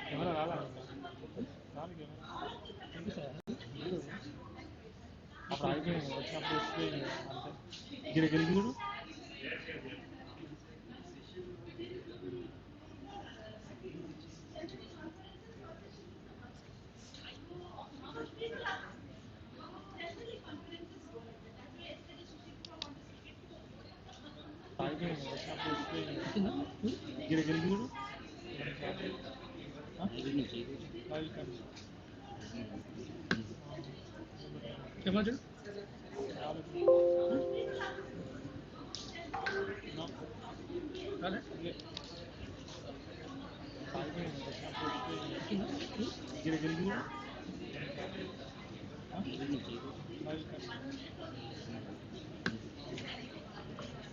Camera రాలా అప్పుడు అయిపోయింది వచ్చినప్పుడు వచ్చిపోయింది అంతే ఇక్కడ గెలిచి చూడు అయిపోయింది వచ్చినప్పుడు వచ్చిపోయింది ఇక్కడ గెలిచి చూడు కెమెరా చూడు ఇక్కడ గెలిచి చూడు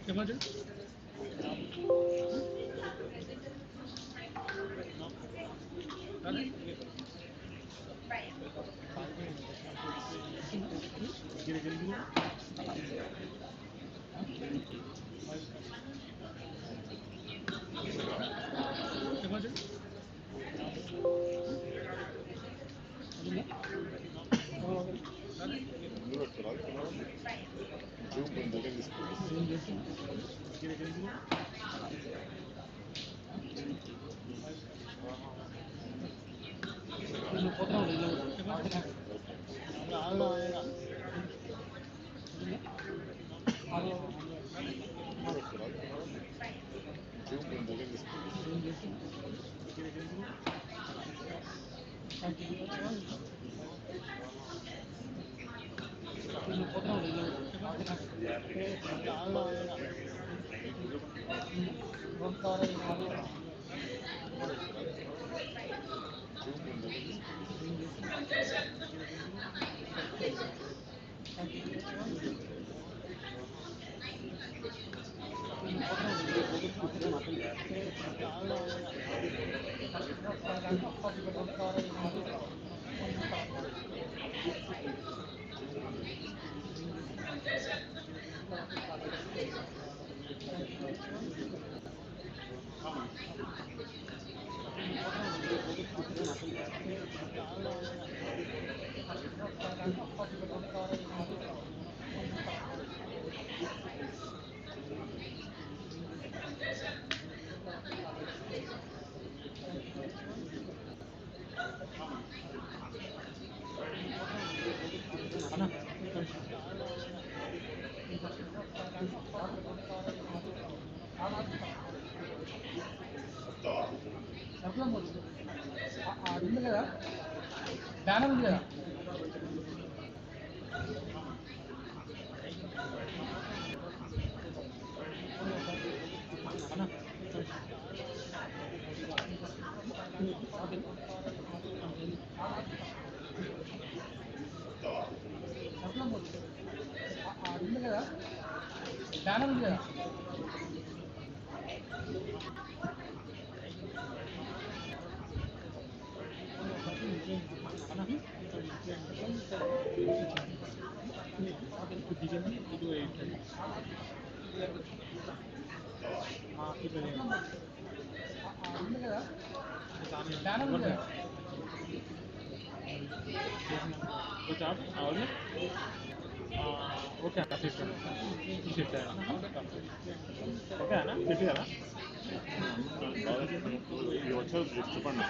కెమెరా చూడు ఇక్కడ గెలిచి చూడు ఉంది కదా బ్యానర్ ఉంది కదా ఉంది కదా బ్యానర్ ఉంది కదా ఓకే అన్న తీసుకోండి ఓకే అన్న పెట్టి కదా వచ్చారు చెప్పండి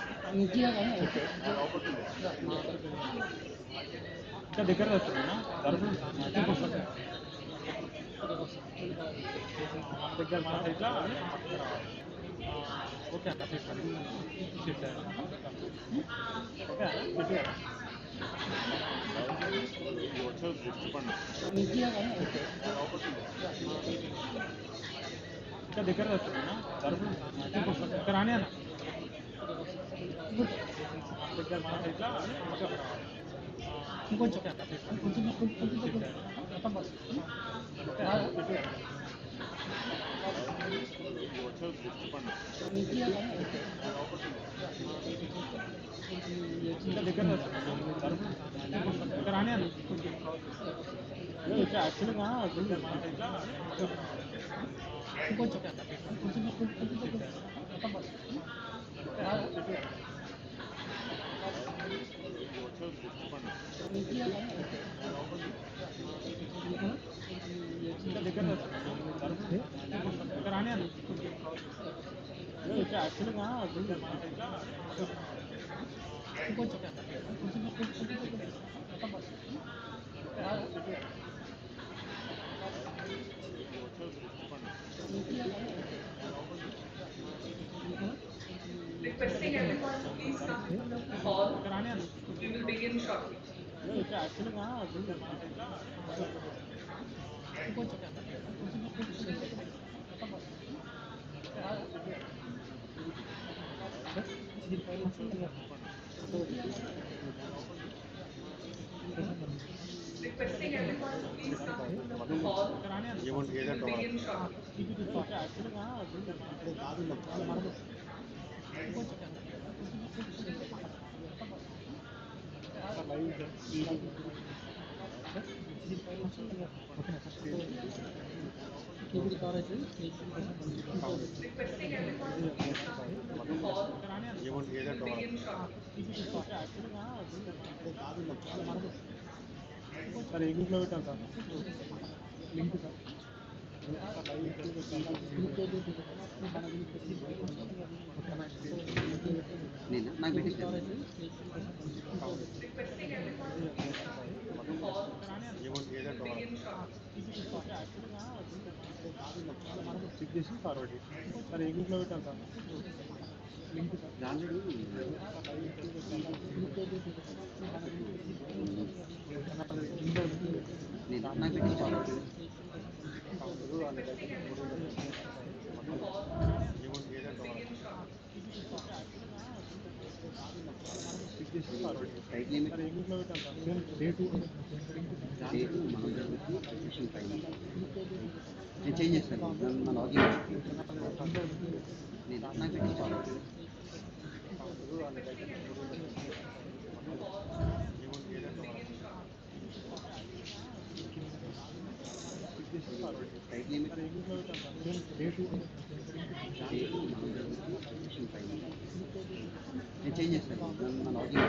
ఇంకా దగ్గర వస్తుందన్నా మన దగ్గర మన సైడ్లో ఓకే అన్న తీసుకోండి ఓకే అన్న పెట్టి కదా వచ్చారు చెప్పండి ఇంకా దగ్గర వస్తుందన్నా ఇంకా రాని అన్న మన దగ్గర మన సైడ్లో ఇంకొంచెం ఇంకా దగ్గర ఇక్కడ రాని అది యాక్చువల్గా కొంచెం రాని అది యాక్చువల్గా కొంచెం Requesting everyone to please come to the hall. We will begin shortly. Requesting everyone to please come to the hall. We will begin shortly. Requesting everyone to please come to the hall. We will begin shortly. Sir ఏ గ్రూప్లో పెట్టాను sir link sir Requesting everyone to the hall. We will begin shortly. Check చేసి forward sir ఏ గ్రూప్లో పెట్టాను sir link sir change చేస్తాను నా login నేను చేంజ్ చేస్తాను నా లాగిన్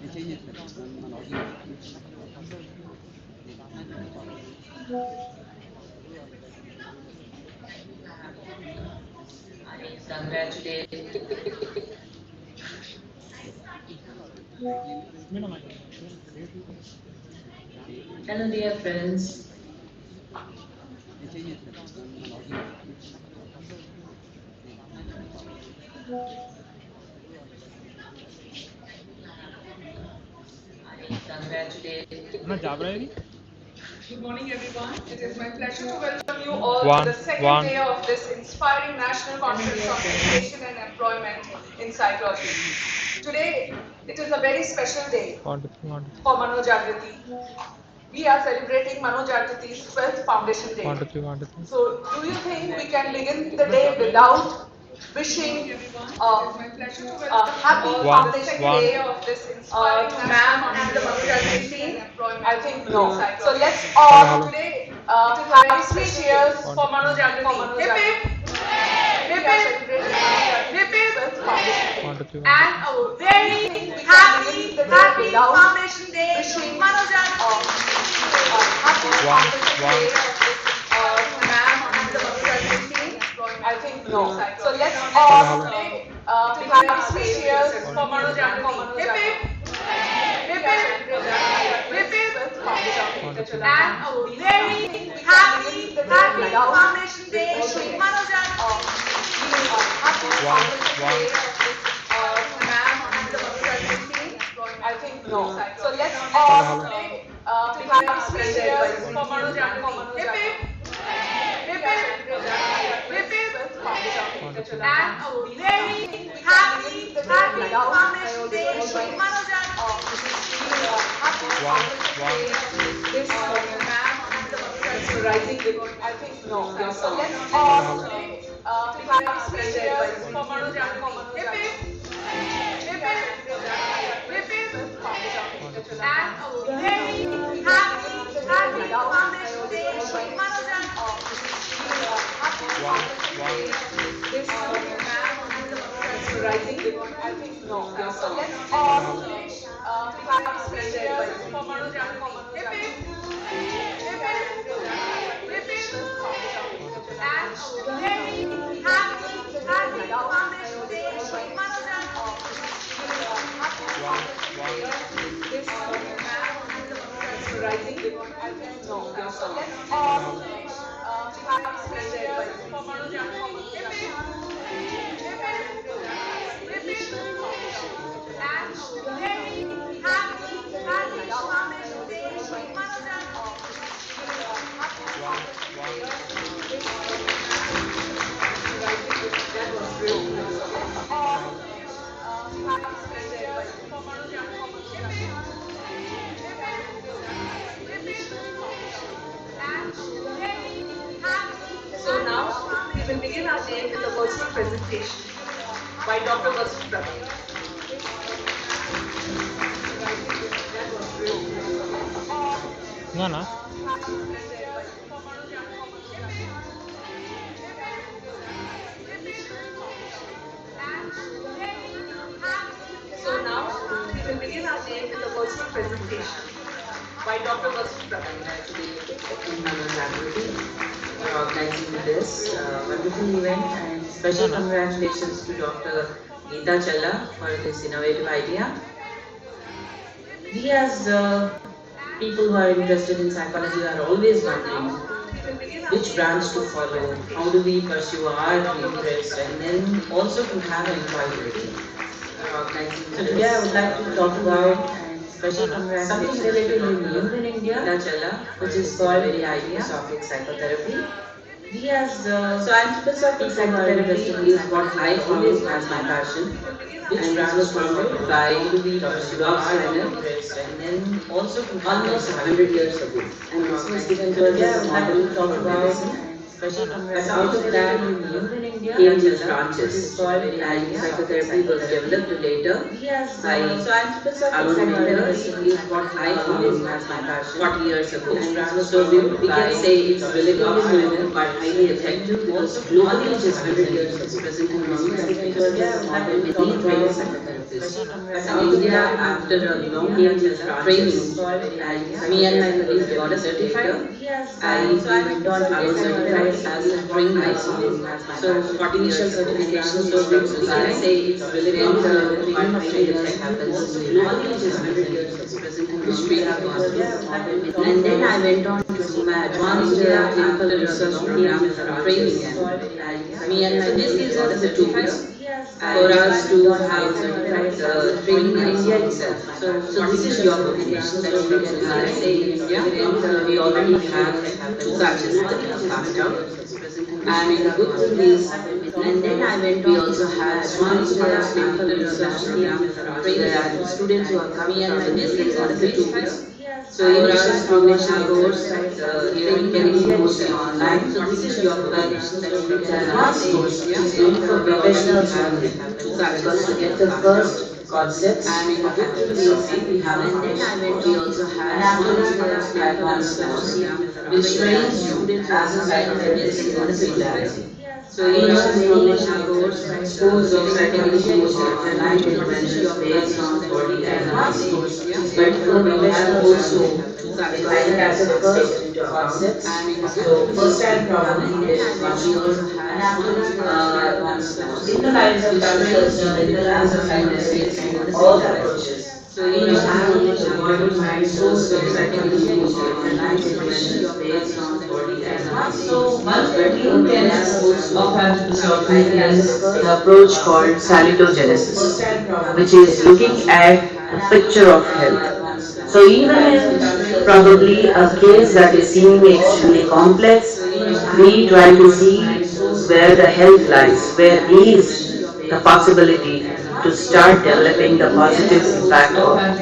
నేను చేంజ్ చేస్తాను నా login Congratulate. Hello dear friends. నేను చేంజ్ చేస్తాను నా లాగిన్ Congratulate. నా జాబ్ రాయని Good morning, everyone. It is my pleasure to welcome you all One, to the second one. day of this inspiring national conference on education and employment in psychology. Today, it is a very special day for Manojagrati. We are celebrating Manojagrati's 12th Foundation Day. So, do you think we can begin the day without wishing a happy Foundation Day of this inspiring ma'am and the Manojagrati team? I think no. So let's all today have 3 cheers for Manojagrati. Hip hip! Hip hip! Hip hip! And a very happy Foundation Day to Manojagrati. Happy Foundation Day of this ma'am and the Manojagrati team. I think no. So let's all today have 3 cheers for Manojagrati. Hip hip! Hip hip! Hip hip! And a very happy Foundation Day to Manojagrati. Happy Foundation Day of this ma'am and the Manojagrati team. I think no. So let's all today have 3 cheers for Manojagrati. Hip hip! Hip hip! Hip hip! And a very happy Foundation Day, Shri Manojan. This ma'am and the rising ribbon. I think no. So let's all participate for Manojan. Hip hip, hip hip, hip hip. And a very happy Foundation Day, Shri Manojan. This ma'am and the rising ribbon. I think no. So let's all participate for Manojan. Hip hip, hip hip, hip hip. And a very happy Foundation Day, Shri Manojan. This ma'am and the rising ribbon. I think no. So let's all participate for Manojan. Hip hip, hip hip, hip hip. And a very happy Foundation Day, Shri Manojan. So now we will begin our day with a virtual presentation by Dr. Vasudha. ना So now we will begin our day with a virtual presentation by Dr. Vasudha. Organizing this wonderful event, and special congratulations to Dr. Geeta Challa for this innovative idea. We as people who are interested in psychology are always wondering which branch to follow, how do we pursue our interest, and then also to have employability. So today I would like to talk about something relatively new in India, which is called Anthroposophic psychotherapy. We as Anthroposophic psychotherapy is what I always has my passion, which was founded by Dr. Dogs Trainer, and then also almost 100 years ago. And this was given to us as a model to talk about. But out of that came these branches, and psychotherapy was developed later by our mentors, is what I always has my passion 40 years ago. So we can say it's relatively new but highly effective because globally it is 100 years ago. Present in many trained psychotherapists. In India, after a long training, me and my colleagues got a certificate. I went on to get certified as a trained myself. So initial certification, so we can say it's relatively but highly effective happens globally it is 100 years ago, which we have gone through. And then I went on to do my advanced clinical research program for training, and me and my this gives us the certificate for us to have certified training in India itself. So this is your publication that we can say in India. We already have 2 batches that we have passed out. And the good thing is, and then we also had advanced clinical research program for training students who are coming from this is the certificate. So initial foundation course, here in India mostly online. So this is your publication that we can advanced course is going for professionals only, because to get the first concepts and we have, and then we also have advanced course which trains you as a psychotherapist in singularity. So initial foundation course, schools of psychology, and intervention based on body and advanced course, but for professionals also divided as a first concepts. So first time problem is conjugal, in the lines of doctors, in the lines of scientists, all the approaches. So you have the body, mind, soul, psychology, and intervention based on body and advanced. So one of the new tenets of anthroposophy is the approach called salitogenesis, which is looking at a picture of health. So even in probably a case that is seemingly extremely complex, we try to see where the health lies, where is the possibility to start developing the positive impact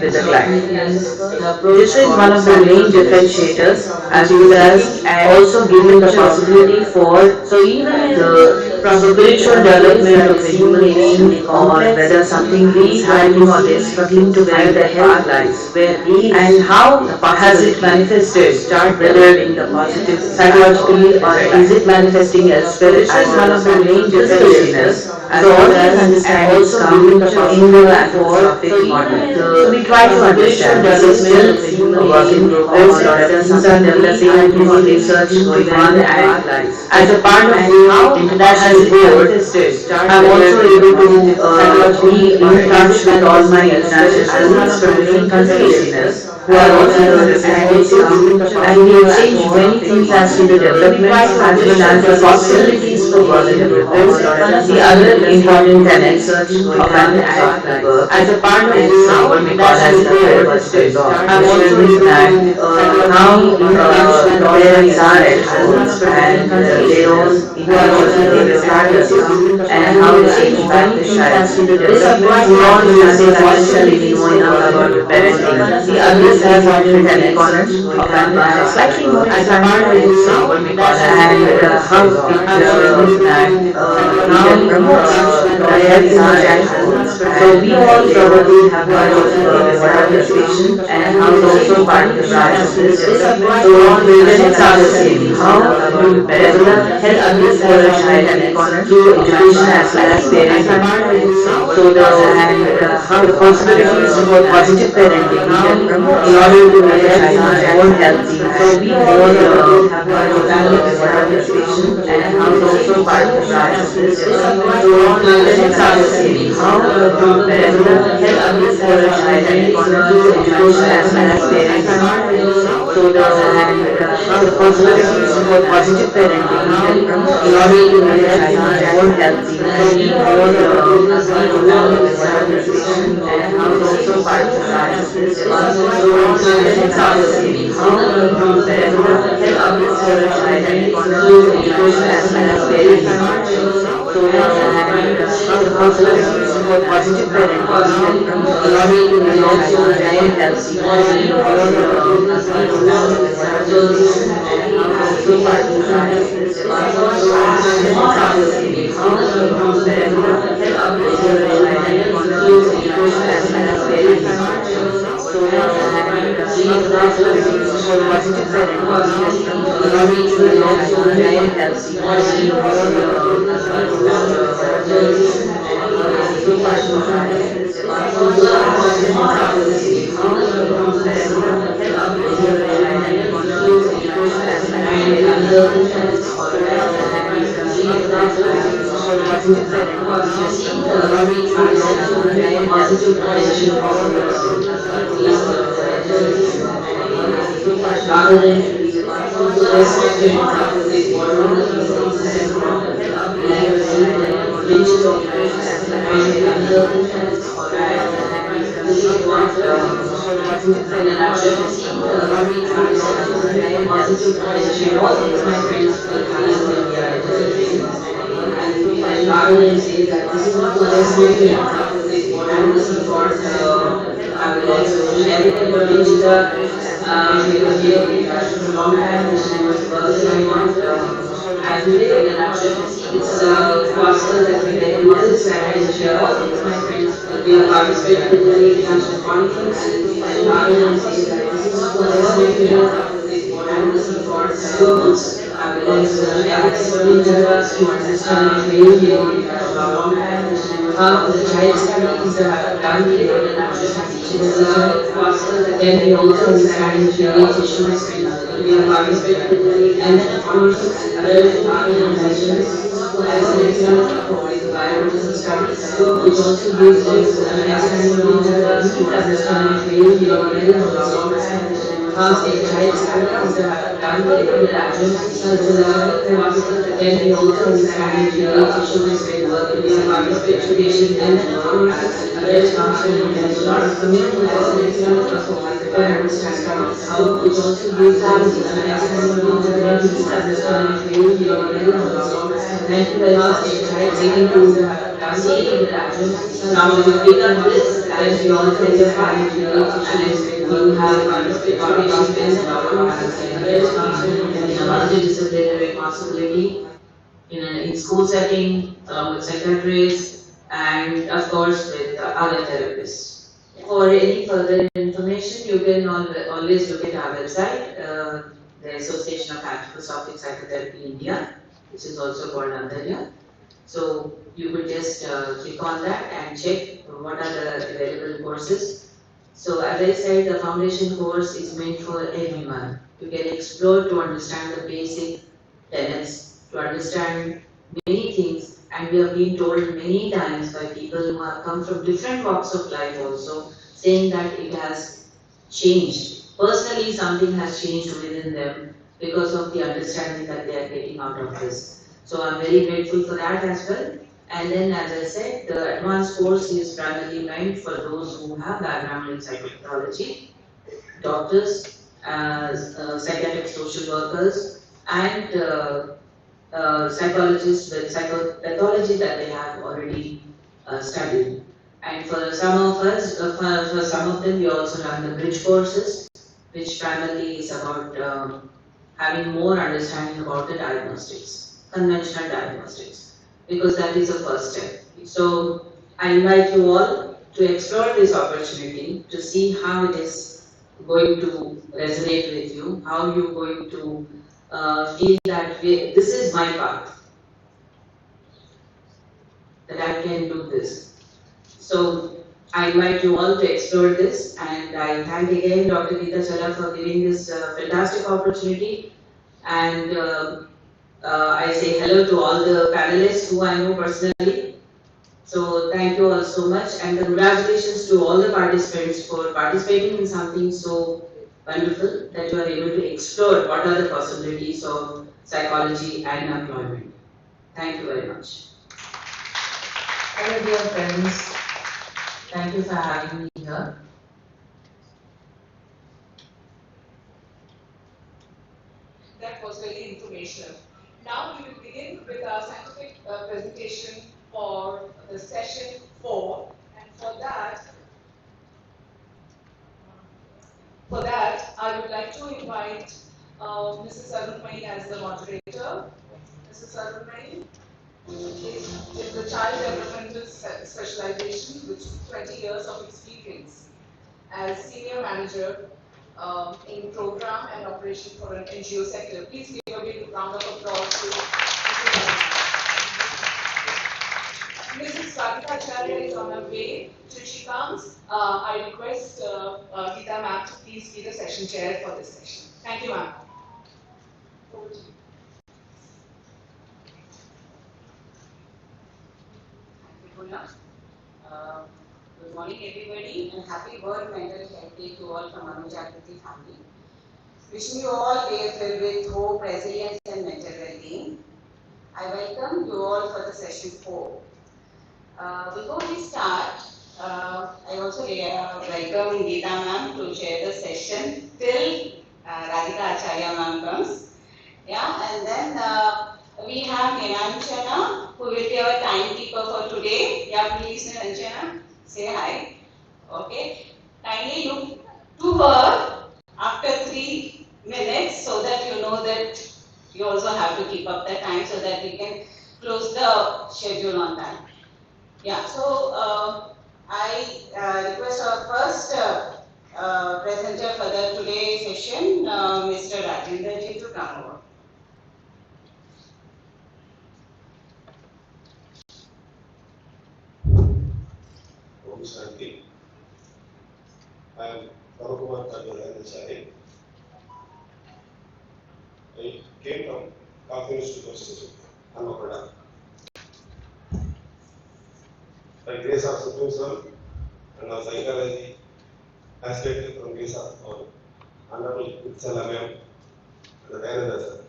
with the client. This is one of the main differentiators as well as also giving the possibility for the spiritual development of a human being or whether something really driving or they're struggling to find the health lies, where is and how has it manifested, whether in the positive psychologically or is it manifesting elsewhere. This is one of the main differences as well as and also giving the possibility for so we try to understand this is still a work in progress. A lot of things are developing, more research going on, and as a part of how international board, I'm also able to be in touch with all my international students from different countries who are also representing and we exchange many things as to the developments as well as the possibilities for work in progress. One of the other important tenets of Anthroposophic work as a part of what we call as the third I'm also able to how parents are at home and their own individual behavior patterns and how they change back the child. This applies to all necessarily know enough about the parenting. The others have different tenets of slightly more as a part of what we call and how how promotes the health at home. So we all probably have heard of advocacy and how it's also part of the process. So benefits are the same. How to develop health for a child through education as well as parenting. So how the possibilities for positive parenting in order to make a child more healthy. So we all have heard of advocacy and how it's also part of the process. So benefits are the same. How to develop health for a child through education as well as parenting. So how the possibilities for positive parenting in order to make a child more healthy, more and how it's also part of the process. So benefits are the same. How to develop health for a child through education as well as parenting. So how the possibilities for positive parenting in order to make a child more healthy, more Thank you very much for waiting to see. Now we will pick up this as we all said your part and we have participation in our education, in a multidisciplinary responsibility in school setting, along with secretaries, and of course with other therapists. For any further information, you can always look at our website, the Association of Anthroposophic Psychotherapy India, which is also called Antalya. So you could just click on that and check what are the available courses. So as I said, the foundation course is meant for everyone. You can explore to understand the basic tenets, to understand many things, and we have been told many times by people who have come from different walks of life also, saying that it has changed. Personally, something has changed within them because of the understanding that they are getting out of this. So I'm very grateful for that as well. And then, as I said, the advanced course is primarily meant for those who have background in psychopathology, doctors, psychiatric social workers, and psychologists with psychopathology that they have already studied. And for some of us, for some of them, we also run the bridge courses, which primarily is about having more understanding about the diagnostics, conventional diagnostics, because that is the first step. So I invite you all to explore this opportunity to see how it is going to resonate with you, how you're going to feel that this is my path, that I can do this. So I invite you all to explore this, and I thank again Dr. Geeta Chala for giving this fantastic opportunity. And I say hello to all the panelists who I know personally. So thank you all so much, and congratulations to all the participants for participating in something so wonderful that you are able to explore what are the possibilities of psychology and employment. Thank you very much. Hello dear friends, thank you for having me here. That was very informational. Now we will begin with our scientific presentation for the session 4, and for that I would like to invite Mrs. Arunmani as the moderator. Mrs. Arunmani is a child developmental specialization with 20 years of experience as senior manager in program and operation for an NGO sector. Please give a big round of applause to Mrs. Radhika Acharya is on her way. Till she comes, I request Geeta ma'am to please be the session chair for this session. Thank you, ma'am. Over to you. Thank you, Puna. Good morning, everybody, and happy World Mental Health Day to all from Anujagriti family. Wishing you all a day filled with hope, resilience, and mental well-being. I welcome you all for the session 4. Before we start, I also welcome Geeta ma'am to chair the session till Radhika Acharya ma'am comes. Yeah, and then we have Niranjana, who will be our timekeeper for today. Yeah, please, Niranjana, say hi. Okay. Kindly look to her after 3 minutes so that you know that you also have to keep up the time so that we can close the schedule on time. Yeah, so I request our first presenter for the today's session, Mr. Rajendra ji, to come over. Shanti. I am Parakumar Kandurandachari. I came from Calvinist University, Hamapada. By grace of Supreme Soul and our psychology aspect from grace of our Honorable Vitsala ma'am and the Dayananda sir.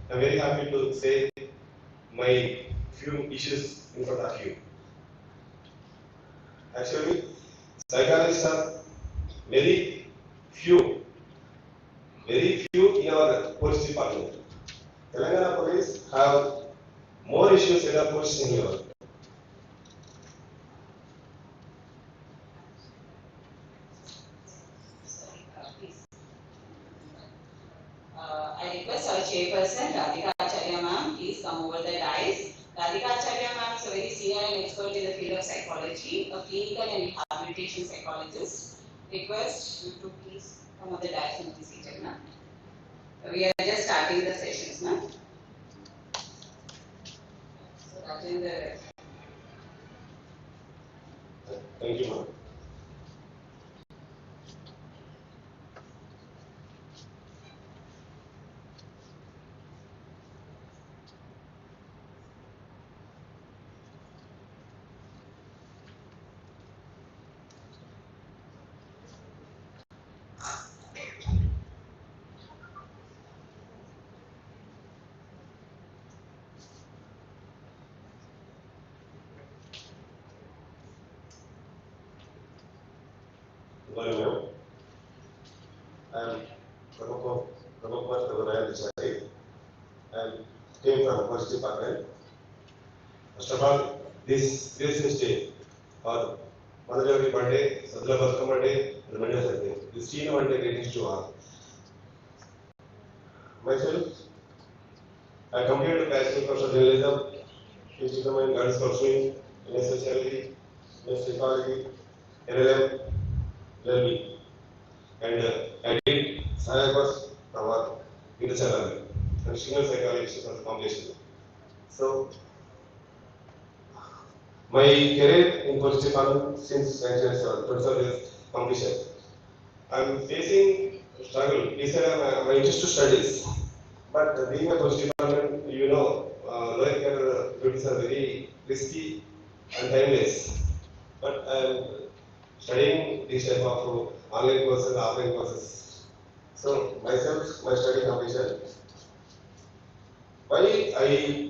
I am very happy to say my few issues in front of you. Actually, psychologists are very few in our police department. Telangana police have more issues in the position here. Please. I request our chairperson, Radhika Acharya ma'am, please come over the dais. Radhika Acharya ma'am is a very senior and expert in the field of psychology, a clinical and rehabilitation psychologist. Request you to please come on the dais and be seated, ma'am. We are just starting the sessions, ma'am. So, Rajendra. Thank you, ma'am. Good morning, ma'am. I am Prabhupada Devaraya. I came from Police Department. First of all, this day or Mother birthday, Sadhula Bhaskam birthday, and Monday birthday. This scene one day greetings to all. Myself, I completed a bachelor course of journalism, Institute in Girls Counseling, in Sociology, in Psychology, LLM, learning, and I did Sahaya course from Vidachala and Signal Psychology for the completion. So, my career in police department since 27 years completion. I am facing struggle. These are my interest to studies. But being a police department, you know, lower career duties are very risky and timeless. But I am studying this type of online courses, offline courses. So myself, my study completion. Why I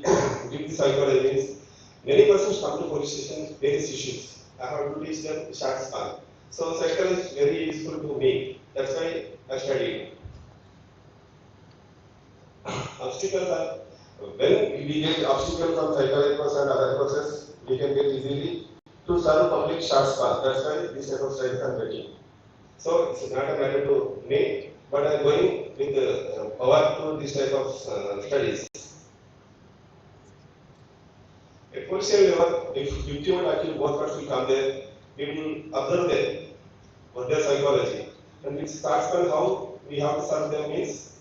give this psychology means many persons come to police station various issues. I have to teach them short span. So psychology is very useful to me. That's why I studied. Obstacles are when we get obstacles from psychology course and other courses, we can get easily to serve public short span. That's why this type of studies I'm getting. So it's not a matter to me, but I'm going with the power to this type of studies. At policial level, if victim and accused both parts will come there, we will observe them, what their psychology. And it starts from how we have to serve them means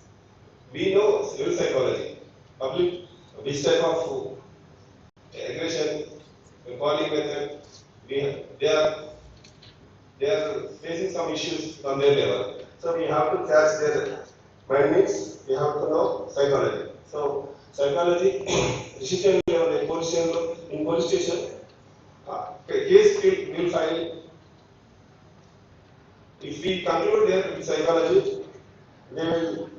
we know civil psychology. Public, which type of aggression, calling method, they are facing some issues from their level. So we have to catch their mind means we have to know psychology. So psychology, decision level, in police station, case will file. If we conclude there with psychology, they will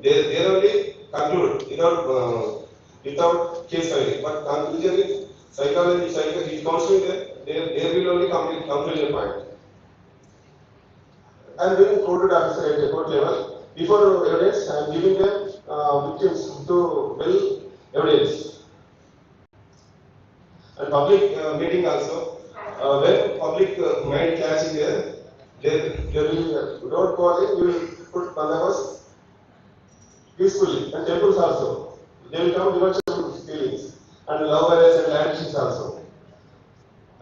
they only conclude without case filing. But conclusion is psychology counseling there will only complete conclusion point. I am giving court officer at a court level. Before evidence, I am giving them victims to build evidence. And public meeting also. When public mind clash is there, they will don't call it, you will put bandobast peacefully. And temples also. They will come devotional feelings. And love marriage and land issues also.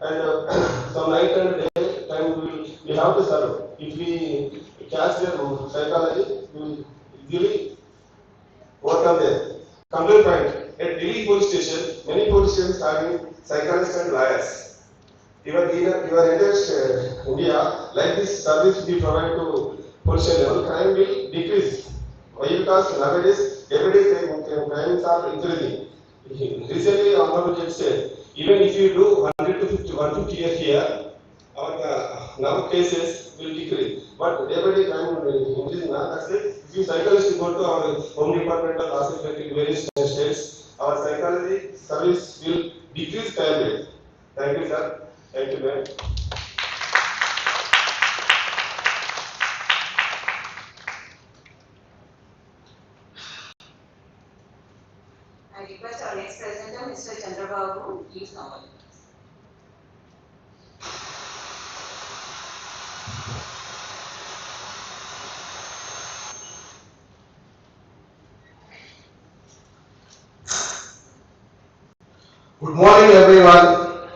And some night and day time we have to serve. If we catch their psychology, we will easily overcome them. Complaint point. At Delhi police station, many police stations having psychologists and lawyers. Even in your entire India, like this service we provide to police level, crime will decrease. Why? Because nowadays, every day crimes are increasing. Recently, Honorable Judge said, even if you do 100 to 50, 150 years here, our number of cases will decrease. But day by day crime will increase. That's it. If you psychologist go to our home department or last in various states, our psychology service will decrease crime rate. Thank you, sir. Thank you, ma'am. I request our next presenter, Mr. Chandrababu, please now. Good morning, everyone.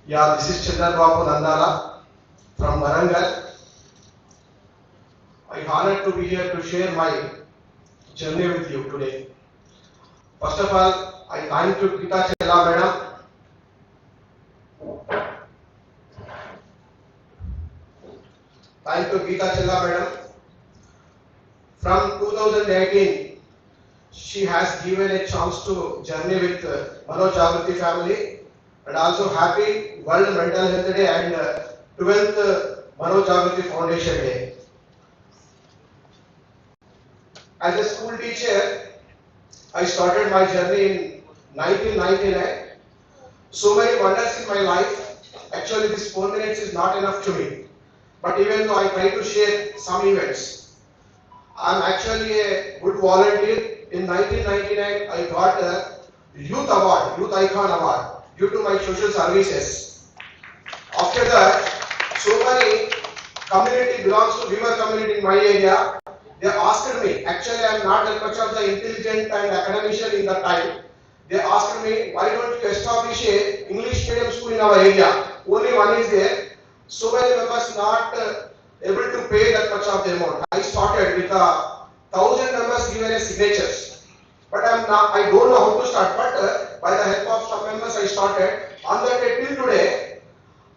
Yeah, this is Chandrababu Nandala from Warangal. I'm honored to be here to share my journey with you today. First of all, I thank you, Gita Chella Madam. Thank you, Gita Chella Madam. From 2018, she has given a chance to journey with Manoj Jagrati family, and also happy World Mental Health Day and 12th Manoj Jagrati Foundation Day. As a school teacher, I started my journey in 1999. So many wonders in my life. Actually, this 4 minutes is not enough to me. But even though I try to share some events, I'm actually a good volunteer. In 1999, I got a Youth Award, Youth Icon Award, due to my social services. After that, so many community belongs to Weaver community in my area. They asked me, actually I am not that much of the intelligent and academician in that time. They asked me, why don't you establish a English medium school in our area? Only one is there. So many members not able to pay that much of the amount. I started with 1,000 members given as signatures. But I don't know how to start. But by the help of some members I started. On that day till today,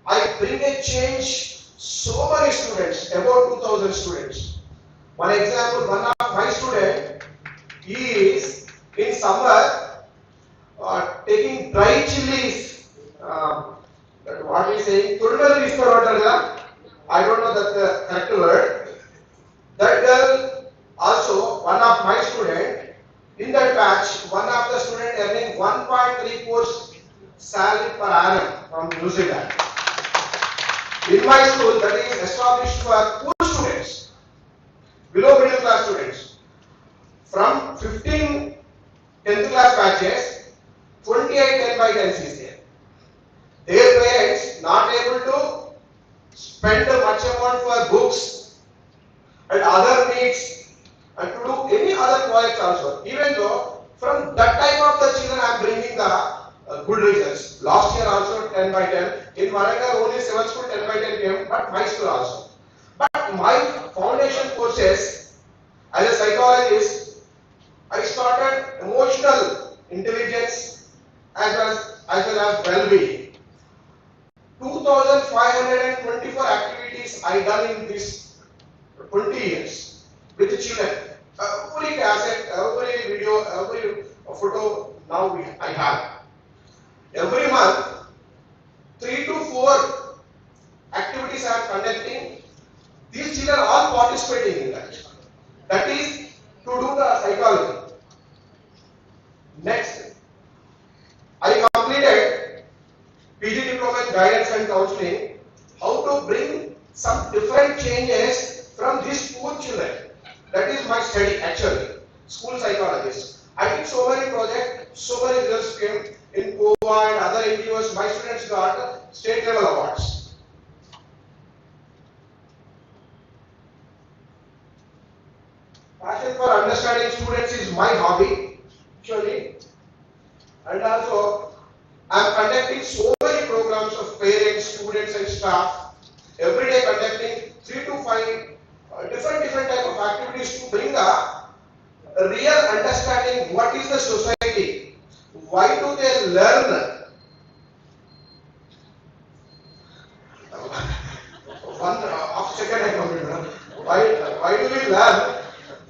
I bring a change. So many students, about 2,000 students. One example, one of my student, he is in summer taking dry chilies. What is saying? I don't know the correct word. That girl also one of my student. In that batch, one of the student earning 1.3 crores salary per annum from New Zealand. In my school, that is established for poor students, below middle class students. From 15 10th class batches, 28 10 by 10s is there. Their parents not able to spend much amount for books and other needs and to do any other projects also. Even though from that type of the children I am bringing the good results. Last year also 10 by 10. In Warangal only 7 school 10 by 10 came, but my school also. But my foundation courses as a psychologist, I started emotional intelligence as well as well-being. 2,524 activities I done in this 20 years with the children. Every cassette, every video, every photo now I have. Every month, 3 to 4 activities I am conducting. These children are all participating in that. That is to do the psychology. Next, I completed PG Diploma in Guidance and Counseling. How to bring some different changes from these poor children. That is my study actually. School psychologist. I did so many projects, so many results came in Goa and other NGOs. My students got state level awards. Passion for understanding students is my hobby, actually. And also, I am conducting so many programs of parents, students and staff. Every day conducting 3 to 5 different type of activities to bring a real understanding what is the society. Why do they learn? One second I complete. Why do we learn?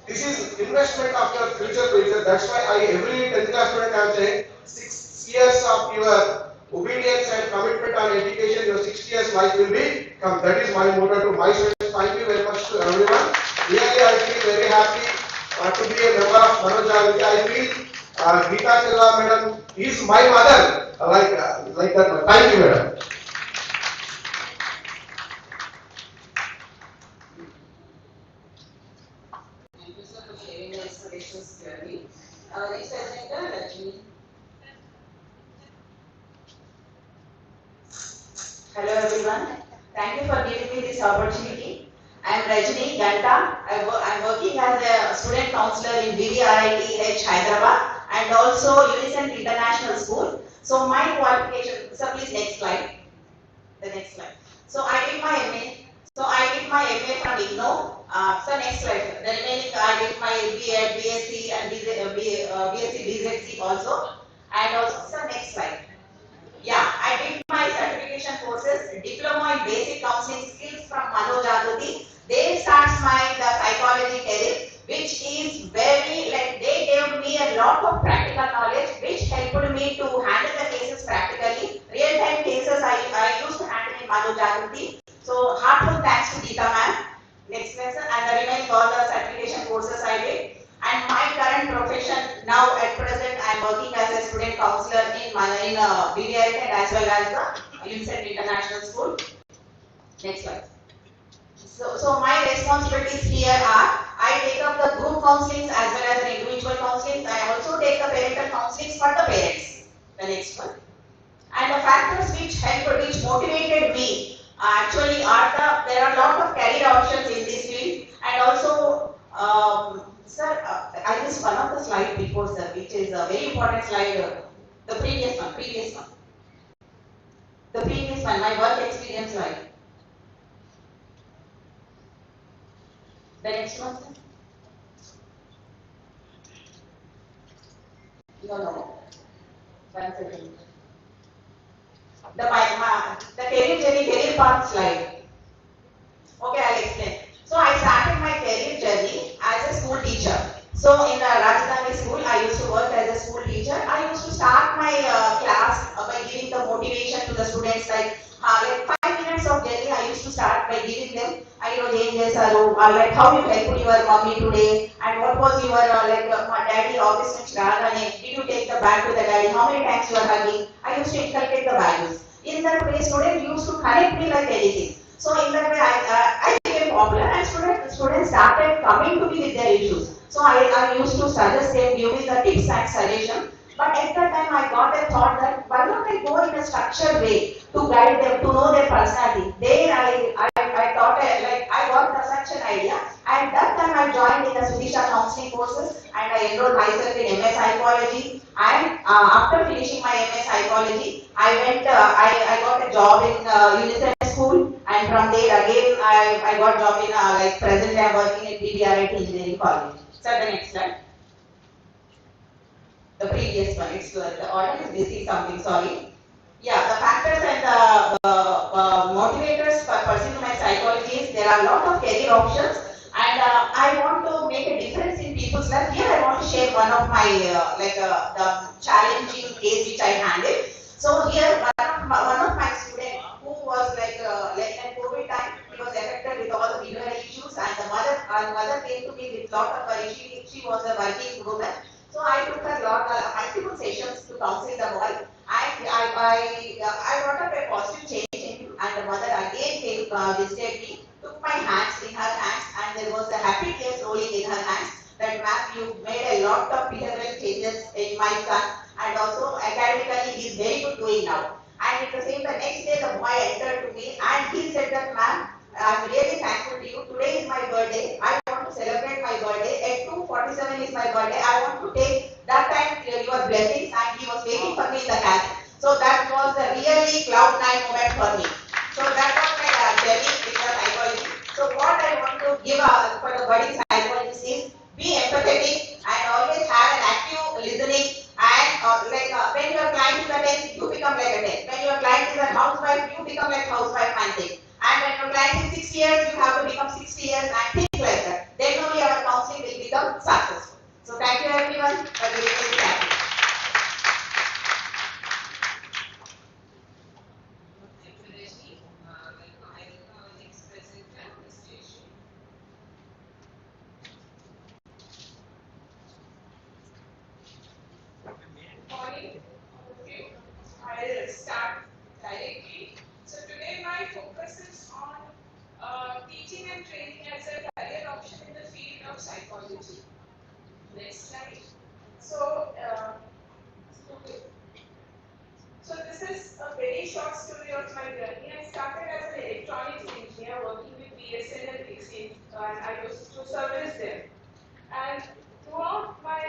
This is investment of your future. That's why every 10th class student I am saying 6 years of your obedience and commitment on education, your 6 years life will be come. That is my motto to my students. Thank you very much to everyone. Really, I feel very happy to be a member of Manoj Jagrati. I feel Gita Chella madam is my mother. Like that. Thank you, madam. Thank you, sir, for sharing your inspirations clearly. Our next presenter, Rajni. Hello everyone. Thank you for giving me this opportunity. I am Rajni Ganta. I am working as a student counselor in BVRITH Hyderabad and also Unison International School. So my qualification, so please next slide. The next slide. So I did my MA. So I did my MA from IGNO. So next slide. The remaining I did my BEd, BSc and BSc BZC also. And also, so next slide. Yeah, I did my certification courses, diploma in basic counseling skills from Manojagati. There starts my the psychology career, which is very like they gave me a lot of practical knowledge, which helped me to handle the cases practically. Real time cases I used to handle in Manojagati. So heartfelt thanks to Geeta ma'am. Next lesson and the remaining all the certification courses I did. And my current profession now at present I am working as a student counselor in BDI as well as the UNICEF International School. Next slide. So my responsibilities here are I take up the group counselings as well as the individual counselings. I also take the parental counselings for the parents. The next one. And the factors which helped, which motivated me actually are there are a lot of career options in this field and also sir, I missed one of the slide before sir, which is a very important slide, the previous one, my work experience slide. The next one, sir. No. 1 second. The career journey, career path slide. Okay, I'll explain. So I started my career journey as a school teacher. So in the Rajdhani school, I used to work as a school teacher. I used to start my class by giving the motivation to the students like 5 minutes of journey. I used to start by giving them, I know like how you helped your mommy today and what was your my daddy office which did you take the bag to the daddy? How many times you are hugging? I used to inculcate the values. In that way, students used to connect me like anything. So in that way, I became popular and students started coming to me with their issues. So I used to suggest them, give me the tips and suggestions. But at that time, I got a thought that why don't I go in a structured way to guide them, to know their personality. There I thought like I got such an idea. And that time I joined in the Sudisha counseling courses and I enrolled myself in MS psychology. And after finishing my MS psychology, I got a job in UNICEF school, and from there again I got job in like presently I'm working in PDRIT engineering college. So the next slide. The previous one, it's the order is missing something, sorry. Yeah, the factors and the motivators for pursuing my psychology is there are a lot of career options and I want to make a difference in people's life. Here I want to share one of my the challenging case which I handled. So here one of my students who was like in COVID time, he was affected with all the behavioral issues and the mother came to me with lot of worry. She was a working woman. So I took her multiple sessions to counsel the boy. I brought up a positive change in him, and the mother again came visited me, took my hands in her hands, and there was a happy tears rolling in her hands. That ma'am, you made a lot of behavioral changes in my son, and also academically he is very good doing now. And at the same time, next day the boy entered to me, and he said that ma'am, I'm really thankful to you. Today is my birthday. I want to celebrate my birthday. At 2:47 is my birthday. I want to take that time your blessings, and he was waiting for me in the cabin. So that was a really cloud nine moment for me. So that was my journey in the psychology. So what I want to give for the budding psychologist is be empathetic and always have an active listening. And when your client is a 10, you become like a 10. When your client is a housewife, you become like housewife mindset. And when your client is 60 years, you have to become 60 years and things like that. Then only our counseling will become successful. So thank you everyone for giving me this time. Thank you, Rajni. I welcome our next presenter, Mr. Yashi. Good morning. Okay, I'll start directly. So today my focus is on teaching and training as a career option in the field of psychology. Next slide. So, okay. So this is a very short story of my journey. I started as an electronics engineer working with BSNL Exchange, and I used to service them. And throughout my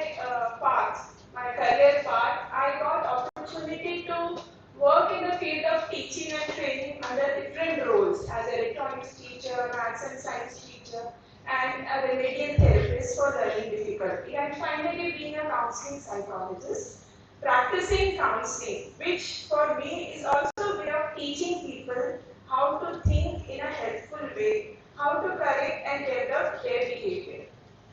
my career path, I got opportunity to work in the field of teaching and training under different roles as electronics teacher, maths and science teacher, and a remedial therapist for learning difficulty, and finally being a counseling psychologist, practicing counseling, which for me is also a way of teaching people how to think in a helpful way, how to correct and develop their behavior.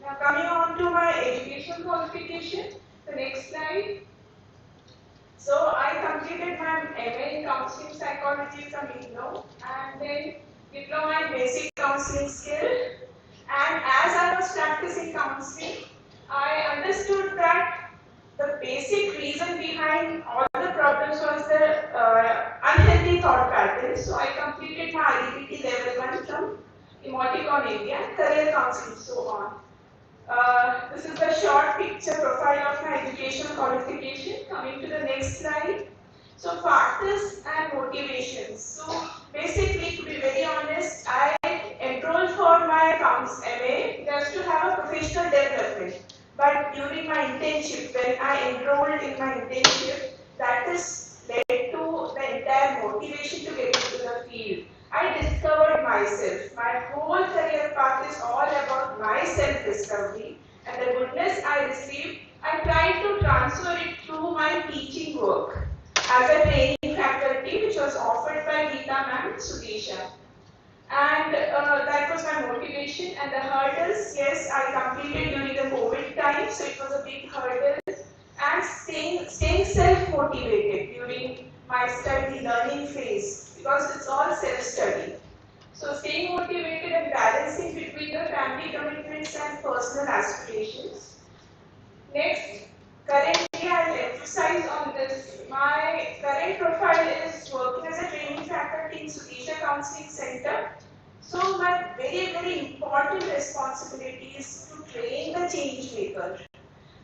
Now coming on to my education qualification, the next slide. So I completed my MA in counseling psychology from IGNO and then diploma in basic counseling skill. And as I was practicing counseling, I understood that the basic reason behind all the problems was the unhealthy thought patterns. So I completed my IDPT level 1 from Emoticon India, career counseling, so on. This is the short picture profile of my education qualification. Coming to the next slide. So factors and motivations. So basically, to be very honest, I enrolled for my accounts MA just to have a professional development. But during my internship, when I enrolled in my internship, that is led to the entire motivation to get into the field. I discovered myself. My whole career path is all about my self-discovery, and the goodness I received, I tried to transfer it through my teaching work as a training faculty, which was offered by Geeta ma'am and Sudesha. And that was my motivation. And the hurdles, yes, I completed during the COVID time, so it was a big hurdle. And staying self-motivated during my study learning phase, because it's all self-study. So staying motivated and balancing between the family commitments and personal aspirations. Next, currently I'll emphasize on this. My current profile is working as a training faculty in Sudesha Counseling Center. So my very important responsibility is to train the change maker.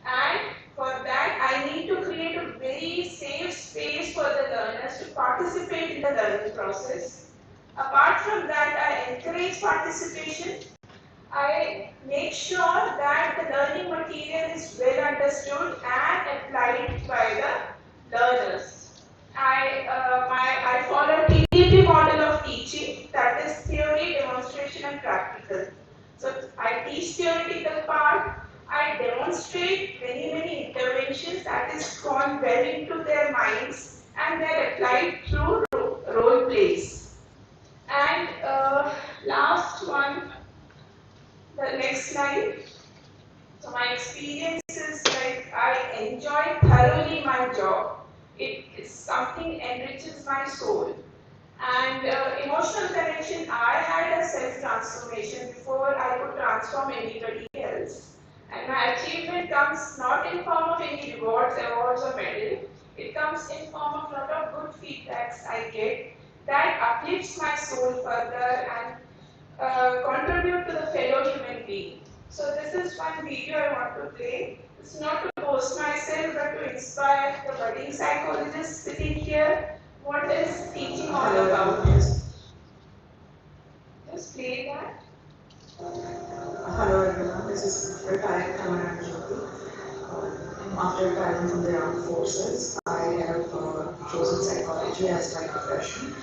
And for that, I need to create a very safe space for the learners to participate in the learning process. Apart from that, I encourage participation. I make sure that the learning material is well understood and applied by the learners. I follow TDP model of teaching, that is theory, demonstration and practical. So I teach theoretical part, I demonstrate many interventions that is gone well into their minds and they are applied through role plays. And last one, the next slide. So my experience is like I enjoy thoroughly my job. It is something enriches my soul. And emotional connection, I had a self-transformation before I could transform anybody else. And my achievement comes not in form of any rewards, awards or medal. It comes in form of lot of good feedbacks I get that uplifts my soul further and contribute to the fellow human being. So this is one video I want to play. It's not to boast myself, but to inspire the budding psychologists sitting here. What is teaching all about? Just play that. Hello everyone, this is retired Commander Jyoti. After retiring from the armed forces, I have chosen psychology as my profession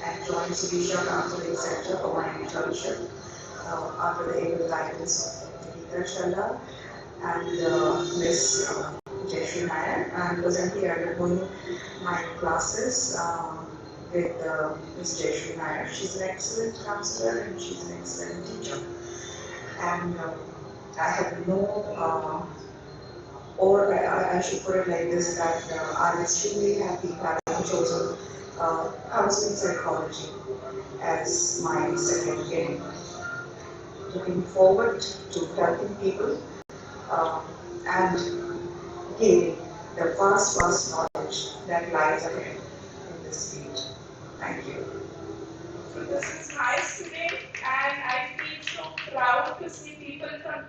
and joined Sudesha Counseling Center for my internship under the able guidance of Geeta and Miss Jayashree Nair. And presently undergoing my classes with Miss Jayashree Nair. She's an excellent counselor and she's an excellent teacher. And I have no, or I should put it like this, that I'm extremely happy that I've chosen counseling psychology as my second game. Looking forward to helping people and gaining the vast knowledge that lies ahead in this field. Thank you. So this is my student and I feel so proud to see people from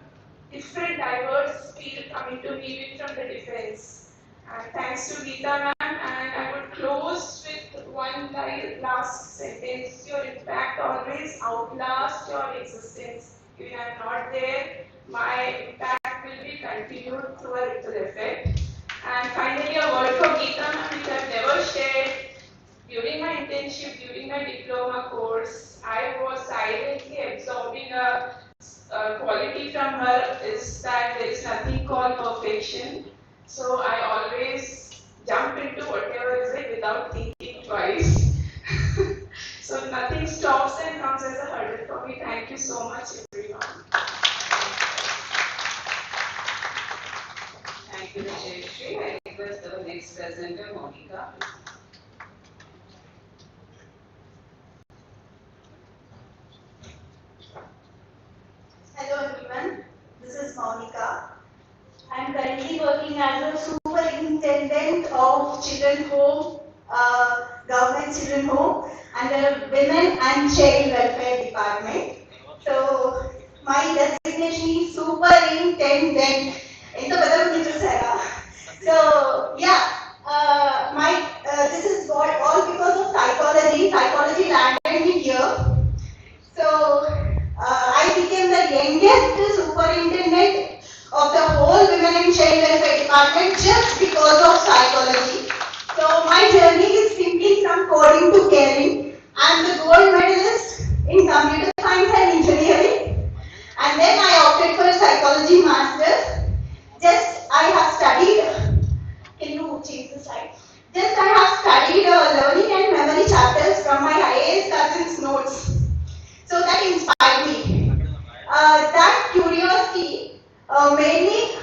different diverse field coming to me from the defense. And thanks to Geeta ma'am, and I would close with one last sentence. Your impact always outlasts your existence. If I am not there, my impact will be continued through a ripple effect. And finally, a word for Geeta ma'am, which I've never shared. During my internship, during my diploma course, I was silently absorbing a quality from her is that there is nothing called perfection. So I always jump into whatever is it without thinking twice. So nothing stops and comes as a hurdle for me. Thank you so much, everyone. Thank you, Jayashree. I request our next presenter, Monica. Hello everyone, this is Monica. I am currently working as a superintendent of children home, government children home, under Women and Child Welfare Department. So my designation is superintendent. Ento pedaga kunni chusara. So yeah, this is all because of psychology. Psychology landed me here. So I became the youngest superintendent of the whole Women and Child Welfare Department just because of psychology. So my journey is simply from coding to caring. I'm the gold medalist in computer science and engineering, and then I opted for a psychology master's. Just I have studied. Can you change the slide? Just I have studied learning and memory chapters from my IAS cousin's notes. So that inspired me. That curiosity made me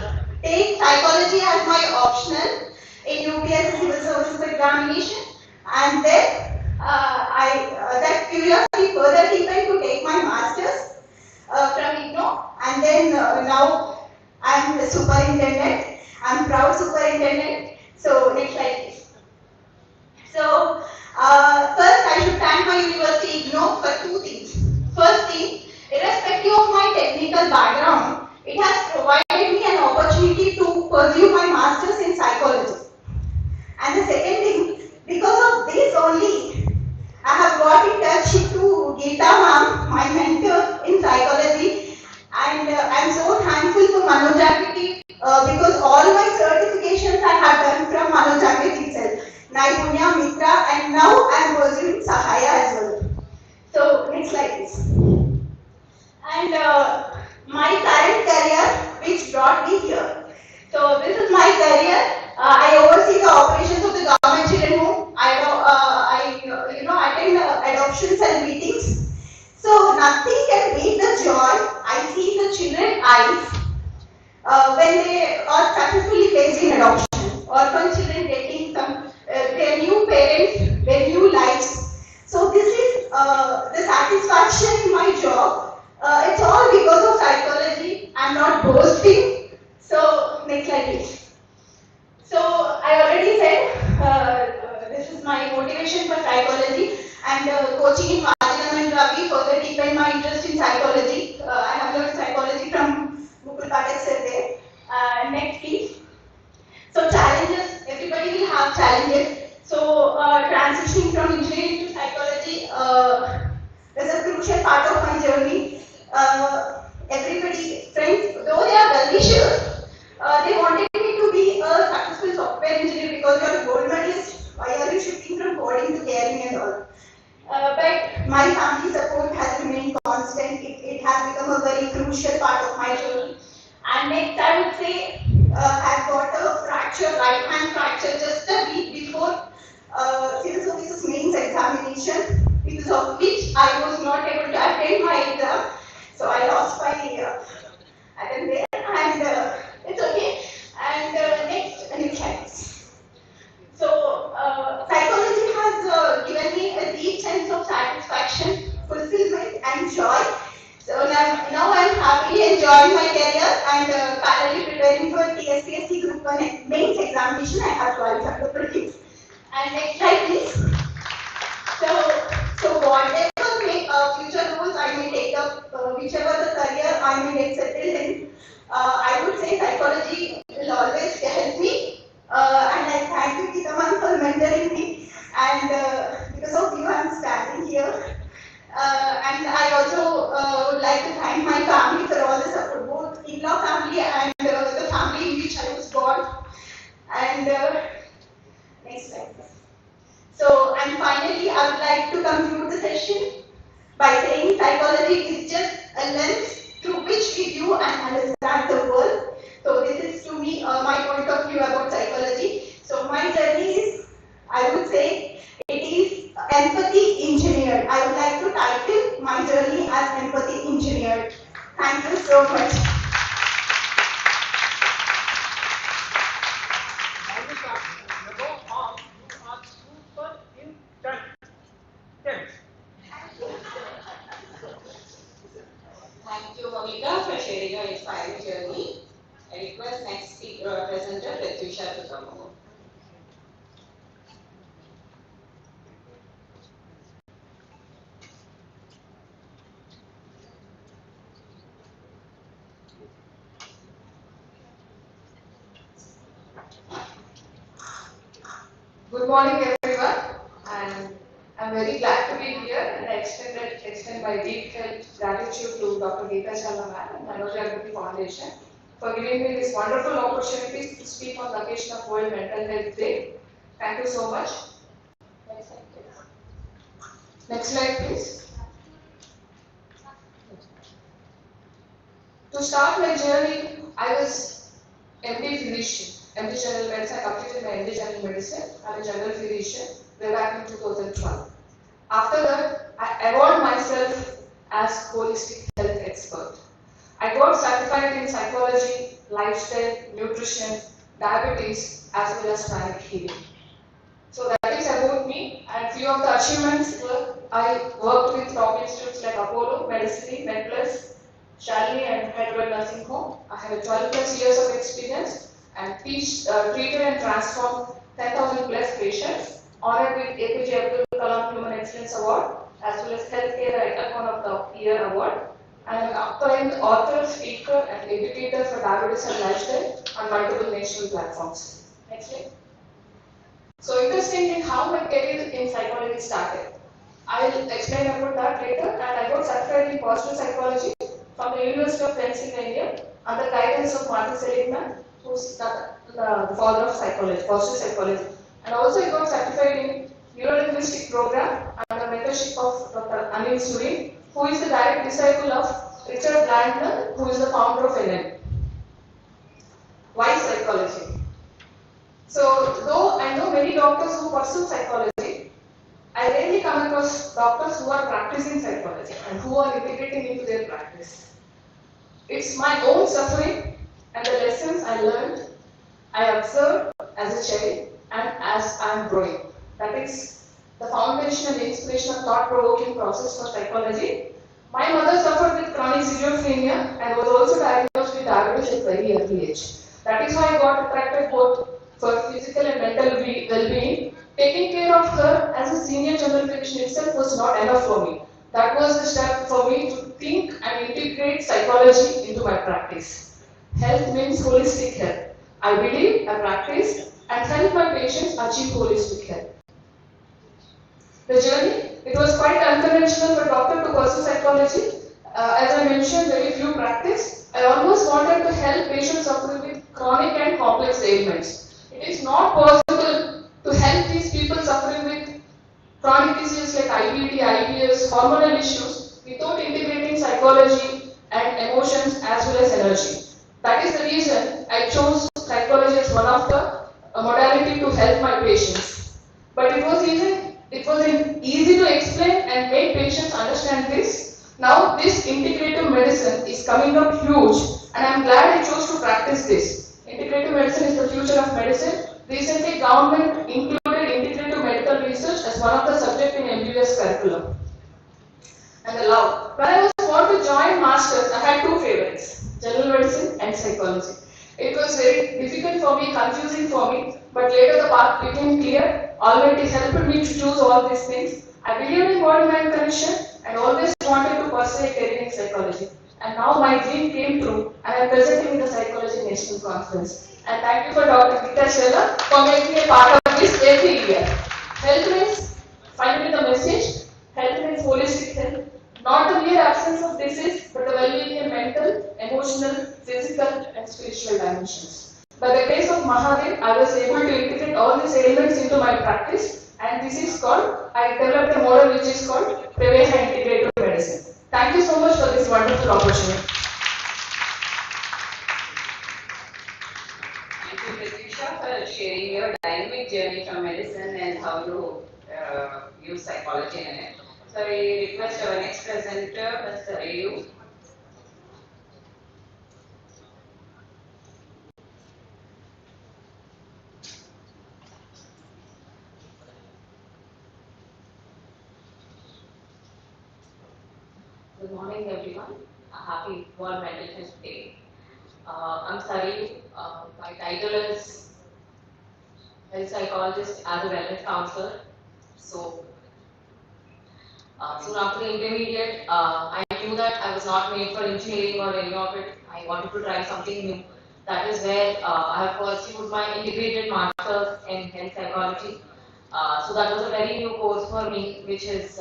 take psychology as my optional in UPSC Civil Services examination, and then that curiosity further deepened to take my masters from IGNO, and then now I'm the superintendent. I'm proud superintendent. So next slide, please. So, first I should thank my university IGNO for two things. First thing, irrespective of my technical background, it has provided me an opportunity to pursue my master's in psychology. And the second thing, because of this only, I have got in touch to Geeta ma'am, my mentor in psychology, and I'm so thankful for Manojagrity because all my certifications I have done from Manojagrity itself. Naipunya, Mitra, and now I am pursuing Sahaya as well. So, next slide please. And my current career, which brought me here. So, this is my career. I oversee the operations of the government children home. I attend adoption cell meetings. So, nothing can beat the joy I see in the children's eyes when they are successfully placed in adoption. Orphan children getting their new parents, their new lives. So this is the satisfaction in my job. It's all because of psychology. I'm not boasting. So next slide please. So I already said this is my motivation for psychology, and coaching in Madhyam and Ravi further deepened my interest in psychology. I have learned psychology from Mukul Patel sir there. Next please. So challenges, everybody will have challenges. So transitioning from engineering to psychology is a crucial part of my journey. Everybody, friends, though they are well-wishers, they wanted me to be a successful software engineer because you are a gold medalist. Why are you shifting from coding to caring and all? But my family support has remained constant. It has become a very crucial part of my journey. And next, I would say, I've got a fracture, right hand fracture, just a week before civil services mains examination, because of which I was not able to attend my exam. So I lost my attempt there, and it's okay. And next slide. So psychology has given me a deep sense of satisfaction, fulfillment, and joy. So now I'm happily enjoying my career and parallelly preparing for TSPSC Group 1 mains examination. I have qualified for prelims. And next slide, please. So whatever future roles I may take up, whichever the career I may get settled in, I would say psychology will always help me. And I thank you, Kitaman, for mentoring me. And because of you, I'm standing here. And I also would like to thank my family for all the support, both in-law family and the family in which I was born. And next slide. So, and finally, I would like to conclude the session by saying psychology is just a lens through which we view and understand the world. So this is to me my point of view about psychology. So my journey is, I would say, it is empathy engineered. I would like to title my journey as empathy engineered. Thank you so much. Thank you, Monica, for sharing your inspiring journey. I request next speaker, presenter, Pratyusha, to come over. Good morning, everyone, and I'm very glad to be here, and I extend my deep gratitude to Dr. Geeta Sharma ma'am and Manoj Agrawal Foundation for giving me this wonderful opportunity to speak on the occasion of World Mental Health Day. Thank you so much. Next slide, please. Next slide, please. To start my journey, I was MD physician, MD General Medicine. I completed my MD General Medicine. I'm a general physician way back in 2012. After that, I evolved myself as holistic health expert. I got certified in psychology, lifestyle, nutrition, diabetes, as well as pranic healing. So that is about me, and few of the achievements were I worked with top institutes like Apollo, Medicine, MedPlus, Shalini and Hyderabad Nursing Home. I have 12 plus years of experience and treated and transformed 10,000 plus patients, honored with APJ Abdul Kalam Human Excellence Award, as well as Healthcare Icon of the Year Award. I am an acclaimed author, speaker, and educator for diabetes and lifestyle on multiple national platforms. Next slide. So interestingly, how my career in psychology started. I will explain about that later, and I got certified in positive psychology from the University of Pennsylvania under guidance of Martin Seligman, who is the father of psychology, positive psychology. And also I got certified in neuro-linguistic program under mentorship of Dr. Anil Suri, who is the direct disciple of Richard Blandner, who is the founder of NL. Why psychology? So, though I know many doctors who pursue psychology, I rarely come across doctors who are practicing psychology and who are integrating into their practice. It's my own suffering and the lessons I learned, I observed as a child and as I am growing. That is the foundation and inspiration of thought-provoking process for psychology. My mother suffered with chronic schizophrenia and was also diagnosed with diabetes at very early age. That is why I got attracted both for physical and mental well-being. Taking care of her as a senior general physician itself was not enough for me. That was the step for me to think and integrate psychology into my practice. Health means holistic health. I believe, I practice, and help my patients achieve holistic health. The journey, it was quite unconventional for a doctor to pursue psychology. As I mentioned, very few practice. I almost wanted to help patients suffering with chronic and complex ailments. It is not possible to help these people suffering with chronic diseases like IBD, IBS, hormonal issues without integrating psychology and emotions as well as energy. That is the reason I chose psychology as one of the modality to help my patients. But it wasn't easy to explain and make patients understand this. Now this integrative medicine is coming up huge, and I am glad I chose to practice this. Integrative medicine is the future of medicine. Recently, government included integrative medical research as one of the subjects in MBBS curriculum. And the love. When I was want to join masters, I had two favorites: general medicine and psychology. It was very difficult for me, confusing for me, but later the path became clear. Already helped me to choose all these things. I believed in body-mind connection and always wanted to pursue a career in psychology. And now my dream came true, and I'm presenting in the Psychology National Conference. And thank you for Dr. Gita Shella for making me a part of this every year. Health means, finally the message, health means holistic health, not the mere absence of disease, but the well-being in mental, emotional, physical, and spiritual dimensions. By the grace of Mahadev, I was able to integrate all these elements into my practice, and this is called, I developed a model which is called Preveha Integrative Medicine. Thank you so much for this wonderful opportunity. Thank you, Pratyusha, for sharing your dynamic journey from medicine and how to use psychology in it. So I request our next presenter, Mr. Ayu. Good morning, everyone. A happy World Mental Health Day. I'm Sari. My title is health psychologist as a wellness counselor. So, soon after the intermediate, I knew that I was not made for engineering or any of it. I wanted to try something new. That is where I have pursued my integrated master's in health psychology. So that was a very new course for me, which has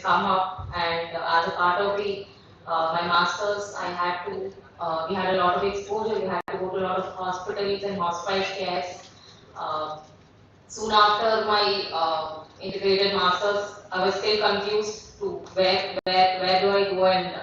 come up, and as a part of the my masters, I had to we had a lot of exposure. We had to go to a lot of hospitals and hospice cares. Uh, Soon after my integrated masters, I was still confused to where do I go and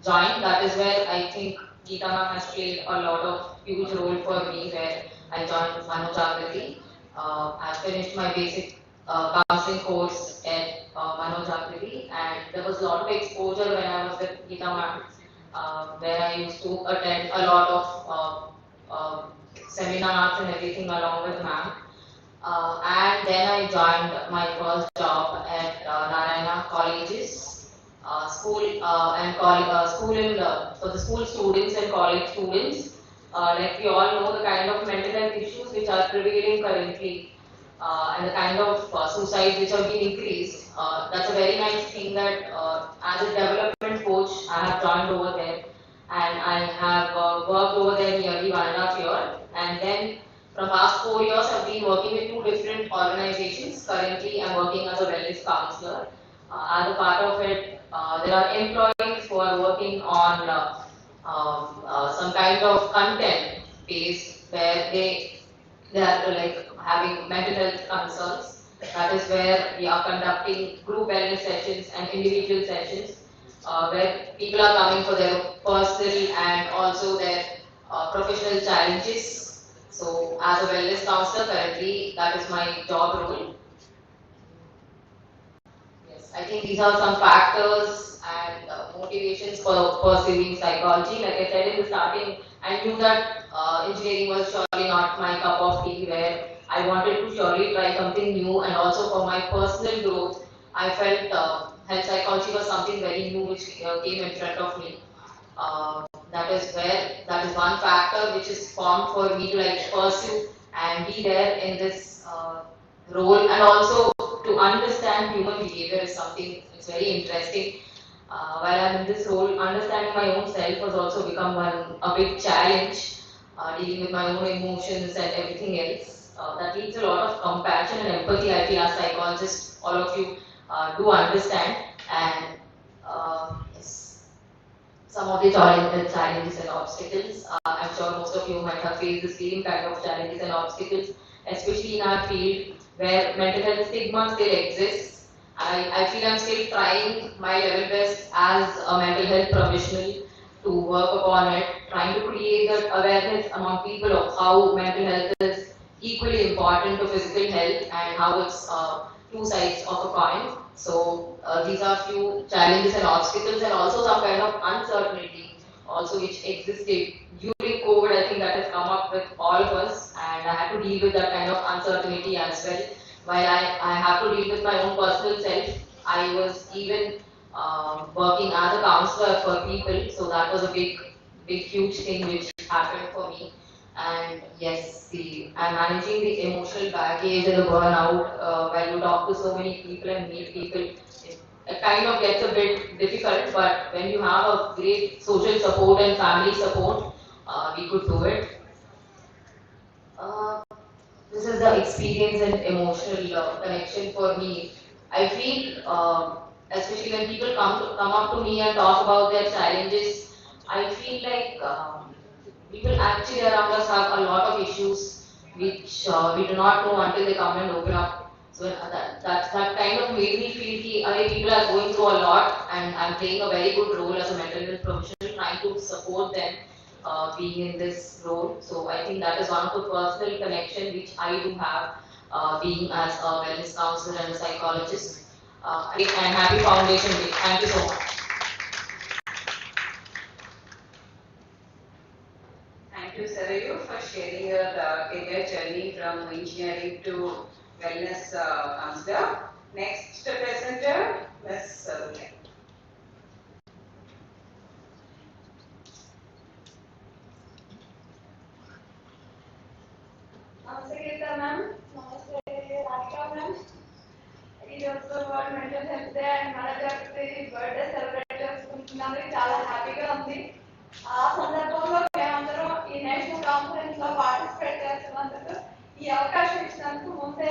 join. That is where I think Geeta ma'am has played a lot of huge role for me, where I joined Manojagrati. I finished my basic counseling course at Manojagrati, and there was a lot of exposure when I was with Geeta ma'am, where I used to attend a lot of seminars and everything along with ma'am. And then I joined my first job at Narayana Colleges, school for the school students and college students. Like we all know the kind of mental health issues which are prevailing currently, and the kind of suicides which have been increased. That's a very nice thing that as a development coach I have joined over there, and I have worked over there nearly 1.5 years, and then from past 4 years, I've been working with two different organizations. Currently, I'm working as a wellness counselor. As a part of it, there are employees who are working on some kind of content based where they are like having mental health concerns. That is where we are conducting group wellness sessions and individual sessions where people are coming for their personal and also their professional challenges. So, as a wellness counselor, currently that is my job role. Yes, I think these are some factors and motivations for pursuing psychology. Like I said in the starting, I knew that engineering was surely not my cup of tea, where I wanted to surely try something new, and also for my personal growth, I felt health psychology was something very new which came in front of me. That is one factor which is formed for me to like pursue and be there in this role, and also to understand human behavior is something it's very interesting. While I'm in this role, understanding my own self has also become a big challenge, dealing with my own emotions and everything else. That needs a lot of compassion and empathy. I feel as psychologists, all of you do understand, and yes, some of the challenges and obstacles. I'm sure most of you might have faced the same kind of challenges and obstacles, especially in our field where mental health stigma still exists. I feel I'm still trying my level best as a mental health professional to work upon it, trying to create that awareness among people of how mental health is equally important to physical health and how it's two sides of a coin. So these are few challenges and obstacles, and also some kind of uncertainty also which existed during COVID. I think that has come up with all of us, and I had to deal with that kind of uncertainty as well. While I have to deal with my own personal self, I was even working as a counselor for people, so that was a big, huge thing which happened for me. And yes, I'm managing the emotional baggage and the burnout while you talk to so many people and meet people. it kind of gets a bit difficult, but when you have a great social support and family support, we could do it. Uh, this is the experience and emotional connection for me. I feel, especially when people come up to me and talk about their challenges, I feel like people actually around us have a lot of issues which we do not know until they come and open up. So that kind of made me feel that people are going through a lot, and I'm playing a very good role as a mental health professional, trying to support them being in this role. So I think that is one of the personal connection which I do have being as a wellness counselor and a psychologist. And Happy Foundation Day. Thank you so much. Thank you, Sarayu, for sharing your career journey from engineering to wellness counselor. Next presenter, Ms. Sarulai. Namaste, Geeta ma'am. Namaste, Rashtra ma'am. It is the World Mental Health Day and Manajagati birthday celebrations చాలా హ్యాపీగా ఉంది. ఆ సందర్భంలో మేమందరం ఈ national conference లో participate చేస్తున్నందుకు ఈ అవకాశం ఇచ్చినందుకు ముందే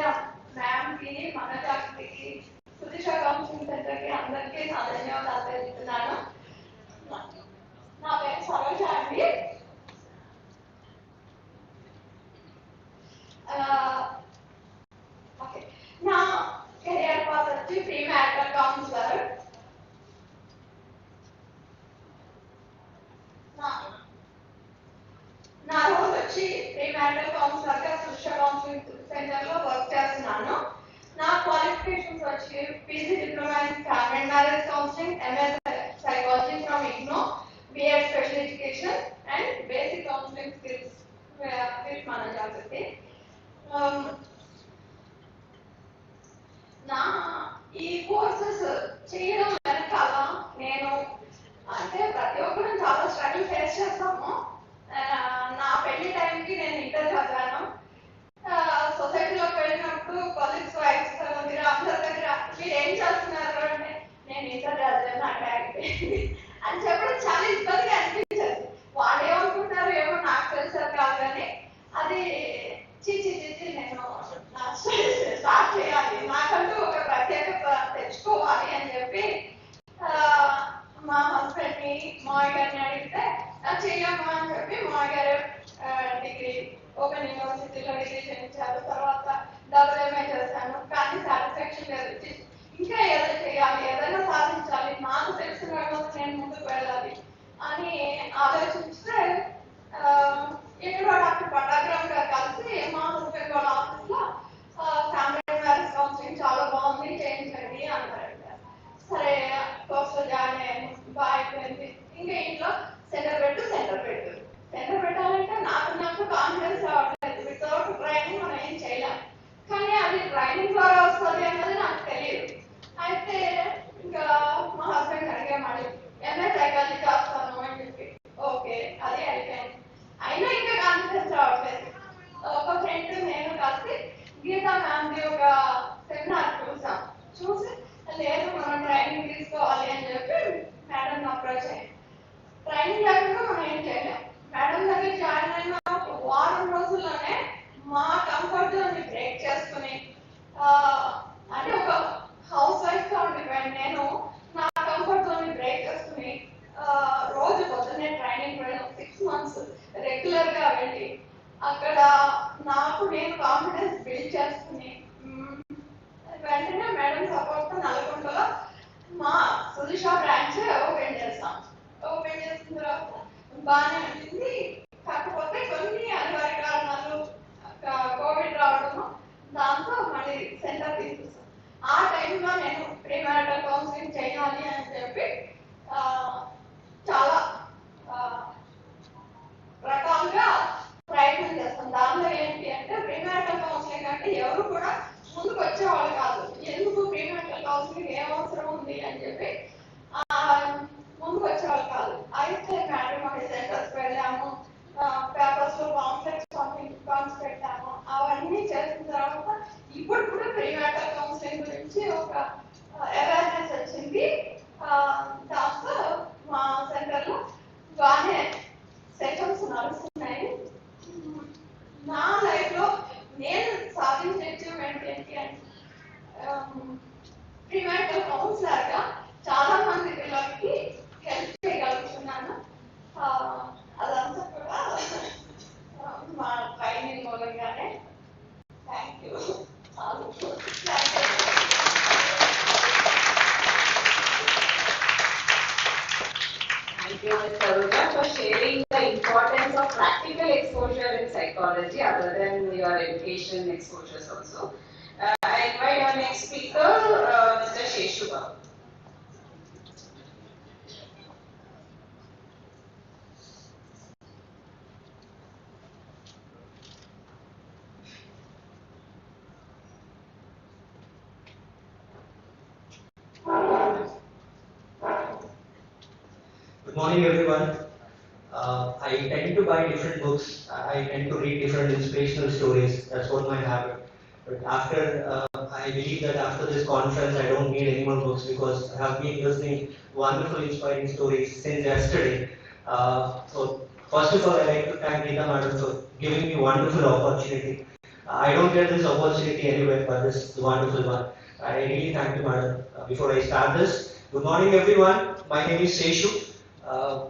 మ్యామ్ కి మనజాగృతికి సుదిశ కౌన్సిలింగ్ సెంటర్ కి అందరికీ నా ధన్యవాదాలు తెలుపుతున్నాను. నా పేరు సరోజ అండి. Okay. Now, career path వచ్చి pre-marital counselor. నా రోల్ వచ్చి pre-marital counselor గా సుష కౌన్సిలింగ్ సెంటర్ లో వర్క్ చేస్తున్నాను. నా క్వాలిఫికేషన్స్ వచ్చి PG diploma in family and marriage counselling, MA psychology from IGNO, BEd special education and basic counselling skills with Manajagruthi. నా ఈ కోర్సెస్ చేయడం వెనకాల నేను అంటే ప్రతి ఒక్కరు చాలా స్ట్రగుల్ ఫేస్ చేస్తాము. నా పెళ్లి టైంకి నేను ఇంటర్ చదివాను. సొసైటీలోకి వెళ్ళినప్పుడు కొలీగ్స్ వైఫ్స్ మీరు అందరి దగ్గర మీరు ఏం చేస్తున్నారు అంటే నేను ఇంటర్ చదివాను నా టైంకి అని చెప్పడం చాలా ఇబ్బందిగా అనిపించేది. వాళ్ళు ఏమనుకుంటారు ఏమో నాకు తెలిసారు కాదు, కానీ అది చిచి నేను స్టార్ట్ చేయాలి, నాకంటూ ఒక ప్రత్యేకత తెచ్చుకోవాలి అని చెప్పి మా హస్బెండ్ ని మామయ్య గారిని అడిగితే చెయ్యమ్మా అని చెప్పి మామయ్య గారు డిగ్రీ ఓపెన్ యూనివర్సిటీలో డిగ్రీ చేయించారు. తర్వాత డబుల్ఎంఏ చేశాను, కానీ సాటిస్ఫాక్షన్ లేదు. ఇంకా ఏదో చేయాలి, ఏదైనా సాధించాలి, నాకు తెలిసిన వాళ్ళతో నేను ముందుకు వెళ్ళాలి అని ఆలోచిస్తే ఎక్కడో డాక్టర్ పట్టాగ్రామ్ గారు కలిసి మా హస్బెండ్ వాళ్ళ ఆఫీస్ లో ఫ్యామిలీ అండ్ మ్యారేజ్ కౌన్సిలింగ్ చాలా బాగుంది చేయించండి అన్నారు. సరే కోర్సులో జాయిన్ అయ్యాను, బాగా అయిపోయింది. ఇంకా ఇంట్లో సెంటర్ పెట్టాలంటే నాకు కాన్ఫిడెన్స్ రావట్లేదు. వితౌట్ ట్రైనింగ్ మనం ఏం చేయలేం, కానీ అది ట్రైనింగ్ ద్వారా వస్తుంది అన్నది నాకు తెలియదు. అయితే ఇంకా మా హస్బెండ్ అడిగామని ఎంఏ సైకాలజీ చేస్తాను అని చెప్పి ఓకే అది అయిపోయింది. అయినా ఇంకా కాన్ఫిడెన్స్ రావట్లేదు. ఒక ఫ్రెండ్ నేను కలిసి గీతా మ్యామ్ది ఒక సెమినార్ చూసి లేదు మనం ట్రైనింగ్ తీసుకోవాలి అని చెప్పి మేడం అప్రోచ్ అయ్యాను. ట్రైనింగ్ లేకుండా మనం ఏం చేయలేం. మేడం దగ్గర జాయిన్ అయిన ఒక వారం రోజుల్లోనే మా కంఫర్ట్ జోన్ ని బ్రేక్ చేసుకుని అంటే ఒక హౌస్ వైఫ్ గా ఉండిపోయాను నేను. నా కంఫర్ట్ జోన్ ని బ్రేక్ చేసుకుని రోజు పొద్దున్నే ట్రైనింగ్ వెళ్ళడం 6 months రెగ్యులర్ గా వెళ్ళి అక్కడ నాకు నేను కాన్ఫిడెన్స్ బిల్డ్ చేసుకుని వెంటనే మేడం సపోర్ట్ నల్గొండలో మా సుదిశ బ్రాంచ్ ఓపెన్ చేస్తాం. ఓపెన్ చేసిన తర్వాత బాగానే ఉంటుంది. కాకపోతే కొన్ని అనివార్య కారణాలు కోవిడ్ రావడము, దాంతో మళ్ళీ సెంటర్ తీసుకొస్తాం. ఆ టైంలో నేను ప్రీమారిటల్ కౌన్సిలింగ్ చేయాలి అని చెప్పి చాలా రకాలుగా ప్రయత్నం చేస్తాం. దాంట్లో ఏంటి అంటే ప్రీమారిటల్ కౌన్సిలింగ్ అంటే ఎవరు కూడా ముందుకు వచ్చేవాళ్ళు కాదు. ఎందుకు ప్రీమారిటల్ కౌన్సిలింగ్ ఏం అవసరం ఉంది అని చెప్పి ముందుకు వచ్చేవాళ్ళు కాదు. అయితే మేడం అక్కడ సెంటర్స్ వెళ్ళాము, పేపర్స్ లో పాంప్లెట్స్ పెట్టాము. అవన్నీ చేసిన తర్వాత ఇప్పుడు ప్రీమారిటల్ కౌన్సిలింగ్ గురించి ఒక అవేర్నెస్ వచ్చింది. other than your education exposures also. I invite our next speaker, Mr. Sheshuba. Good morning, everyone. I tend to buy different books. I tend to read different inspirational stories. That's what my habit. But I believe that after this conference, I don't need any more books because I have been listening wonderful, inspiring stories since yesterday. So first of all, I like to thank Rita Madam for giving me a wonderful opportunity. I don't get this opportunity anywhere, but this is a wonderful one. I really thank you, Madam. Before I start this, good morning, everyone. My name is Seshu. Uh,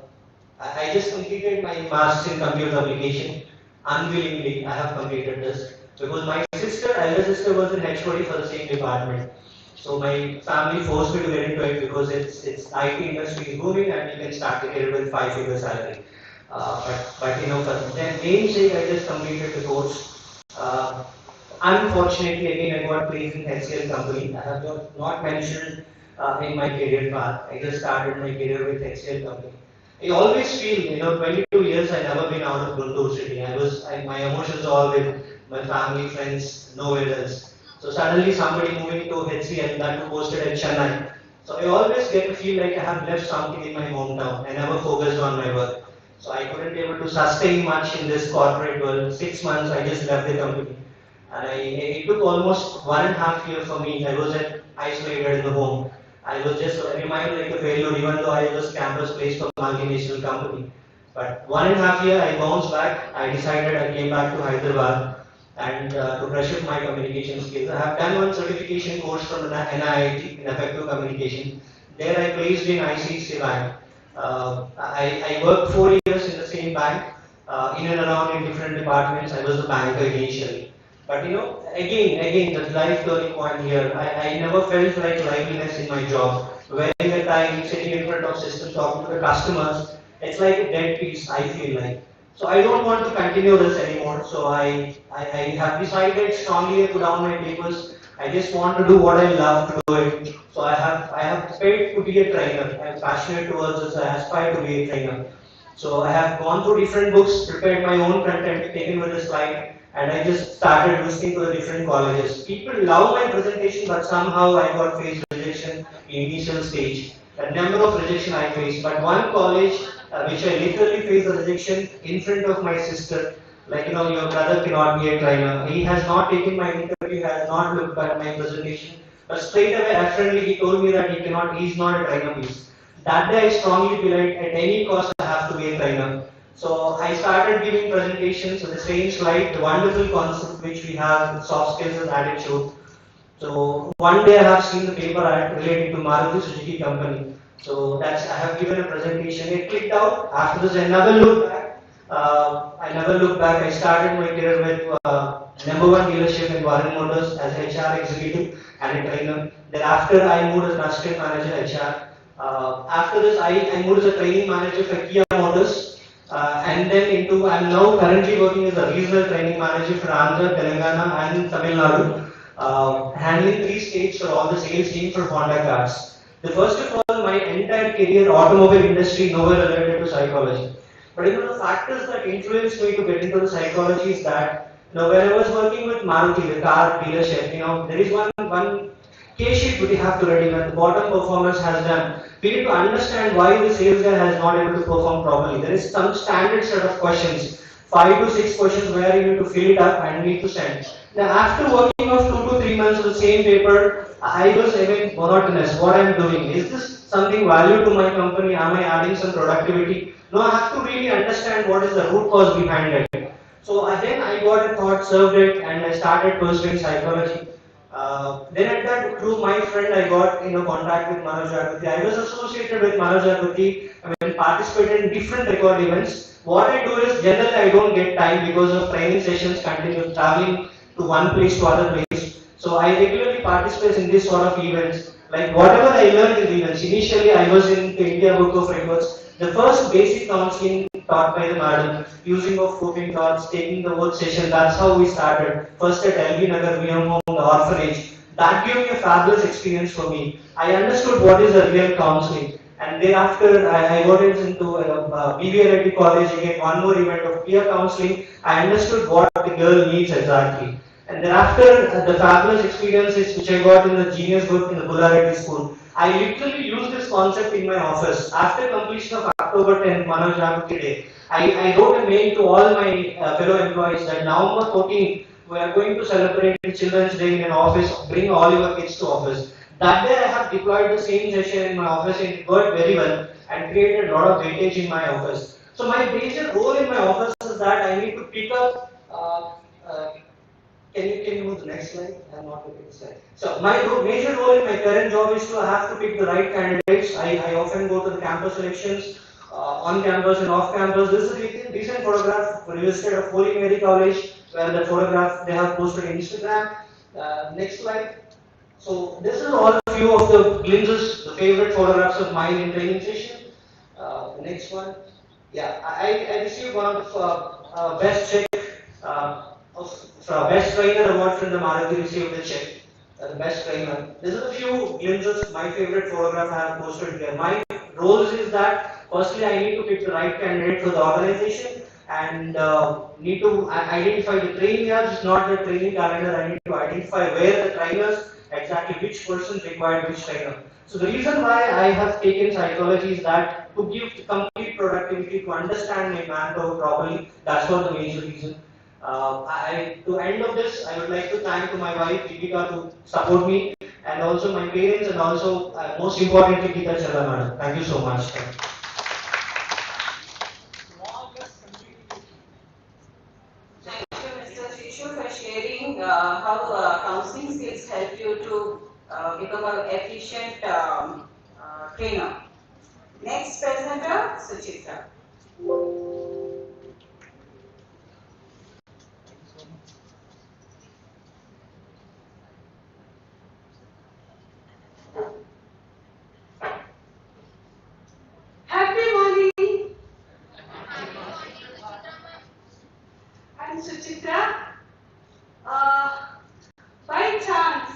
I just completed my master's in computer application. Unwillingly, I have completed this because my elder sister, was in HOD for the same department. So my family forced me to get into it because it's IT industry is booming and you can start the career with 5-figure salary. But for the namesake, I just completed the course. Unfortunately, again, I got placed in HCL company. I have not mentioned in my career path. I just started my career with HCL company. I always feel, 22 years I never been out of Guntur city. My emotions are all with my family, friends, nowhere else. So suddenly somebody moving to HCL that was posted in Chennai. So I always get to feel like I have left something in my hometown. I never focused on my work. So I couldn't be able to sustain much in this corporate world. 6 months I just left the company. And it took almost 1.5 years for me. I was isolated in the home. I was just reminded like a failure, even though I was campus placed for multinational company. But 1.5 years, I bounced back. I decided I came back to Hyderabad and to brush up my communication skills. I have done one certification course from the NIIT in effective communication. There I placed in ICICI Bank. I worked 4 years in the same bank, in and around in different departments. I was a banker initially. But again, the life turning point here, I never felt like liveliness in my job. Wearing a tie, sitting in front of systems, talking to the customers, it's like a dead piece, I feel like. So I don't want to continue this anymore. So I have decided strongly to put down my papers. I just want to do what I love to do it. So I have paid to be a trainer. I'm passionate towards this. I aspire to be a trainer. So I have gone through different books, prepared my own content, taken with a slide, and I just started listening to the different colleges. People love my presentation, but somehow I got faced rejection in initial stage. A number of rejection I faced, but one college which I literally faced the rejection in front of my sister. Like your brother cannot be a trainer. He has not taken my interview, has not looked at my presentation, but straight away, apparently, he told me that he is not a trainer piece. That day I strongly believed at any cost I have to be a trainer. So I started giving presentations on the same slide, the wonderful concept which we have, soft skills and attitude. So one day I have seen the paper ad related to Maruti Suzuki company. So I have given a presentation. It clicked out. After this, I never looked back. I started my career with #1 dealership in Warren Motors as HR executive and a trainer. Thereafter, I moved as an assistant manager HR. After this, I moved as a training manager for Kia Motors. And then I'm now currently working as a regional training manager for Andhra, Telangana, and Tamil Nadu, handling 3 states for all the sales team for Honda cars. The first of all, my entire career, automobile industry, nowhere related to psychology. But the factors that influenced me to get into the psychology is that when I was working with Maruti, the car dealership, there is one case sheet we have to ready when the bottom performance has done. We need to understand why the sales guy has not able to perform properly. There is some standard set of questions, 5 to 6 questions where you need to fill it up and need to send. Now after working of 2 to 3 months on the same paper, I was again monotonous. What I am doing, is this something value to my company? Am I adding some productivity? No, I have to really understand what is the root cause behind it. So then I got a thought, served it, and I started pursuing psychology. Then at that, through my friend, I got contact with Manoj Aguthy. I was associated with Manoj Aguthy. I mean, participated in different record events. What I do is generally I don't get time because of training sessions, continue traveling to one place to other place. So I regularly participate in this sort of events. Like whatever I learned in events. Initially, I was in the India Book of Records. The first basic counseling taught by the madam, using of coping cards, taking the work session. That's how we started. First at LB Nagar, VM Home, the orphanage. That gave me a fabulous experience for me. I understood what is a real counseling. And thereafter, I got into BBRIT college, again, one more event of peer counseling. I understood what the girl needs exactly. And thereafter, the fabulous experiences which I got in the Genius Group in the Bullarati School, I literally used this concept in my office. After completion of October 10th, Manoj Jagrati Day, I wrote a mail to all my fellow employees that November 14th, we are going to celebrate Children's Day in an office, bring all your kids to office. That day I have deployed the same session in my office and it worked very well and created a lot of weightage in my office. So my major role in my office is that I need to pick up can you move the next slide? I'm not looking at the slide. So my major role in my current job is to have to pick the right candidates. I often go to the campus elections, on campus and off campus. This is a recent photograph revisited of Holy Mary College, where the photograph they have posted on Instagram. Next slide. So this is all a few of the glimpses, the favorite photographs of mine in training session. The next one. Yeah, I received one of best check best trainer award from the Maruti received the check. The best trainer. These are a few glimpses. My favorite photograph I have posted here. My roles is that firstly I need to pick the right candidate for the organization and need to identify the training years, not the training calendar. I need to identify where the trainers exactly which person required which trainer. So the reason why I have taken psychology is that to give complete productivity, to understand my manpower properly. That's what the major reason. To end of this, I would like to thank to my wife Deepika to support me, and also my parents, and also most importantly Geeta Challa madam. Thank you so much. Thank you, Mr. Shishu, for sharing how counseling skills help you to become an efficient trainer. Next presenter, Suchitra. Happy morning. I'm Suchitra. By chance,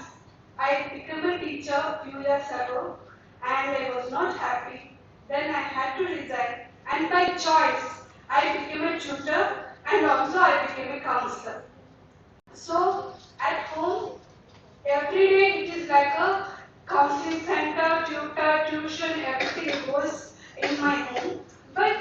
I became a teacher a few years ago and I was not happy. Then I had to resign and by choice, I became a tutor and also I became a counselor. So at home, every day it is like a counseling center, tutor, tuition, everything goes in my home. But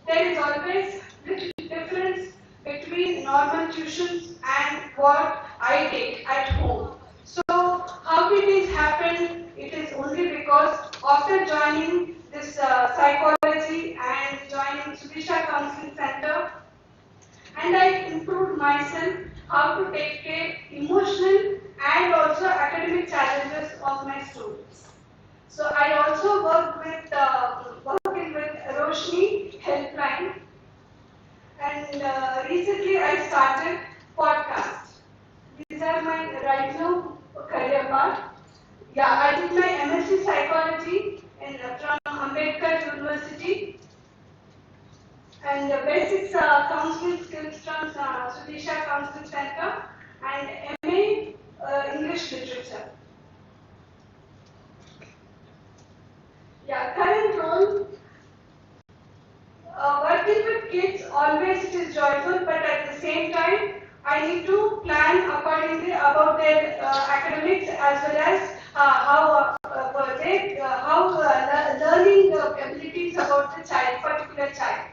there is always little difference between normal tuitions and what I take at home. So how did this happen? It is only because after joining this psychology and joining Sudisha Counseling Center, and I improved myself how to take care emotional and also academic challenges of my students. So I also working with Roshni Helpline, and recently I started podcast. These are my right now career path. Yeah, I did my MSc Psychology from Ambedkar University and basics counseling skills from Sudisha Counseling Center and MA English Literature. Yeah, current role. Working with kids always it is joyful, but at the same time, I need to plan accordingly about their academics as well as learning abilities about the child, particular child.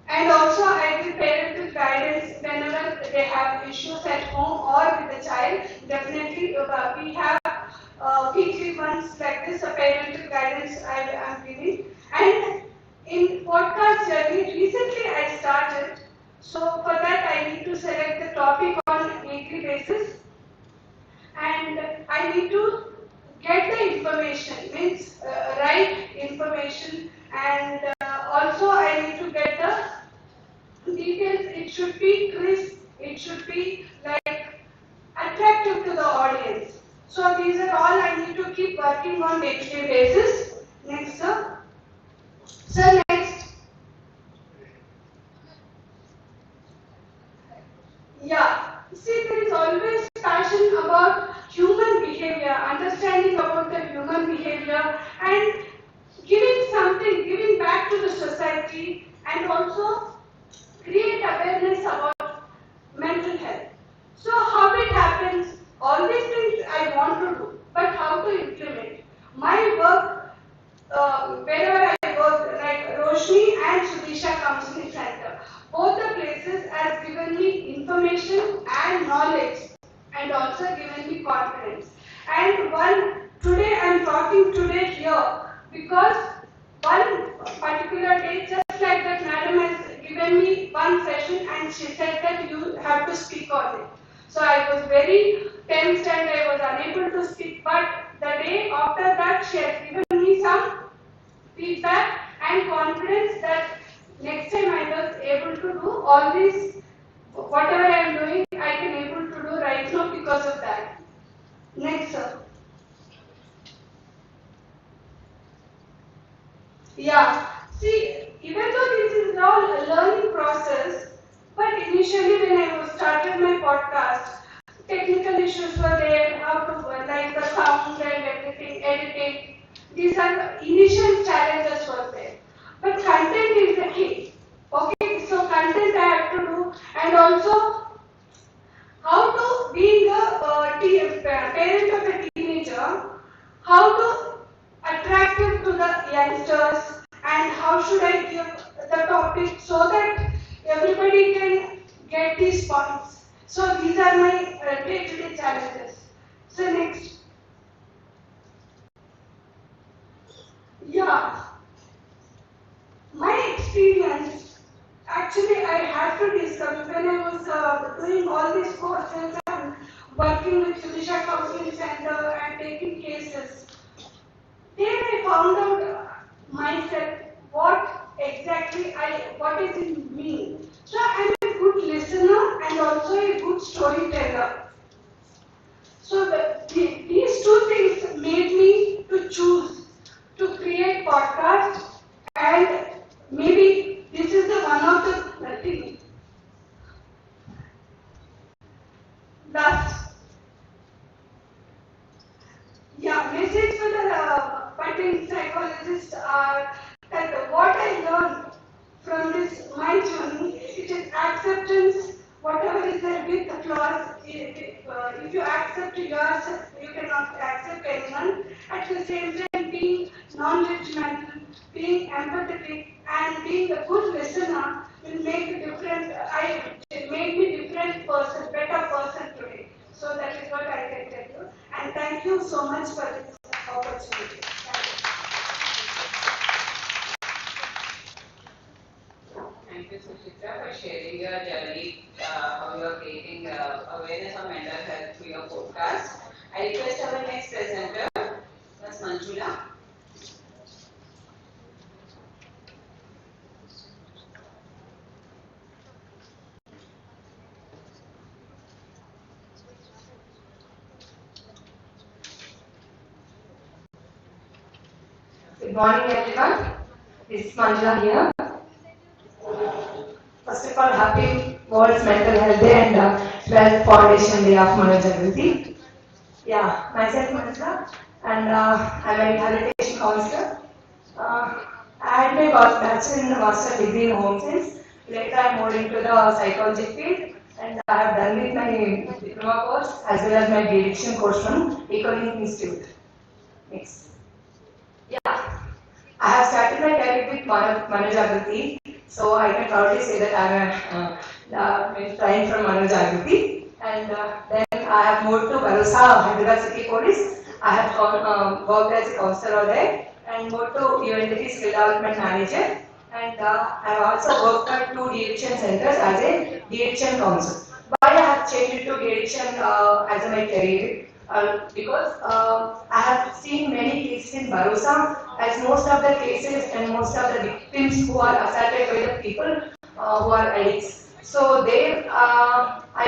And also, I give parental guidance whenever they have issues at home or with the child. Definitely, we have weekly ones like this, a parental guidance I am giving. And in podcast journey, recently I started. So for that, I need to select the topic on a weekly basis, and I need to get the information, means right information, and also I need to get the details. It should be crisp, it should be like attractive to the audience. So these are all I need to keep working on day-to-day basis. Next, sir. Sir, next. see, there is always passion about human behavior, understanding about the human behavior, and giving something, giving back to the society, and also create awareness about mental health. So how it happens, all these things I want to do, but how to implement. My work, wherever I work, like Roshni and Sudisha Counseling Center, both the places has given me information and knowledge and also given me confidence. And today I am talking today here because one particular day, just like that madam has given me one session and she said that you have to speak on it. So I was very tense and I was unable to speak, but the day after that she has given me some feedback and confidence that next time I was able to do all this, whatever I am doing, I can able to do right now because of that. Next, sir. Yeah. See, even though this is all a learning process, but initially when I was started my podcast, technical issues were there, how to like the sound and everything, editing. These are the initial challenges were there. But content is the key. Okay, so content I have to do, and also how to being a parent of a teenager, how to attractive to the youngsters, and how should I give the topic so that everybody can get these points. So these are my day-to-day challenges. So next, yeah, my experience. Actually, I had to discover when I was doing all these courses and working with Judicial Counseling Center and taking cases. There I found out myself what is in me. So I'm a good listener and also a good storyteller. So these two things made me to choose to create podcast, and maybe this is the one of the thing. Last, yeah, message for the budding psychologists are that what I learned from this my journey, it is acceptance. Whatever is there with the flaws, if you accept yourself, you cannot accept anyone. At the same time, being non-judgmental, being empathetic, and being a good listener will make a different. It made me different person, better person today. So that is what I can tell you. And thank you so much for this opportunity. Thank you, Suchitra, for sharing your journey, how you are creating awareness of mental health through your podcast. I request our next presenter, Ms. Manjula. Good morning, everyone. This is Manjula here. First of all, happy World's Mental Health Day and 12th Foundation Day of Manojagriti. Yeah, myself Manjula, and I'm a rehabilitation counselor. I had my bachelor in the master degree in home science. Later, I moved into the psychology field, and I have done with my diploma course as well as my deaddiction course from Ecolink Institute. Next. Yeah. I have started my career with Manojagriti, so I can proudly say that I am trying from Manojagriti. And then I have moved to Barosa, Hyderabad City Police. I have worked as a counselor there and moved to UNDP Skill Development Manager. And I have also worked at two de-addiction centers as a de-addiction counselor. Why I have changed to de-addiction as my career? Because I have seen many cases in Barosa, as most of the cases and most of the victims who are assaulted by the people who are addicts. So there, I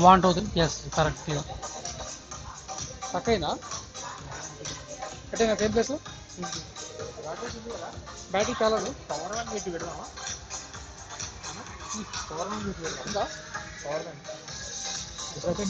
1 2 3 yes correct yeah. పక్కైనా అంటే నాకు ఏం place battery చాలా power bank పెట్టి పెడదామా power bank పెట్టి పెడదాం power bank ఇప్పుడైతే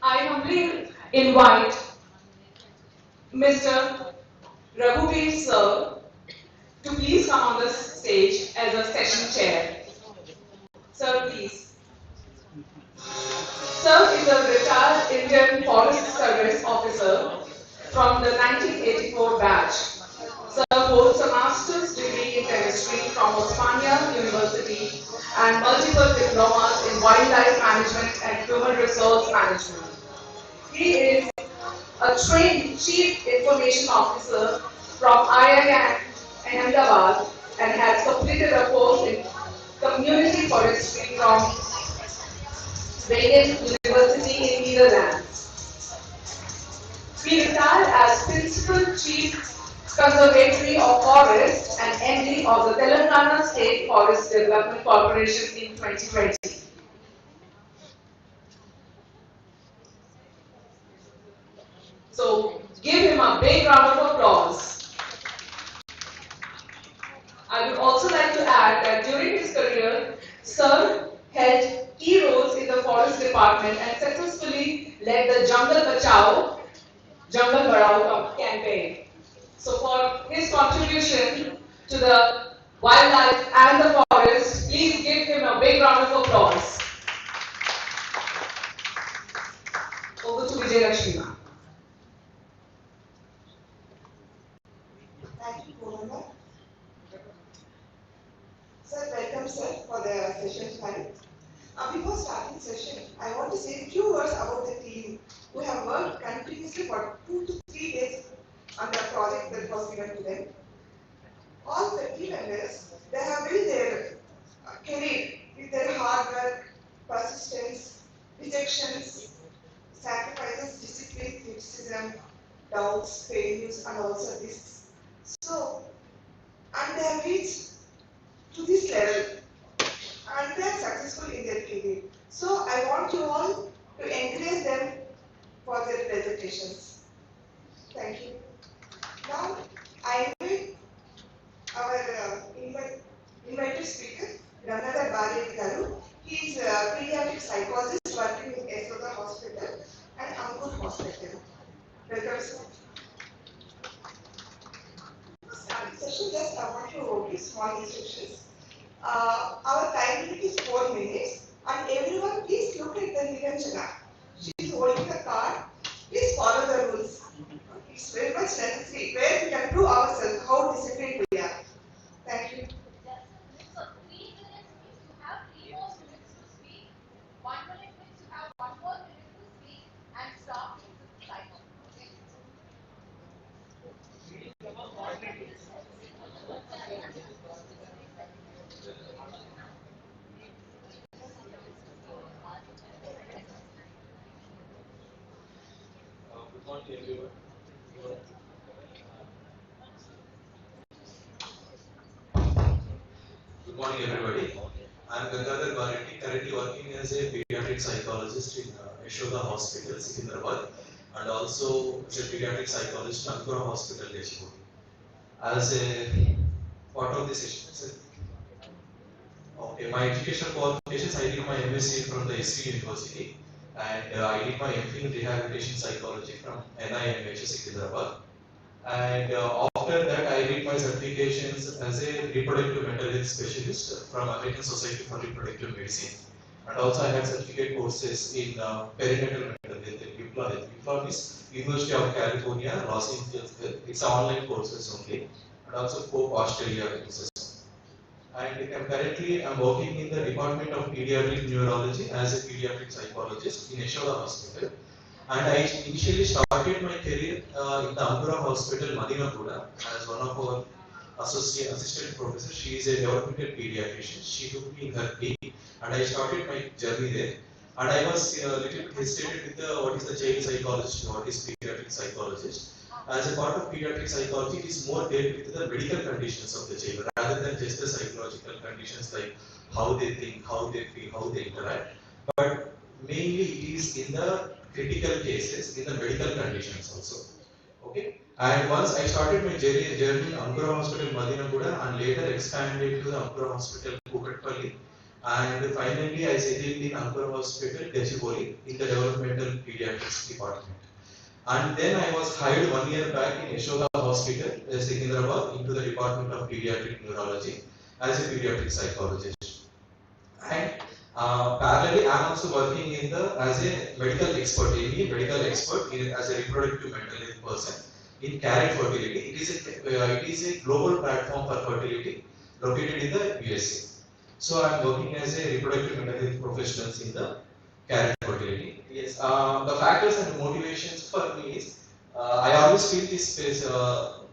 I humbly invite Mr. Raghuveer sir to please come on the stage as a session chair. Sir, please. Sir is a retired Indian Forest Service officer from the 1984 batch. Sir holds a master's degree in chemistry from Osmania University and multiple diplomas in wildlife management and human resource management. He is a trained Chief Information Officer from IIM Ahmedabad and has completed a course in Community Forestry from Wageningen University in Netherlands. He retired as Principal Chief Conservatory of Forests and MD of the Telangana State Forest Development Corporation in 2020. So give him a big round of applause. I would also like to add that during his career, Sir held key roles in the forest department and successfully led the Jungle Badao campaign. So for his contribution to the wildlife and the forest, please give him a big round of applause. Over to Vijay Lakshmi. Thank you, Purnima. Sir, welcome, sir, for the session tonight. Before starting session, I want to say a few words about the team who have worked continuously for 2 to 3 days on the project that was given to them. All the team members, they have built their career with their hard work, persistence, rejections, sacrifices, discipline, criticism, doubts, failures, and also this. So, and they have reached to this level and they are successful in their career. So I want you all to encourage them for their presentations. Thank you. Now I invite our invited speaker, Ranada Balaji Garu. He is a pediatric psychologist working in Yashoda Hospital and Ankur Hospital. Welcome, sir. Starting session, just I want to give small instructions. Our time limit is 4 minutes and everyone please look at the Niranjana. She is holding the card. Please follow the rules. It's very much necessary where we can prove ourselves how disciplined we are. Thank you. So 3 minutes means you have 3 more minutes to speak. 1 minute means you have 1 more minute to speak, and stop means this is timer. Okay? Good morning, everyone. Good morning, everybody. I'm Gangadhar Bharati, currently working as a pediatric psychologist in Yashoda Hospital, Secunderabad, and also as a pediatric psychologist in Anthroposophic Hospital, Yashipur. As a part of the session, sir. Okay, my educational qualifications, I did my MSc from the SC University, and I did my MPhil in rehabilitation psychology from NIMH, Secunderabad. And after that, I did my certifications as a reproductive mental health specialist from American Society for Reproductive Medicine. And also, I had certificate courses in perinatal mental health at UCLA. UCLA is University of California, Los Angeles. It's online courses only, and also Pope Australia courses. And I'm working in the Department of Pediatric Neurology as a pediatric psychologist in Yashoda Hospital. And I initially started my career in the Angura Hospital, Madinapuda, as one of our assistant professors. She is a developmental pediatrician. She took me in her team, and I started my journey there. And I was a little bit hesitated with what is the child psychologist, what is pediatric psychologist. As a part of pediatric psychology, it is more dealt with the medical conditions of the child rather than just the psychological conditions like how they think, how they feel, how they interact. But mainly it is in the critical cases, in the medical conditions also. Okay. And once I started my journey in Angura Hospital, Madinaguda, and later expanded to the Angura Hospital, Kukatpalli. And finally, I settled in Anthroposophic, Gachibowli, in the developmental pediatrics department. And then I was hired 1 year back in Yashoda Hospital, Secunderabad, into the Department of Pediatric Neurology as a pediatric psychologist. And parallelly, I am also working in the as a medical expert, medical expert as a reproductive mental health person in Carrot Fertility. It is a global platform for fertility located in the USA. So I am working as a reproductive mental health professionals in the Carrot Fertility. Yes, the factors and motivations for me is I always feel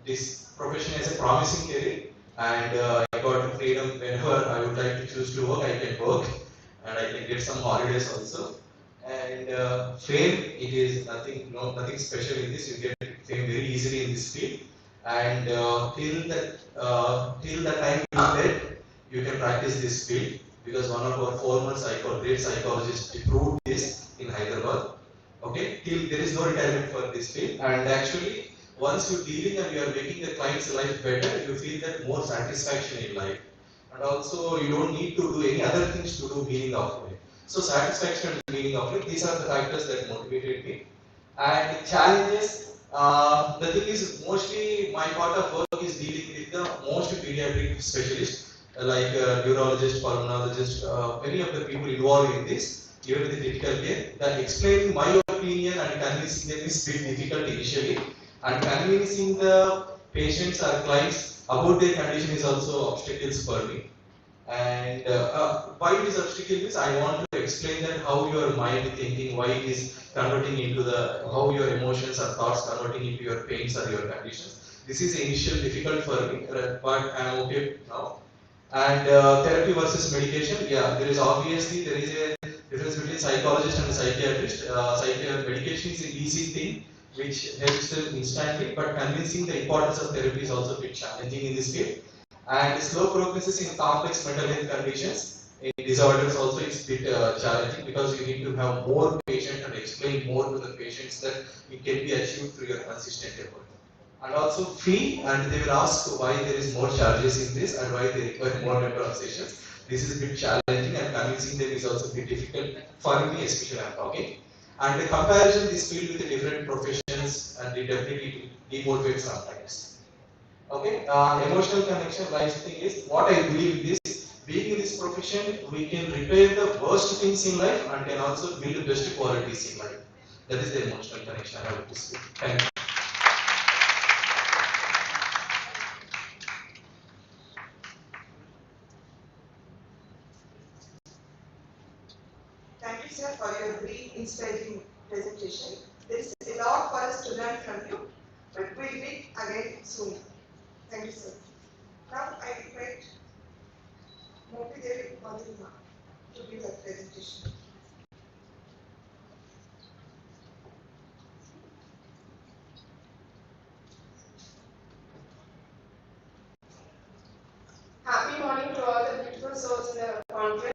this profession as a promising career, and I got the freedom whenever I would like to choose to work, I can work, and I can get some holidays also. And fame, it is nothing, nothing special in this. You get fame very easily in this field, and till the time you are dead, you can practice this field because one of our former great psychologists proved this in Hyderabad. Okay, till there is no retirement for this field, and actually, once you're dealing and you are making the client's life better, you feel that more satisfaction in life, and also you don't need to do any other things to do meaning of life. So satisfaction and meaning of life, these are the factors that motivated me. And challenges, the thing is mostly my part of work is dealing with the most pediatric specialists like neurologist, pulmonologist, many of the people involved in this, even with the critical care. That explaining my opinion and convincing them is bit difficult initially, and convincing the patients or clients about their condition is also obstacles for me. And why it is obstacle is I want to explain that how your mind is thinking, why it is converting into the, how your emotions or thoughts converting into your pains or your conditions. This is initial difficult for me, but I am okay now. And therapy versus medication, yeah, there is obviously there is a difference between psychologist and psychiatrist. Medication is an easy thing which helps them instantly, but convincing the importance of therapy is also a bit challenging in this field. And slow prognosis in complex mental health conditions, in disorders also is a bit challenging because you need to have more patients and explain more to the patients that it can be achieved through your consistent effort. And also fee, and they will ask why there is more charges in this and why they require more number of sessions. This is a bit challenging, and convincing them is also a bit difficult for me, especially I'm talking. And the comparison this field with the different professions, and it definitely demotivates sometimes. Okay, emotional connection, life thing is what I believe in this. Being in this profession, we can repair the worst things in life and can also build the best qualities in life. That is the emotional connection I have to say. Thank you. Thank you, sir, for your brief, inspiring presentation. There is a lot for us to learn from you, but we'll meet again soon. Thank you, sir. Now I invite Mopidevi Madhurima to give the presentation. Happy morning to all the beautiful souls in the conference.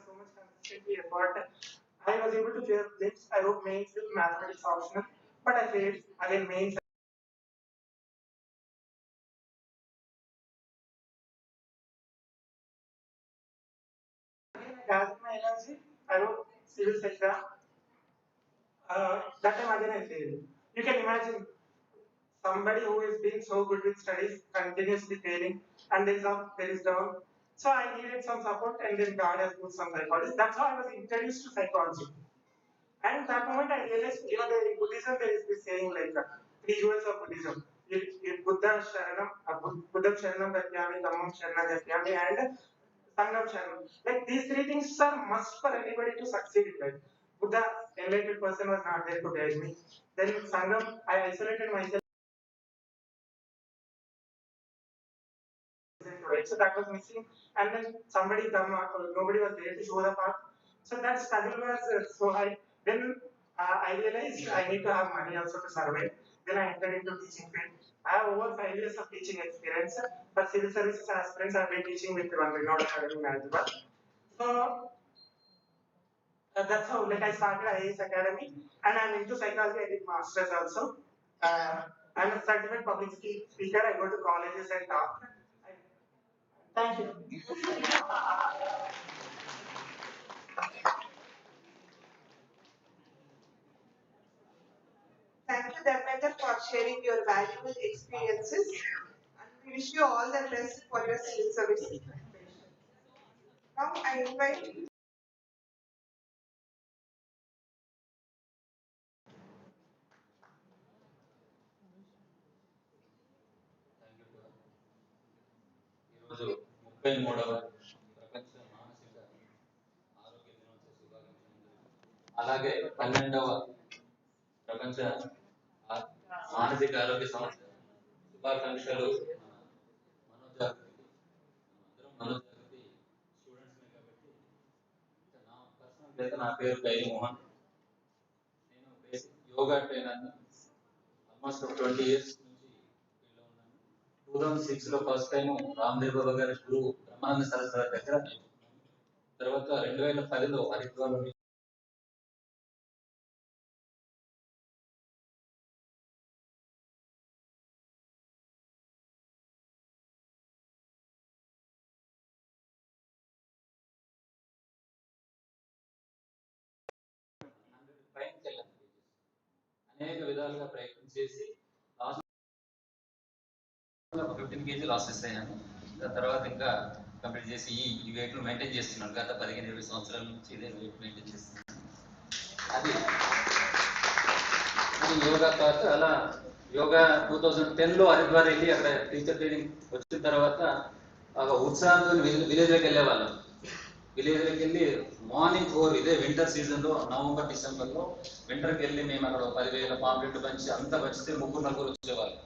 so much consistently effort, I was able to clear this. I wrote mains with mathematics optional, but I failed again mains. Again, I gathered my energy. I wrote civil exam. That time again I failed. You can imagine somebody who is being so good with studies continuously failing, and there is up, there is down. So I needed some support, and then God has put some psychology. That's how I was introduced to psychology. And that moment I realized, in Buddhism there is this saying like three jewels of Buddhism. Buddha Sharanam, Buddha Sharanam Gatyami, Dhammam Sharanam Gatyami, and Sangam Sharanam. Like these three things are must for anybody to succeed in life. Buddha, enlightened person, was not there to guide me. Then Sangam, I isolated myself. Right? So that was missing, and then somebody nobody was there to show the path. So that struggle was so high. Then I realized I need to have money also to survive. Then I entered into teaching field. I have over 5 years of teaching experience. For civil services aspirants, I've been teaching with one renowned academy in Hyderabad. So that's how like I started IAS Academy, and I'm into psychology. I did masters also. I'm a certified public speaker. I go to colleges and talk. Thank you. Thank you, Dharmendra, for sharing your valuable experiences. And we wish you all the best for your civil service. Now I invite ఈరోజు 33వ ప్రపంచ మానసిక ఆరోగ్య దినోత్సవ శుభాకాంక్షలు. అలాగే 12వ ప్రపంచ మానసిక ఆరోగ్య సంస్థ శుభాకాంక్షలు. మనోజాగృతి మనోజాగృతి స్టూడెంట్స్మే కాబట్టి నా పర్సనల్ పేరు నా పేరు కైలి మోహన్. నేను basic yoga trainer. Almost 20 years నుంచి ఫీల్డ్లో ఉన్నాను. 2006లో ఫస్ట్ టైం రామ్దేవ్ బాబా గారి గురువు బ్రహ్మానంద సరస్వతి దగ్గర, తర్వాత 2010లో హరిద్వార్లో అనేక విధాలుగా ప్రయత్నం చేసి 15 kg లాసెస్ అయ్యాను. దాని తర్వాత ఇంకా కంప్లీట్ చేసి ఈ వెయిట్ లో మెయింటైన్ చేస్తున్నాను. గత 15-20 సంవత్సరాల నుంచి ఇదే వెయిట్ మెయింటైన్ చేస్తున్నాను. అది యోగా తర్వాత అలా యోగా 2010లో హరిద్వార్ వెళ్ళి అక్కడ టీచర్ ట్రైనింగ్ వచ్చిన తర్వాత ఉత్సాహంతో విలేజ్లోకి వెళ్ళేవాళ్ళం. విలేజ్లోకి వెళ్ళి మార్నింగ్ 4 ఇదే వింటర్ సీజన్లో నవంబర్ డిసెంబర్లో వింటర్కి వెళ్ళి మేము అక్కడ 10,000 పాంప్లెట్లు పంచి అంతా పంచితే 3-4 వచ్చేవాళ్ళు.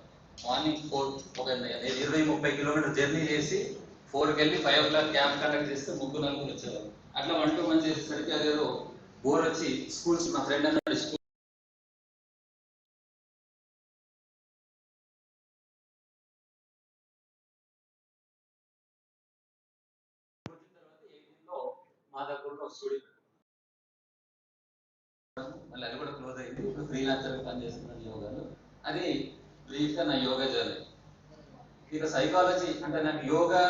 మార్నింగ్ 4 ఒక 20-30 కిలోమీటర్ జర్నీ చేసి 4కి వెళ్ళి 5 o'clock క్యాంప్ కండక్ట్ చేస్తే 3-4 వచ్చేవాళ్ళు. అట్లా 1-2 మంత్స్ చేసేసరికి అదేదో బోర్ వచ్చి స్కూల్స్ మా ఫ్రెండ్ అన్నాడు స్కూల్ వచ్చిన తర్వాత 18లో మా దగ్గరలో స్టూడియో మళ్ళీ అది కూడా క్లోజ్ అయింది. ఇప్పుడు ఫ్రీలాన్సర్గా పనిచేస్తున్నాను యోగాలో. అది బ్రీఫ్గా నా యోగా జర్నీ. ఇక సైకాలజీ అంటే నాకు యోగా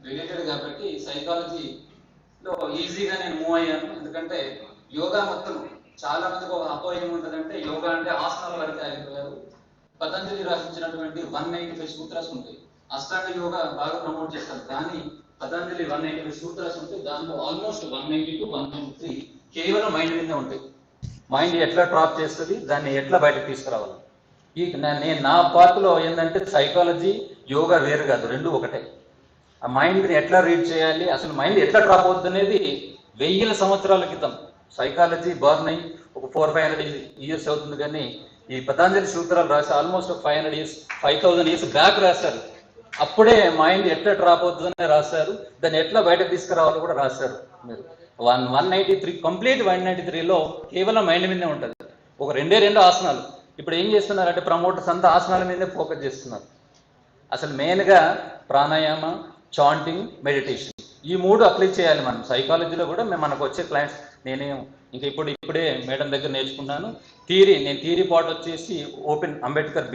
రిలేటెడ్ కాబట్టి సైకాలజీలో ఈజీగా నేను మూవ్ అయ్యాను. ఎందుకంటే యోగా మొత్తం చాలా మందికి ఒక అపో ఏముంటుందంటే యోగా అంటే ఆసనాల వరకు ఆగిపోయారు. పతంజలి రాసించినటువంటి 195 సూత్రాలు ఉంటాయి. అష్టాంగ యోగా బాగా ప్రమోట్ చేస్తారు, కానీ పతంజలి 195 సూత్రాలు ఉంటాయి. దాంట్లో ఆల్మోస్ట్ 190 to 193 కేవలం మైండ్ మీదే ఉంటాయి. మైండ్ ఎట్లా ట్రాప్ చేస్తుంది, దాన్ని ఎట్లా బయటకు తీసుకురావాలి. నేను నా పాత్రలో ఏంటంటే సైకాలజీ యోగా వేరు కాదు, రెండు ఒకటే. ఆ మైండ్ని ఎట్లా రీడ్ చేయాలి, అసలు మైండ్ ఎట్లా ట్రాప్ అవుతుంది అనేది 1000 సంవత్సరాల క్రితం సైకాలజీ బర్న్ అయ్యి ఒక 400-500 ఇయర్స్ అవుతుంది. కానీ ఈ పతంజలి సూత్రాలు రాసి ఆల్మోస్ట్ 500 ఇయర్స్ 5000 ఇయర్స్ బ్యాక్ రాశారు. అప్పుడే మైండ్ ఎట్లా ట్రాప్ అవుతుందని రాశారు, దాన్ని ఎట్లా బయటకు తీసుకురావాలో కూడా రాశారు. మీరు 193 కంప్లీట్ 193లో కేవలం మైండ్ మీదే ఉంటుంది. ఒక 2 ఆసనాలు. ఇప్పుడు ఏం చేస్తున్నారంటే ప్రమోటర్స్ అంతా ఆసనాల మీదే ఫోకస్ చేస్తున్నారు. అసలు మెయిన్గా ప్రాణాయామ, చాంటింగ్, మెడిటేషన్ ఈ మూడు అప్లై చేయాలి మనం సైకాలజీలో కూడా. మనకు వచ్చే క్లయింట్స్ నేనే ఇంకా ఇప్పుడే మేడం దగ్గర నేర్చుకున్నాను థియరీ. నేను థియరీ పార్ట్ వచ్చేసి ఓపెన్ అంబేద్కర్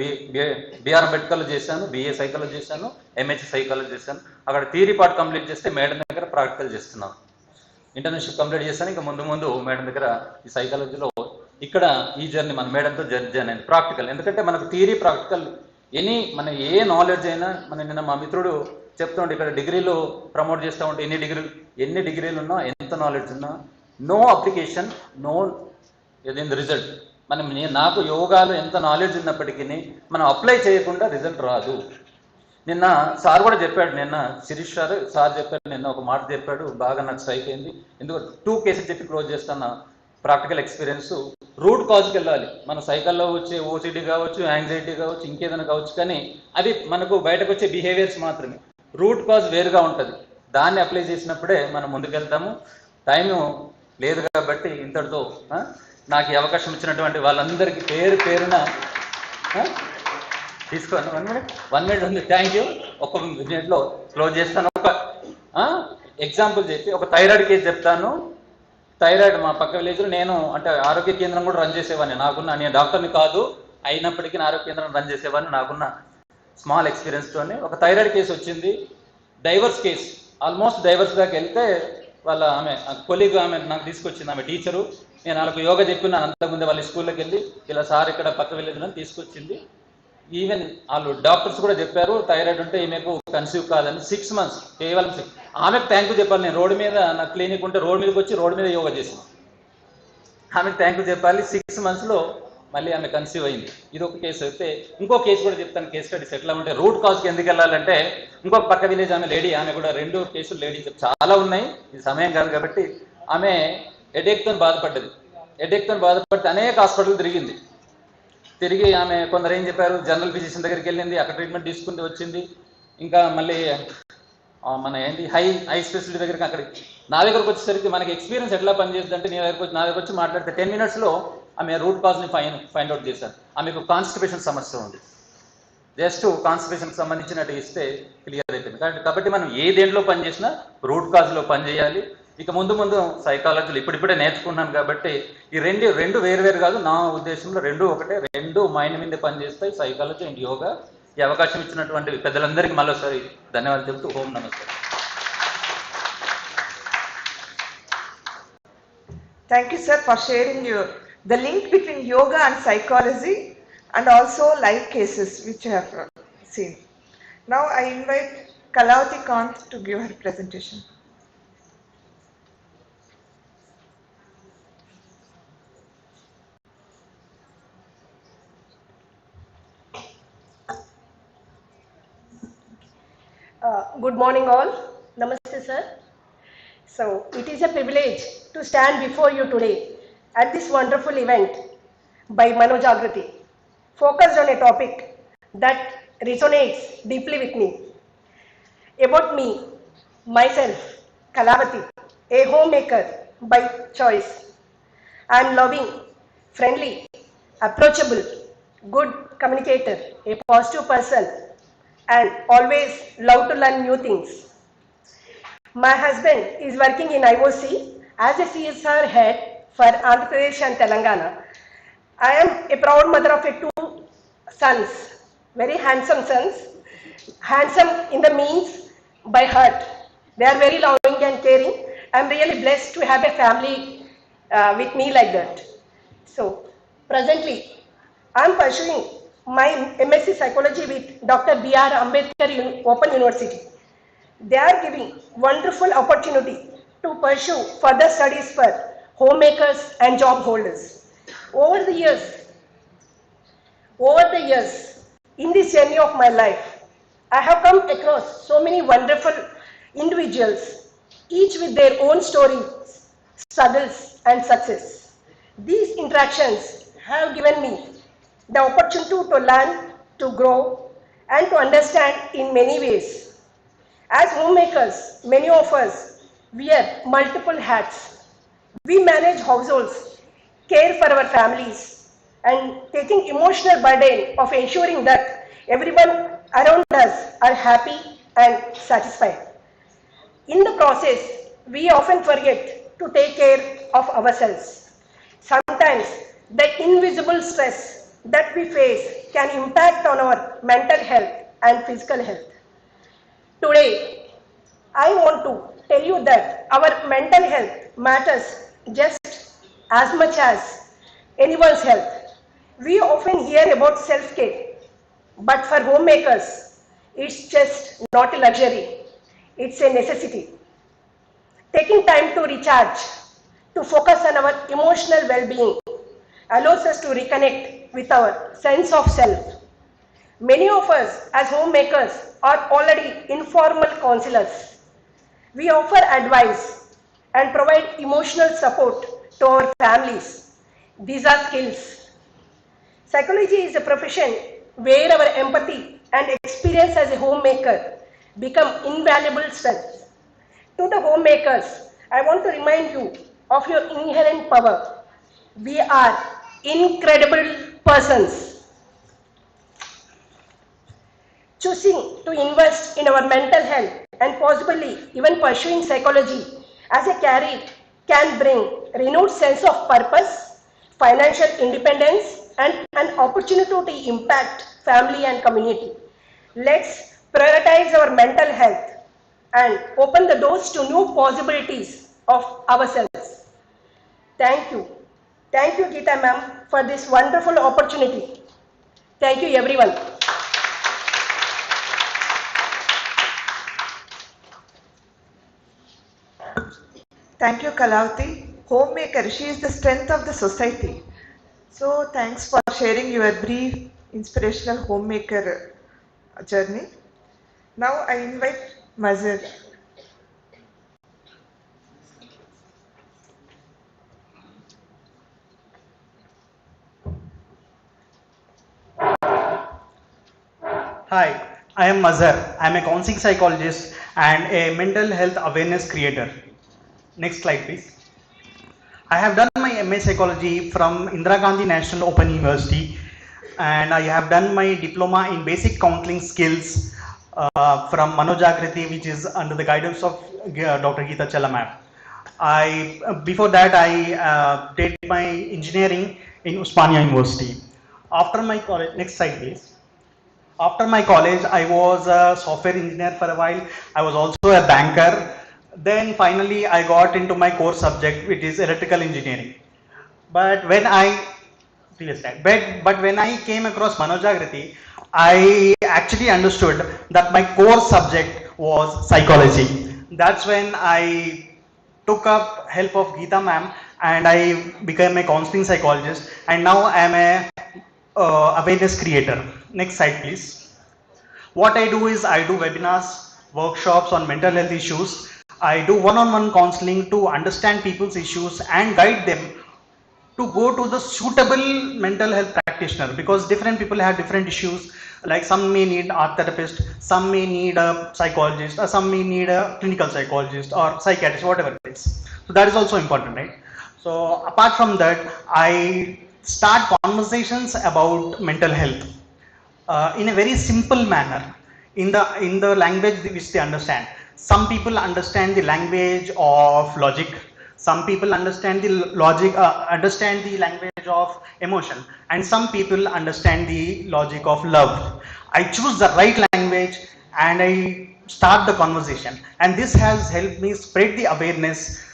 బిఆర్ అంబేద్కర్లో చేశాను, బిఏ సైకాలజీ చేశాను, ఎంహెచ్ సైకాలజీ చేశాను. అక్కడ థియరీ పార్ట్ కంప్లీట్ చేస్తే మేడం దగ్గర ప్రాక్టికల్ చేస్తున్నాను. ఇంటర్న్షిప్ కంప్లీట్ చేశాను. ఇంకా ముందు మేడం దగ్గర ఈ సైకాలజీలో ఇక్కడ ఈ జర్నీ మన మేడంతో జర్నీ అనేది ప్రాక్టికల్. ఎందుకంటే మనకు థియరీ ప్రాక్టికల్ మన ఏ నాలెడ్జ్ అయినా నిన్న మా మిత్రుడు చెప్తుంటే ఇక్కడ డిగ్రీలు ప్రమోట్ చేస్తూ ఉంటే ఎన్ని డిగ్రీలు ఉన్నా ఎంత నాలెడ్జ్ ఉన్నా నో అప్లికేషన్ నో రిజల్ట్. నాకు యోగాలో ఎంత నాలెడ్జ్ ఉన్నప్పటికీ మనం అప్లై చేయకుండా రిజల్ట్ రాదు. నిన్న సార్ కూడా చెప్పాడు, నిన్న శిరీష్ సార్ చెప్పాడు, నిన్న ఒక మాట చెప్పాడు, బాగా నాకు స్ట్రైక్ అయింది. ఎందుకంటే 2 కేసెస్ చెప్పి క్లోజ్ చేస్తాను. ప్రాక్టికల్ ఎక్స్పీరియన్స్ రూట్ కాజ్కి వెళ్ళాలి. మన సైకిల్లో వచ్చే ఓసిడి కావచ్చు, యాంగ్జైటీ కావచ్చు, ఇంకేదైనా కావచ్చు, కానీ అది మనకు బయటకు వచ్చే బిహేవియర్స్ మాత్రమే. రూట్ కాజ్ వేరుగా ఉంటుంది. దాన్ని అప్లై చేసినప్పుడే మనం ముందుకెళ్తాము. టైము లేదు కాబట్టి ఇంతటితో నాకు ఈ అవకాశం ఇచ్చినటువంటి వాళ్ళందరికీ పేరున తీసుకోండి. 1 minute ఉంది. Thank you. ఒక మినిట్లో క్లోజ్ చేస్తాను. ఒక ఎగ్జాంపుల్ చెప్పి ఒక థైరాయిడ్ కేసు చెప్తాను. థైరాయిడ్ మా పక్క విలేజ్లో నేను ఆరోగ్య కేంద్రం కూడా రన్ చేసేవాడిని. నేను డాక్టర్ని కాదు, అయినప్పటికీ ఆరోగ్య కేంద్రం రన్ చేసేవాడిని. నాకున్న స్మాల్ ఎక్స్పీరియన్స్తోనే ఒక థైరాయిడ్ కేసు వచ్చింది. Divorce case. ఆల్మోస్ట్ డైవర్స్ దాకా వెళ్తే ఆమె కొలీగ్ నాకు తీసుకొచ్చింది. ఆమె టీచరు. నేను వాళ్ళకు యోగా చెప్పినాను అంతకుముందే వాళ్ళ స్కూల్లోకి వెళ్ళి, ఇలా సార్ ఇక్కడ పక్క విలేజ్లో తీసుకొచ్చింది. ఈవెన్ వాళ్ళు డాక్టర్స్ కూడా చెప్పారు థైరాయిడ్ ఉంటే ఈమెకు కన్సీవ్ కాదని. 6 months కేవలం ఆమెకు థ్యాంక్ యూ చెప్పాలి. నేను రోడ్డు మీద నా క్లినిక్ ఉంటే రోడ్డు మీదకి వచ్చి రోడ్డు మీద యోగా చేసాను. ఆమెకు థ్యాంక్ యూ చెప్పాలి. 6 monthsలో మళ్ళీ ఆమె కన్సీవ్ అయింది. ఇది ఒక కేసు అయితే ఇంకో కేసు కూడా చెప్తాను. కేసు స్టడీస్ ఎట్లా ఉంటే రూట్ కాజ్కి ఎందుకు వెళ్ళాలంటే ఇంకొక పక్క విలేజ్ ఆమె లేడీ, ఆమె కూడా 2 కేసులు లేడీ చాలా ఉన్నాయి, ఇది సమయం కాదు కాబట్టి. ఆమె హెడేక్తో బాధపడ్డది. హెడేక్తో బాధపడితే అనేక హాస్పిటల్ తిరిగి ఆమె కొందరు ఏం చెప్పారు, జనరల్ ఫిజిషియన్ దగ్గరికి వెళ్ళింది, అక్కడ ట్రీట్మెంట్ తీసుకుంటూ వచ్చింది. ఇంకా మళ్ళీ మన హై స్పెషలిస్ట్ దగ్గరికి అక్కడికి నా దగ్గరకు వచ్చేసరికి మనకి ఎక్స్పీరియన్స్ ఎట్లా పనిచేస్తుంది అంటే నా దగ్గర వచ్చి మాట్లాడితే 10 minutesలో ఆమె రూట్ కాజ్ని ఫైండ్ అవుట్ చేశారు. ఆమెకు కాన్స్టిపేషన్ సమస్య ఉంది. జస్ట్ కాన్స్టిపేషన్కి సంబంధించినట్టు ఇస్తే క్లియర్ అయిపోయింది. కాబట్టి మనం ఏ దేంట్లో పనిచేసినా రూట్ కాజ్లో పనిచేయాలి. ఇక ముందు సైకాలజీలో ఇప్పుడిప్పుడే నేర్చుకున్నాను కాబట్టి ఈ రెండు వేరు కాదు. నా ఉద్దేశంలో 2 ఒకటే. 2 మైండ్ మీద పనిచేస్తాయి, సైకాలజీ అండ్ యోగా. ఈ అవకాశం ఇచ్చినటువంటి పెద్దలందరికీ మళ్ళీసారి ధన్యవాదాలు చెబుతూ ఓం నమస్తే. Thank you, sir, for sharing the link between yoga and psychology and also live cases which you have seen. Now I invite Kalavati Kant to give her presentation. Good morning all. Namaste sir. So it is a privilege to stand before you today at this wonderful event by Manojagrati, focused on a topic that resonates deeply with me. About me, myself, Kalavati, a homemaker by choice. I am loving, friendly, approachable, good communicator, a positive person, and always love to learn new things. My husband is working in IOC as a CSR head for Andhra Pradesh and Telangana. I am a proud mother of 2 sons, very handsome sons, handsome in the means by heart. They are very loving and caring. I am really blessed to have a family with me like that. So presently, I am pursuing my MSc Psychology with Dr. B.R. Ambedkar Open University. They are giving wonderful opportunity to pursue further studies for homemakers and job holders. Over the years, in this journey of my life, I have come across so many wonderful individuals, each with their own stories, struggles and success. These interactions have given me the opportunity to learn, to grow, and to understand in many ways. As homemakers, many of us wear multiple hats. We manage households, care for our families, and taking emotional burden of ensuring that everyone around us are happy and satisfied. In the process, we often forget to take care of ourselves. Sometimes the invisible stress that we face can impact on our mental health and physical health. Today, I want to tell you that our mental health matters just as much as anyone's health. We often hear about self-care, but for homemakers, it's just not a luxury, it's a necessity. Taking time to recharge, to focus on our emotional well-being, allows us to reconnect with our sense of self. Many of us as homemakers are already informal counselors. We offer advice and provide emotional support to our families. These are skills. Psychology is a profession where our empathy and experience as a homemaker become invaluable strengths. To the homemakers, I want to remind you of your inherent power. We are incredible persons. Choosing to invest in our mental health and possibly even pursuing psychology as a career can bring renewed sense of purpose, financial independence, and an opportunity to impact family and community. Let's prioritize our mental health and open the doors to new possibilities of ourselves. Thank you. Thank you, Geeta ma'am, for this wonderful opportunity. Thank you, everyone. Thank you, Kalavati. Homemaker, she is the strength of the society. So thanks for sharing your brief inspirational homemaker journey. Now I invite Mazhar. Hi, I am Mazhar. I am a counseling psychologist and a mental health awareness creator. Next slide, please. I have done my MA psychology from Indira Gandhi National Open University, and I have done my diploma in basic counseling skills from Manojagriti, which is under the guidance of Dr. Geeta Chalamab. Before that I did my engineering in Usmania University. After my college, next slide please. After my college, I was a software engineer for a while. I was also a banker. Then finally, I got into my core subject, which is electrical engineering. But when I but when I came across Manojagriti, I actually understood that my core subject was psychology. That's when I took up help of Geeta ma'am and I became a counseling psychologist, and now I am a awareness creator. Next slide please. What I do is I do webinars, workshops on mental health issues. I do one-on-one counseling to understand people's issues and guide them to go to the suitable mental health practitioner, because different people have different issues. Like some may need art therapist, some may need a psychologist, or some may need a clinical psychologist or psychiatrist, whatever it is. So that is also important, right? So apart from that, I start conversations about mental health in a very simple manner, in the language which they understand. Some people understand the language of logic, some people understand the understand the language of emotion, and some people understand the logic of love. I choose the right language and I start the conversation, and this has helped me spread the awareness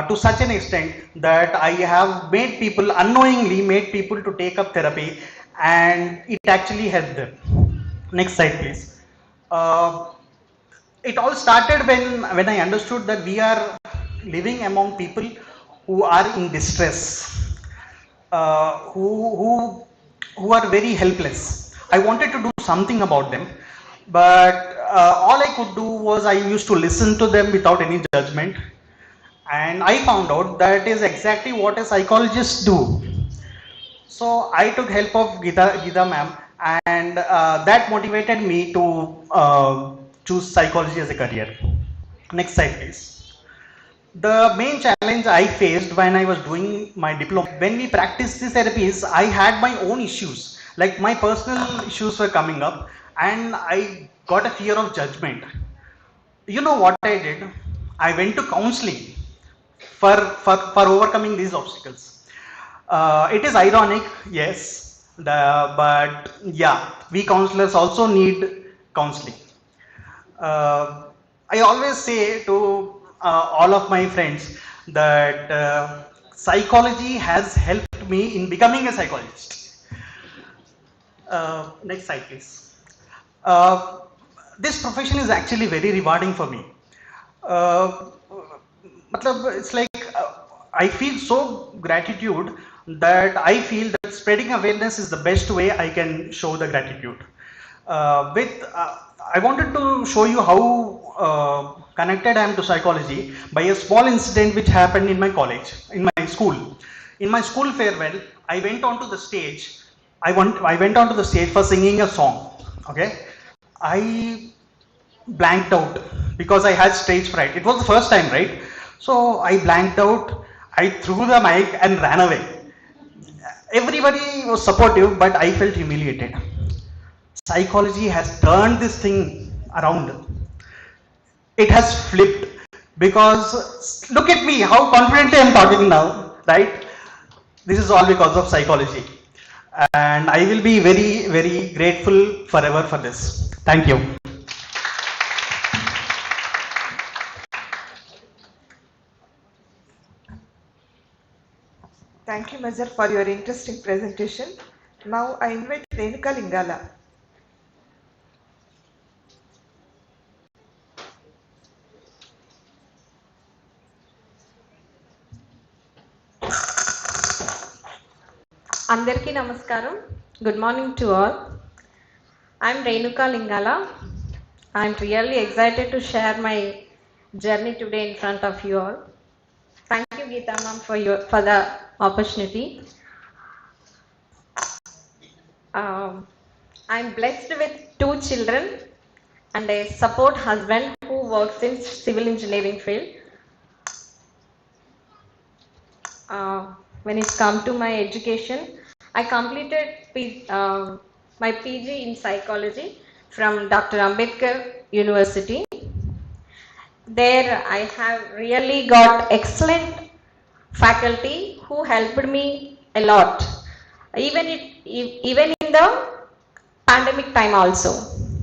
to such an extent that I have made people, unknowingly made people to take up therapy, and it actually helped them. Next slide please. Uh, it all started when I understood that we are living among people who are in distress, uh, who, who, who are very helpless. I wanted to do something about them, but all I could do was I used to listen to them without any judgment, and I found out that is exactly what a psychologist do. So I took help of Geeta ma'am, and that motivated me to choose psychology as a career. Next slide, please. The main challenge I faced when I was doing my diploma, when we practiced these therapies, I had my own issues. Like my personal issues were coming up, and I got a fear of judgment. You know what I did? I went to counseling for overcoming these obstacles. It is ironic, yes, but yeah, we counselors also need counseling. I always say to all of my friends that psychology has helped me in becoming a psychologist. Next slide, please. Uh, this profession is actually very rewarding for me. Uh, it's like I feel so gratitude that I feel that spreading awareness is the best way I can show the gratitude. I wanted to show you how connected I am to psychology by a small incident which happened in my college, in my school. In my school farewell, I went onto the stage. I went onto the stage for singing a song. Okay, I blanked out because I had stage fright. It was the first time, right? So I blanked out. I threw the mic and ran away. Everybody was supportive, but I felt humiliated. Psychology has turned this thing around. It has flipped because look at me, how confidently I'm talking now, right? This is all because of psychology. And I will be very, very grateful forever for this. Thank you. Thank you, Mazhar, for your interesting presentation. Now I invite Renuka Lingala. Andarki Namaskaram. Good morning to all. I'm Renuka Lingala. I'm really excited to share my journey today in front of you all. Thank you, Geeta ma'am, for the opportunity. I'm blessed with 2 children and a support husband who works in civil engineering field. When it comes to my education, I completed my PG in psychology from Dr. Ambedkar University. There I have really got excellent faculty who helped me a lot, even in the pandemic time also.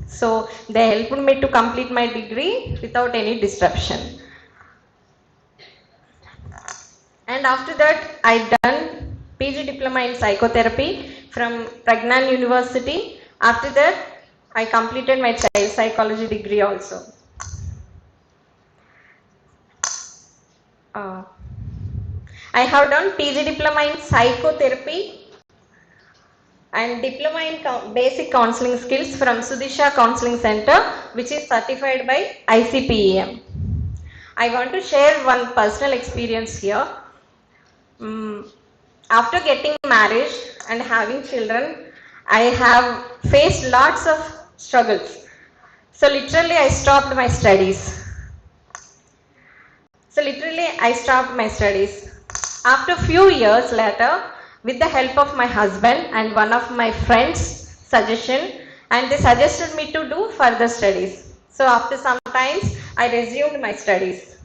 So they helped me to complete my degree without any disruption. And after that, I done PG diploma in psychotherapy from Pragnan University. After that, I completed my child psychology degree also. I have done PG diploma in psychotherapy and diploma in basic counseling skills from Sudisha Counseling Center, which is certified by ICPEM. I want to share one personal experience here. After getting married and having children, I have faced lots of struggles. So literally I stopped my studies. After few years later, with the help of my husband and one of my friends' suggestion, and they suggested me to do further studies. So after some times, I resumed my studies.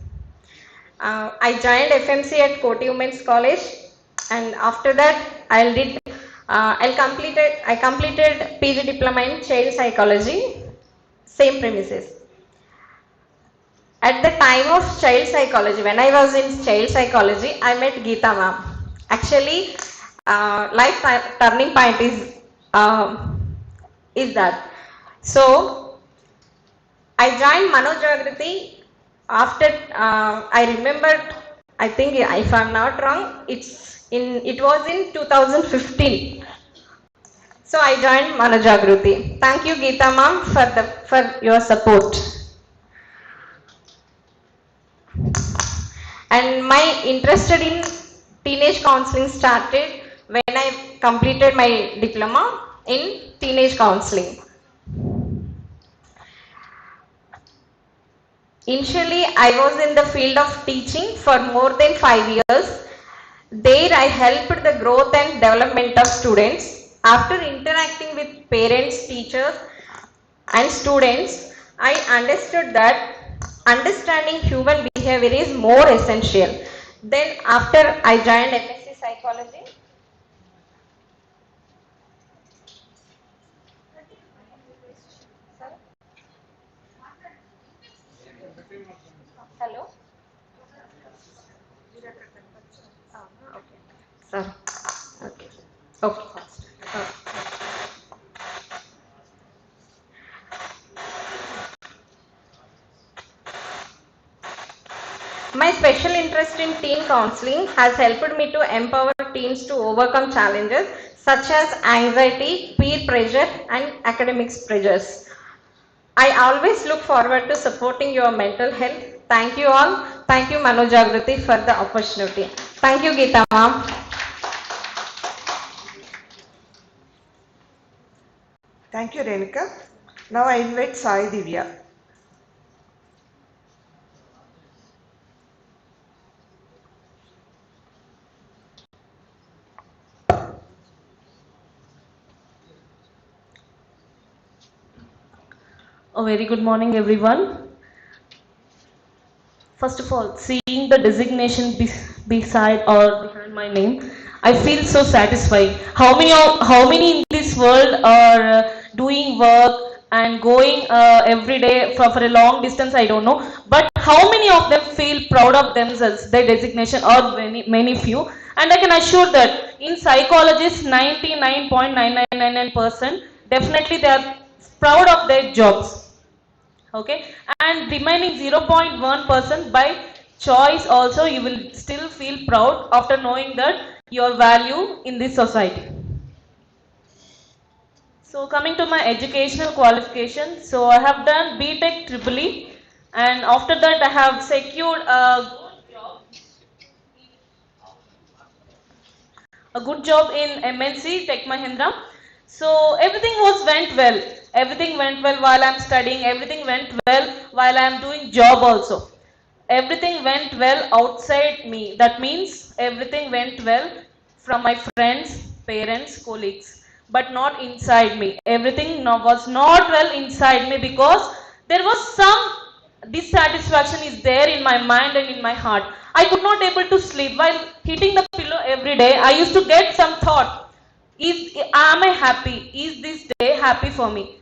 I joined FMC at Koti Women's College, and after that, I completed PG diploma in child psychology, same premises. At the time of child psychology, when I was in child psychology, I met Geeta ma'am. Actually, life turning point is that. So, I joined Manojagrati after I remembered. I think if I'm not wrong, it was in 2015. So I joined Manojagrati. Thank you, Geeta ma'am, for your support. And my interest in teenage counseling started when I completed my diploma in teenage counseling. Initially, I was in the field of teaching for more than 5 years. There I helped the growth and development of students. After interacting with parents, teachers and students, I understood that understanding human behavior is more essential. Then after I joined MSc Psychology, hello? Okay. Sorry. Okay. Okay. My special interest in teen counseling has helped me to empower teens to overcome challenges such as anxiety, peer pressure, and academics pressures. I always look forward to supporting your mental health. Thank you all. Thank you, Manu Jagrati, for the opportunity. Thank you, Geeta ma'am. Thank you, Renuka. Now I invite Sai Divya. A very good morning, everyone. First of all, seeing the designation beside or behind my name, I feel so satisfied. How many in this world are doing work and going every day for a long distance? I don't know. But how many of them feel proud of themselves, their designation, or many few? And I can assure that in psychologists, 99.9999% definitely they are proud of their jobs. Okay, and remaining 0.1% by choice also you will still feel proud after knowing that your value in this society. So coming to my educational qualification, so I have done BTech Triple E, and after that I have secured a good job in MNC Tech Mahindra. So everything went well. Everything went well while I'm studying. Everything went well while I'm doing job also. Everything went well outside me. That means everything went well from my friends, parents, colleagues, but not inside me. Everything was not well inside me because there was some dissatisfaction is there in my mind and in my heart. I could not able to sleep while hitting the pillow every day. I used to get some thought: am I happy? Is this day happy for me?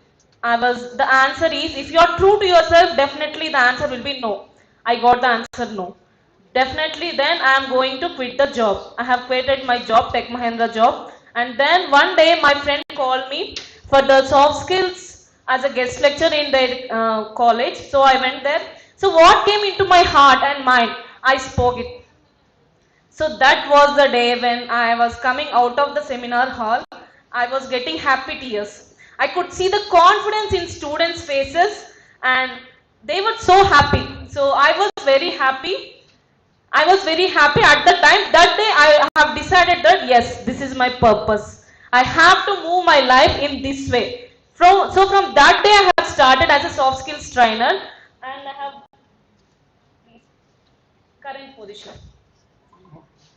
The answer is, if you are true to yourself, definitely the answer will be no. I got the answer no. Definitely then I am going to quit the job. I have quitted my job, Tech Mahindra job. And then one day my friend called me for the soft skills as a guest lecturer in their college. So I went there. So what came into my heart and mind, I spoke it. So that was the day when I was coming out of the seminar hall. I was getting happy tears. I could see the confidence in students' faces and they were so happy. So I was very happy. I was very happy at the time. That day I have decided that yes, this is my purpose. I have to move my life in this way. So from that day I have started as a soft skills trainer and I have current position.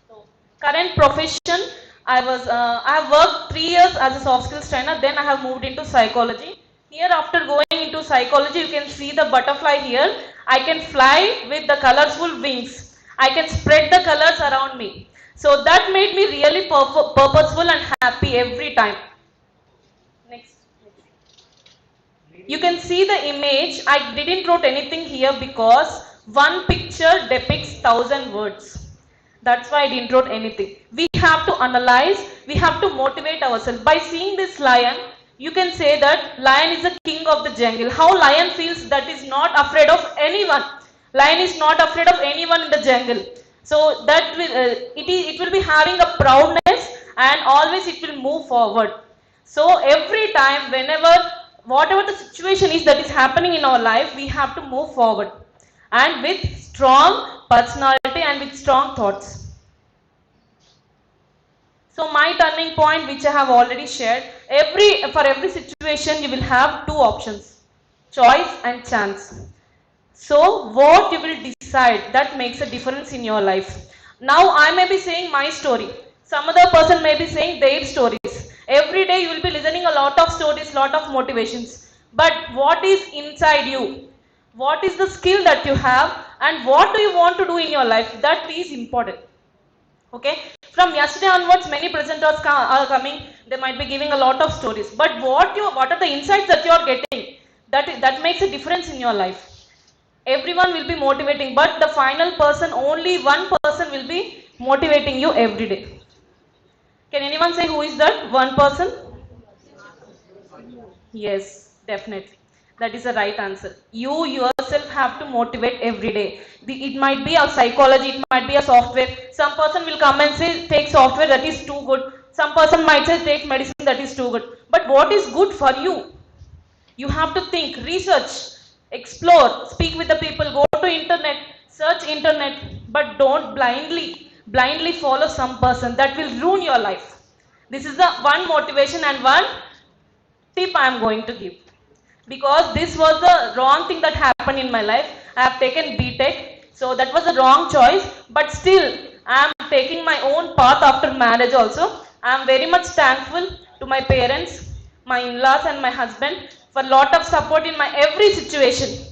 So current profession, I have worked 3 years as a soft skills trainer. Then I have moved into psychology. Here, after going into psychology, you can see the butterfly here. I can fly with the colorful wings. I can spread the colors around me. So that made me really purposeful and happy every time. Next. You can see the image. I didn't wrote anything here because one picture depicts 1,000 words. That's why I didn't wrote anything. We have to analyze, we have to motivate ourselves. By seeing this lion, you can say that lion is the king of the jungle. How lion feels that is not afraid of anyone. Lion is not afraid of anyone in the jungle. So that it will be having a proudness and always it will move forward. So every time, whatever the situation is that is happening in our life, we have to move forward and with strong personality and with strong thoughts. So my turning point, which I have already shared, for every situation you will have two options: choice and chance. So what you will decide, that makes a difference in your life. Now I may be saying my story. Some other person may be saying their stories. Every day you will be listening a lot of stories, lot of motivations. But what is inside you? what is the skill that you have, and what do you want to do in your life. That is important. Okay, from yesterday onwards many presenters are coming, they might be giving a lot of stories, but what are the insights that you are getting, that makes a difference in your life. Everyone will be motivating, but the final person, only one person will be motivating you every day. Can anyone say who is that one person? Yes, definitely. That is the right answer. You yourself have to motivate every day. It might be a psychology, it might be a software. Some person will come and say, take software, that is too good. Some person might say, take medicine, that is too good. But what is good for you? You have to think, research, explore, speak with the people, go to internet, search internet, but don't blindly follow some person. That will ruin your life. This is the one motivation and one tip I am going to give, because this was the wrong thing that happened in my life. I have taken BTech, so that was a wrong choice, but still I am taking my own path after marriage also. I am very much thankful to my parents, my in-laws and my husband for lot of support in my every situation.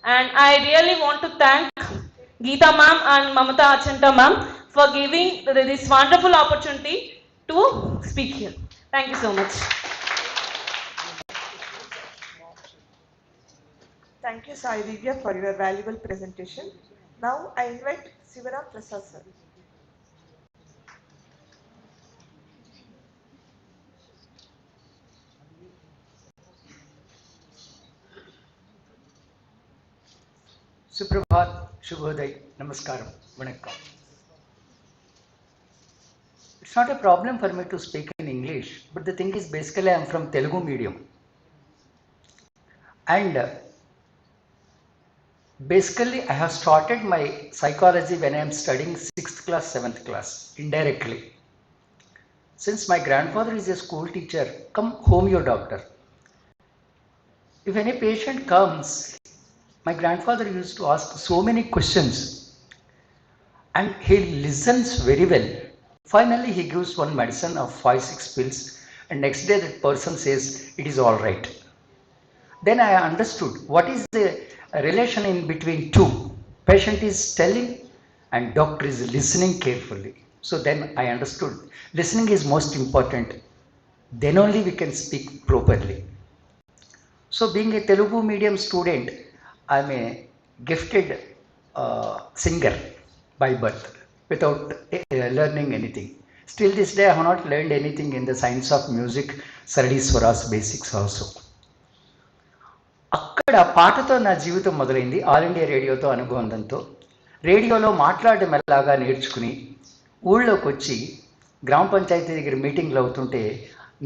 And I really want to thank Geeta ma'am and Mamata Achanta ma'am for giving this wonderful opportunity to speak here. Thank you so much. Thank you, Sai Divya, for your valuable presentation. Now I invite Sivaram Prasad sir. Suprabhat, Shubhoday, Namaskaram, Vanakkam. It's not a problem for me to speak in English, but the thing is basically I'm from Telugu medium. And basically I have started my psychology when I am studying 6th class, 7th class, indirectly. Since my grandfather is a school teacher, come homeo doctor. If any patient comes, my grandfather used to ask so many questions and he listens very well. Finally, he gives one medicine of 5-6 pills and next day that person says it is all right. Then I understood what is the relation in between two. Patient is telling and doctor is listening carefully. So then I understood listening is most important. Then only we can speak properly. So being a Telugu medium student, I am a gifted singer by birth without learning anything. Still this day I have not learned anything in the science of music, Saradiswaras basics also. అక్కడ పాటతో నా జీవితం మొదలైంది. All India రేడియోతో అనుబంధంతో రేడియోలో మాట్లాడడం ఎలాగా నేర్చుకుని ఊళ్ళోకి వచ్చి గ్రామ పంచాయతీ దగ్గర మీటింగ్లు అవుతుంటే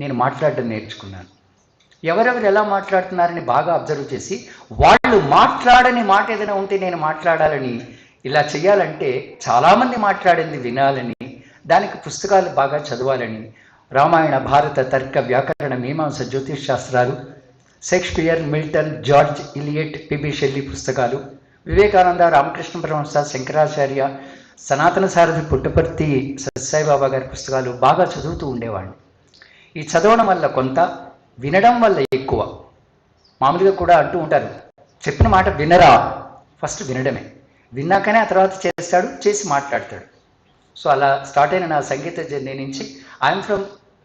నేను మాట్లాడడం నేర్చుకున్నాను. ఎవరెవరు ఎలా మాట్లాడుతున్నారని బాగా అబ్జర్వ్ చేసి వాళ్ళు మాట్లాడని మాట ఏదైనా ఉంటే నేను మాట్లాడాలని, ఇలా చేయాలంటే చాలామంది మాట్లాడింది వినాలని, దానికి పుస్తకాలు బాగా చదవాలని రామాయణ భారత తర్క వ్యాకరణ మీమాంస జ్యోతిష్ శాస్త్రాలు, Shakespeare, Milton, George Eliot, PB Shelley పుస్తకాలు, వివేకానంద, రామకృష్ణ పరమహంస, శంకరాచార్య, సనాతన సారథి పుట్టపర్తి సత్యసాయిబాబా గారి పుస్తకాలు బాగా చదువుతూ ఉండేవాడిని. ఈ చదవడం వల్ల కొంత, వినడం వల్ల ఎక్కువ. మామూలుగా కూడా అంటూ ఉంటారు, చెప్పిన మాట వినరా, ఫస్ట్ వినడమే, విన్నాకనే ఆ తర్వాత చేస్తాడు, చేసి మాట్లాడతాడు. సో అలా స్టార్ట్ అయిన నా సంగీత జర్నీ నుంచి I'm from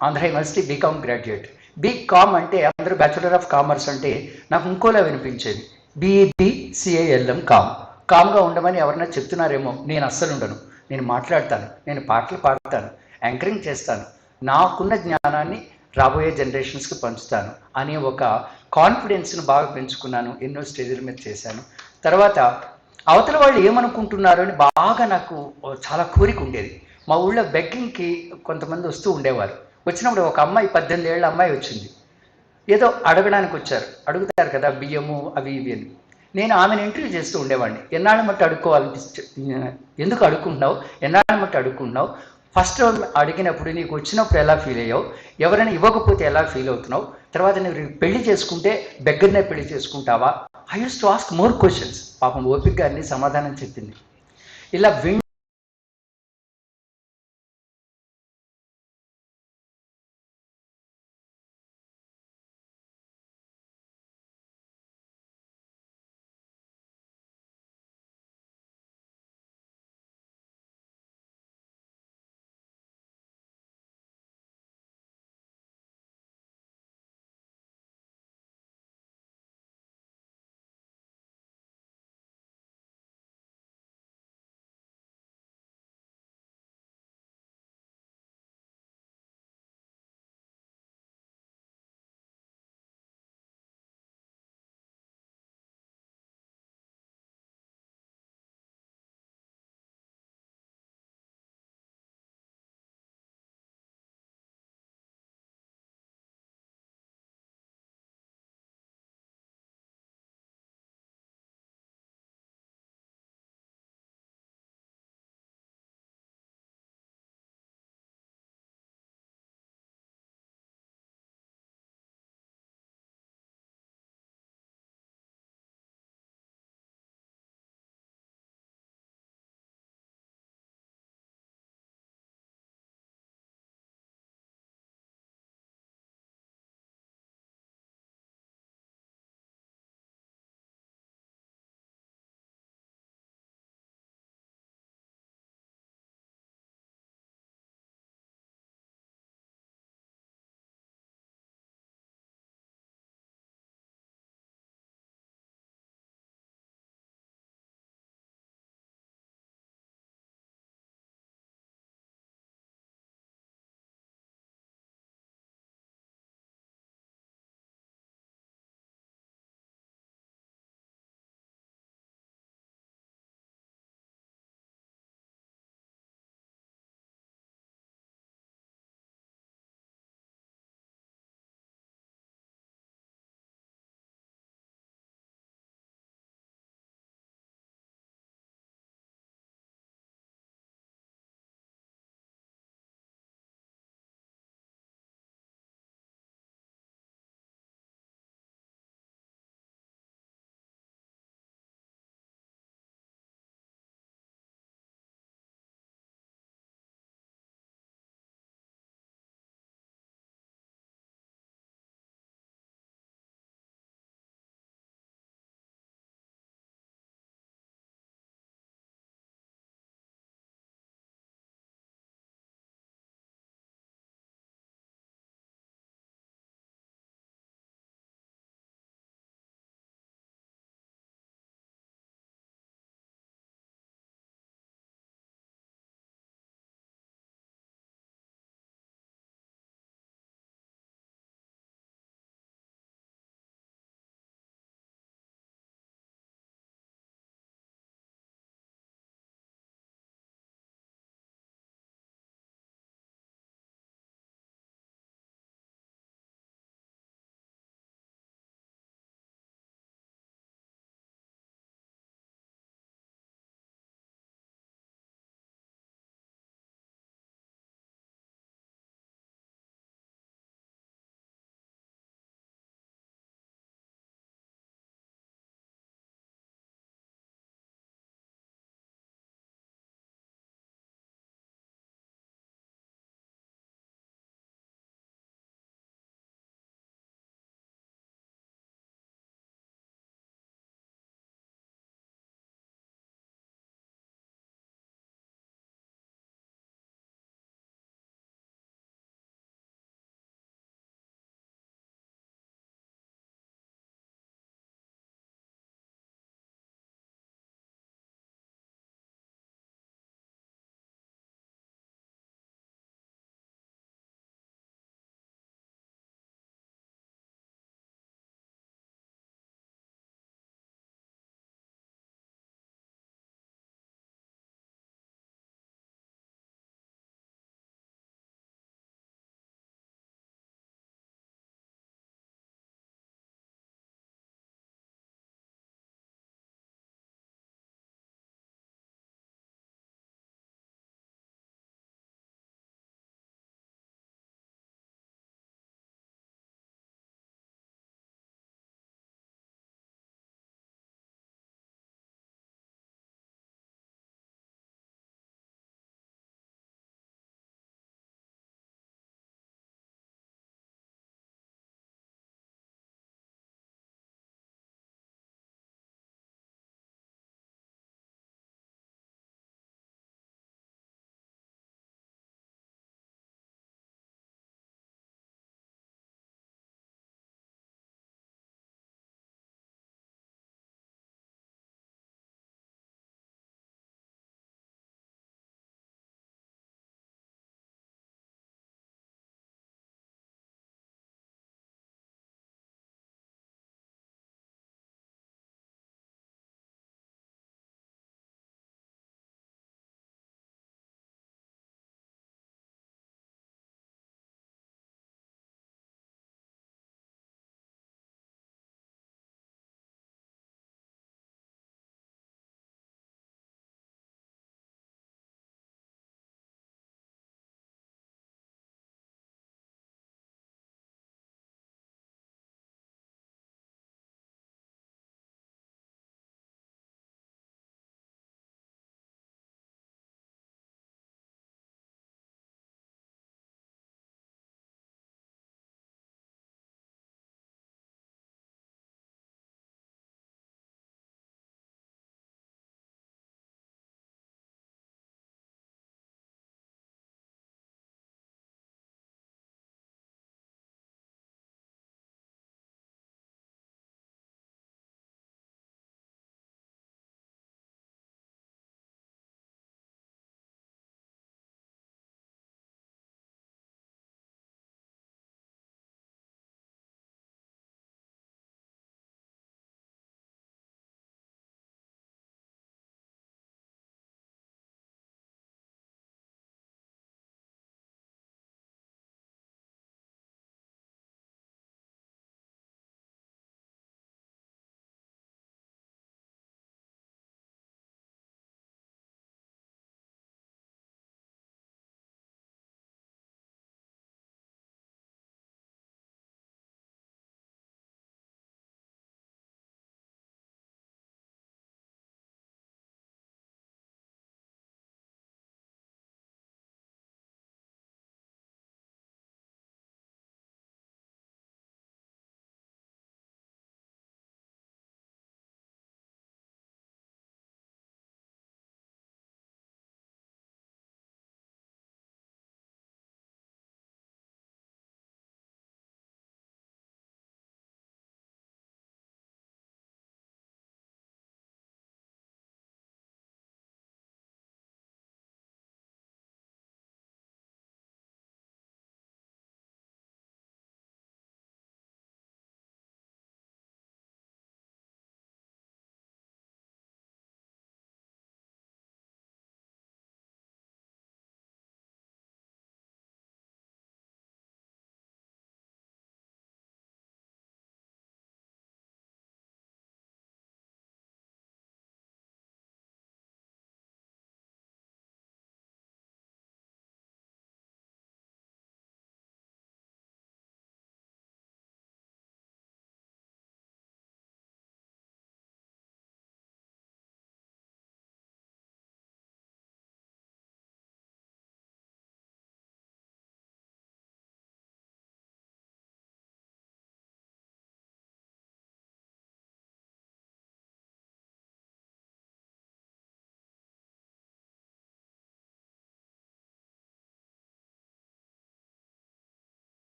Andhra university BCom graduate. BCom అంటే అందరూ బ్యాచులర్ ఆఫ్ కామర్స్ అంటే నాకు ఇంకోలా వినిపించేది, BBCALM కామ్. కామ్గా ఉండమని ఎవరైనా చెప్తున్నారేమో, నేను అస్సలు ఉండను, నేను మాట్లాడతాను, నేను పాటలు పాడతాను, యాంకరింగ్ చేస్తాను, నాకున్న జ్ఞానాన్ని రాబోయే జనరేషన్స్కి పంచుతాను అనే ఒక కాన్ఫిడెన్స్ను బాగా పెంచుకున్నాను. ఎన్నో స్టేజ్ల మీద చేశాను. తర్వాత అవతల వాళ్ళు ఏమనుకుంటున్నారు అని బాగా నాకు చాలా కోరిక ఉండేది. మా ఊళ్ళో బెగ్గింగ్కి కొంతమంది వస్తూ ఉండేవారు. వచ్చినప్పుడు ఒక అమ్మాయి, 18 ఏళ్ళ అమ్మాయి వచ్చింది. ఏదో అడగడానికి వచ్చారు, అడుగుతారు కదా బియ్యము అవి ఇవి అని. నేను ఆమెను ఇంటర్వ్యూ చేస్తూ ఉండేవాడిని. ఎన్నాళ్ళ మట్టి అడుక్కోవాలనిపిస్తే, ఎందుకు అడుక్కుంటున్నావు, ఎన్నాళ్ళ మట్టి అడుక్కుంటున్నావు, ఫస్ట్ అడిగినప్పుడు నీకు వచ్చినప్పుడు ఎలా ఫీల్ అయ్యావు, ఎవరైనా ఇవ్వకపోతే ఎలా ఫీల్ అవుతున్నావు, తర్వాత నువ్వు పెళ్లి చేసుకుంటే బెగ్గరనే పెళ్లి చేసుకుంటావా, I use to ask more questions. పాపం ఓపిక గారిని సమాధానం చెప్పింది. ఇలా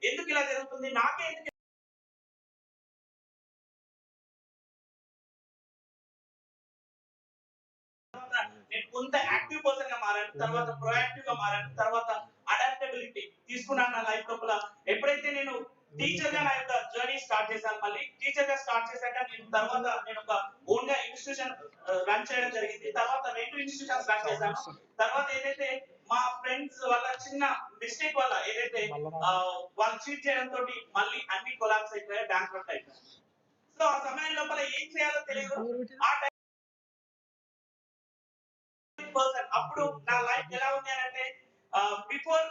ఎందుకు ఇలా జరుగుతుంది, నాకే ఎందుకు నేను కొంత యాక్టివ్ పర్సన్ గా మారాను, తర్వాత ప్రొయాక్టివ్ గా మారాను, తర్వాత అడాప్టబిలిటీ తీసుకున్నాను నా లైఫ్ లోపల. ఎప్పుడైతే నేను టీచర్ గా నా యొక్క జర్నీ స్టార్ట్ చేశాను, మళ్ళీ టీచర్ గా స్టార్ట్ చేశాక నేను ఒక ఓన్ గా ఇన్స్టిట్యూషన్ రన్ చేయడం జరిగింది. తర్వాత 2 ఇన్స్టిట్యూషన్స్ రన్ చేశాను. తర్వాత ఏదైతే మా ఫ్రెండ్స్ వల్ల చిన్న మిస్టేక్ వల్ల ఏదైతే వాళ్ళు చీట్ చేయడం తోటి మళ్ళీ అన్ని కొలాప్స్ అయిపోయాయి, బ్యాంక్ రఫ్ట్ అయిపోయాయి. సో ఆ సమయం లోపల ఏం చేయాలో తెలియదు. ఆ పర్సన్ అప్పుడు నా లైఫ్ ఎలా ఉంది అంటే, before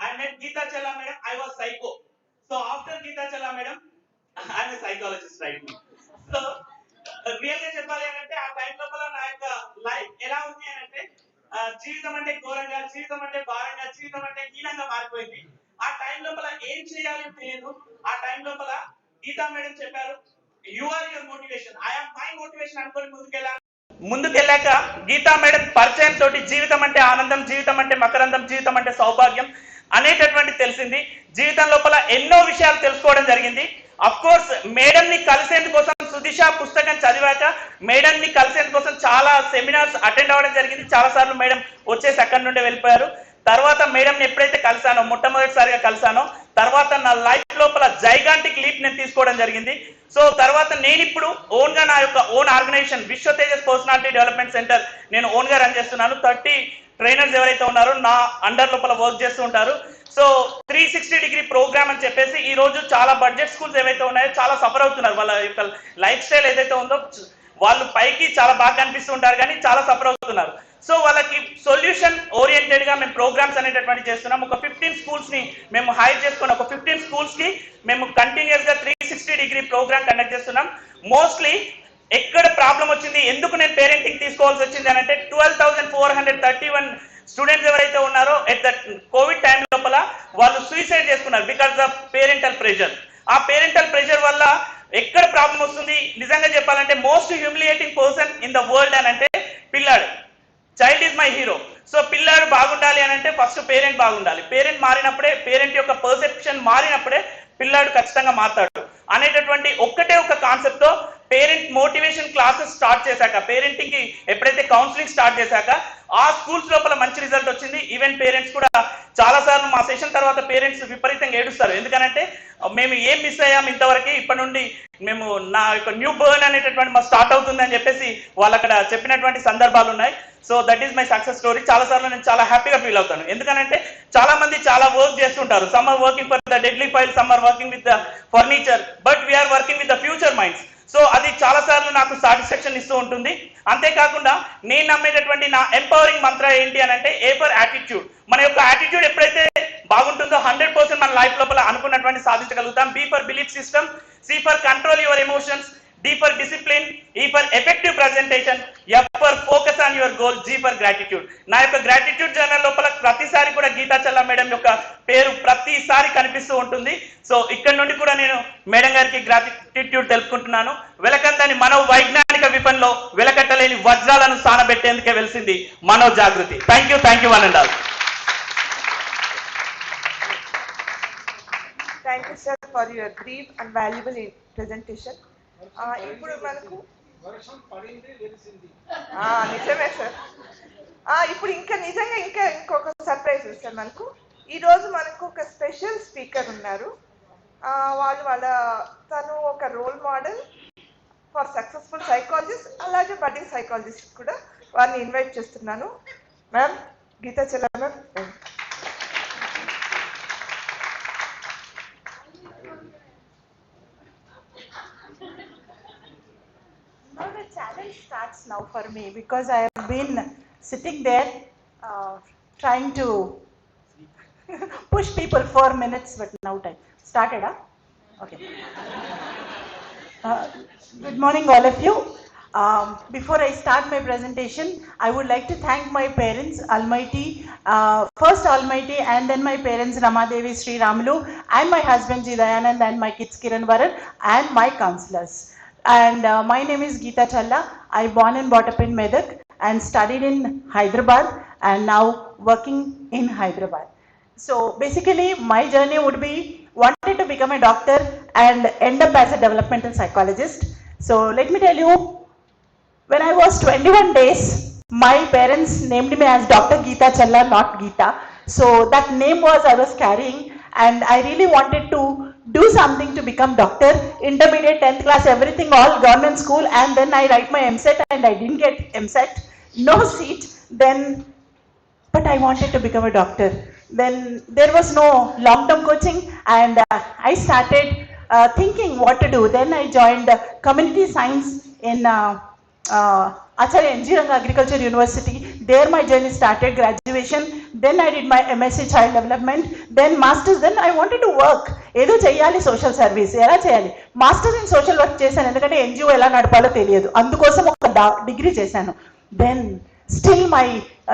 I met Geeta Challa madam I was psycho. So after Geeta Challa madam I am psychologist right now. So real గా చెప్పాలి అంటే ఆ టైం లోపల నా యొక్క లైఫ్ ఎలా ఉంది అంటే, జీవితం అంటే ఘోరంగా, జీవితం అంటే భారంగా, జీవితం అంటే హీనంగా మారిపోయింది. ఆ టైం లోపల ఏం చేయాలో తెలియదు. ఆ టైం లోపల గీతా మేడం చెప్పారు, you are your motivation, I am my motivation అనుకొని ముందుకెళ్ళాక గీతా మేడం పరిచయం తోటి జీవితం అంటే ఆనందం, జీవితం అంటే మకరందం, జీవితం అంటే సౌభాగ్యం అనేటటువంటి తెలిసింది. జీవితం లోపల ఎన్నో విషయాలు తెలుసుకోవడం జరిగింది. అఫ్ కోర్స్ మేడం ని కలిసేందుకోసం సుదిశ పుస్తకం చదివాక మేడం ని కలిసేందుకోసం చాలా సెమినార్స్ అటెండ్ అవ్వడం జరిగింది. చాలా సార్లు మేడం వచ్చేసి అక్కడి నుండి వెళ్ళిపోయారు. తర్వాత మేడంని ఎప్పుడైతే కలిసానో, మొట్టమొదటిసారిగా కలిసానో, తర్వాత నా లైఫ్ లోపల జైగాంటిక్ లీప్ నేను తీసుకోవడం జరిగింది. సో తర్వాత నేను ఇప్పుడు ఓన్ గా నా యొక్క ఓన్ ఆర్గనైజేషన్ విశ్వ తేజస్ పర్సనాలిటీ డెవలప్మెంట్ సెంటర్ నేను ఓన్ గా రన్ చేస్తున్నాను. 30 ట్రైనర్స్ ఎవరైతే ఉన్నారో నా అండర్ లోపల వర్క్ చేస్తూ ఉంటారు. సో 360 డిగ్రీ ప్రోగ్రామ్ అని చెప్పేసి ఈ రోజు చాలా బడ్జెట్ స్కూల్స్ ఏవైతే ఉన్నాయో చాలా సఫర్ అవుతున్నారు. వాళ్ళ యొక్క లైఫ్ స్టైల్ ఏదైతే ఉందో వాళ్ళు పైకి చాలా బాగా కనిపిస్తూ ఉంటారు కానీ చాలా సఫర్ అవుతున్నారు. సో వాళ్ళకి సొల్యూషన్ ఓరియంటెడ్ గా మేము ప్రోగ్రామ్స్ అనేటటువంటి చేస్తున్నాం. ఒక 15 స్కూల్స్ ని మేము హైర్ చేసుకుని ఒక 15 స్కూల్స్ కి మేము కంటిన్యూస్ గా 360 డిగ్రీ ప్రోగ్రామ్ కండక్ట్ చేస్తున్నాం. మోస్ట్లీ ఎక్కడ ప్రాబ్లం వచ్చింది, ఎందుకు నేను పేరెంటింగ్ తీసుకోవాల్సి వచ్చింది అని అంటే 12,431 స్టూడెంట్స్ ఎవరైతే ఉన్నారో ఎట్ ద కోవిడ్ టైం లోపల వాళ్ళు సూసైడ్ చేసుకున్నారు బికాస్ ఆఫ్ పేరెంటల్ ప్రెషర్. ఆ పేరెంటల్ ప్రెషర్ వల్ల ఎక్కడ ప్రాబ్లం వస్తుంది, నిజంగా చెప్పాలంటే most humiliating person in the world అని అంటే పిల్లాడు. Child is my hero. So పిల్లాడు బాగుండాలి అని అంటే ఫస్ట్ పేరెంట్ బాగుండాలి. పేరెంట్ మారినప్పుడే, పేరెంట్ యొక్క పర్సెప్షన్ మారినప్పుడే పిల్లాడు ఖచ్చితంగా మారుతాడు అనేటటువంటి ఒక్కటే ఒక కాన్సెప్ట్ తో పేరెంట్ మోటివేషన్ క్లాసెస్ స్టార్ట్ చేశాక, పేరెంటింగ్ కి ఎప్పుడైతే కౌన్సిలింగ్ స్టార్ట్ చేశాక ఆ స్కూల్స్ లోపల మంచి రిజల్ట్ వచ్చింది. ఈవెన్ పేరెంట్స్ కూడా చాలా సార్లు మా సెషన్ తర్వాత పేరెంట్స్ విపరీతంగా ఏడుస్తారు. ఎందుకంటే మేము ఏం మిస్ అయ్యాం ఇంతవరకు, ఇప్పటి నుండి మేము నా యొక్క న్యూ బర్న్ అనేటటువంటి మా స్టార్ట్ అవుతుంది అని చెప్పేసి వాళ్ళు అక్కడ చెప్పినటువంటి సందర్భాలు ఉన్నాయి. So that is my success story. చాలా సార్లు నేను చాలా హ్యాపీగా ఫీల్ అవుతాను. ఎందుకంటే చాలా మంది చాలా వర్క్ చేస్తుంటారు. Some are working for the deadly file, some are working with the furniture, but we are working with the future minds. So అది చాలా సార్లు నాకు సాటిస్ఫాక్షన్ ఇస్తూ ఉంటుంది. అంతేకాకుండా నేను నమ్మేటటువంటి నా ఎంపవరింగ్ మంత్ర ఏంటి అని అంటే ఏ ఫర్ యాటిట్యూడ్. మన యొక్క యాటిట్యూడ్ ఎప్పుడైతే బాగుంటుందో 100% మన లైఫ్ లోపల అనుకున్నటువంటి సాధించగలుగుతాం. B for belief system, C for control your emotions, D for discipline, E for effective presentation, F for focus on your goal, G for gratitude. నా యొక్క గ్రాటిట్యూడ్ జర్నల్ లోపల ప్రతిసారి కూడా గీతా చల్లా మేడం యొక్క పేరు ప్రతిసారి కనిపిస్తూ ఉంటుంది. సో ఇక్కడ నుండి కూడా నేను మేడం గారికి గ్రాటిట్యూడ్ తెలుపుకుంటున్నాను. వెలకందని మనో వైజ్ఞానిక విపణిలో వెలకట్టలేని వజ్రాలను స్థానబెట్టేందుకే వెలిసింది Mano Jagruti. Thank you one and all. Thank you sir for your brief and valuable presentation. ఇప్పుడు మనకు వర్షం పడింది వెలిసింది. నిజమే సార్. ఇప్పుడు నిజంగా ఇంకొక సర్ప్రైజ్ సార్. మనకు ఈరోజు మనకు ఒక స్పెషల్ స్పీకర్ ఉన్నారు. తను ఒక role model for successful psychologist, అలాగే బడ్డింగ్ సైకాలజిస్ట్ కూడా వారిని ఇన్వైట్ చేస్తున్నాను. Ma'am Geeta Challa ma'am. Now the challenge starts now for me because I have been sitting there trying to push people 4 minutes, but now time started. Okay. Good morning all of you. Before I start my presentation, I would like to thank my parents, Almighty, first Almighty, and then my parents Ramadevi, Sri Ramulu, and my husband Jidayanand, and my kids Kiran Varan, and my counselors. And my name is Geeta Challa. I born and brought up in Medak and studied in Hyderabad and now working in Hyderabad. So basically, my journey would be wanted to become a doctor and end up as a developmental psychologist. So let me tell you, when I was 21 days, my parents named me as Dr. Geeta Challa, not Geeta. So that name was I was carrying, and I really wanted to do something to become doctor. Intermediate, 10th class, everything, all government school, and then I write my MSET, and I didn't get MSET, no seat. Then but I wanted to become a doctor. Then there was no long-term coaching, and I started thinking what to do. Then I joined community science in Acharya Engineering Agriculture University. There my journey started, graduation. Then I did my MSc Child Development. Then Masters. Then I wanted to work. ఏదో చేయాలి social service ఎలా చేయాలి masters in social work చేశాను ఎందుకంటే NGO ఎలా నడపాలో తెలియదు అందుకోసం ఒక డిగ్రీ చేశాను then still my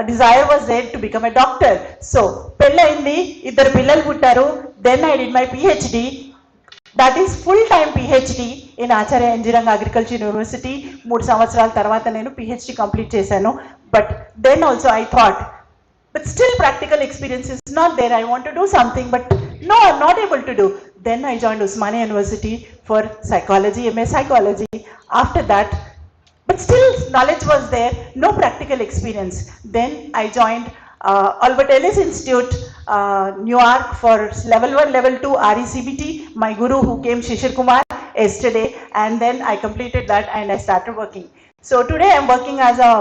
desire was there to become a doctor. So, పెళ్ళయింది ఇద్దరు పిల్లలు పుట్టారు then I did my PhD. That is full-time PhD in Acharya Engineering Agriculture University. 3 సంవత్సరాల తర్వాత నేను PhD కంప్లీట్ చేశాను. But then also I thought, but still practical experience is not there. I want to do something, but no, I'm not able to do. Then I joined Usmania University for psychology, MA psychology. After that, but still knowledge was there, no practical experience. Then I joined Albert Ellis Institute, New York for level 1, level 2 RECBT. My guru who came Shishir Kumar yesterday, and then I completed that and I started working. So today I'm working as a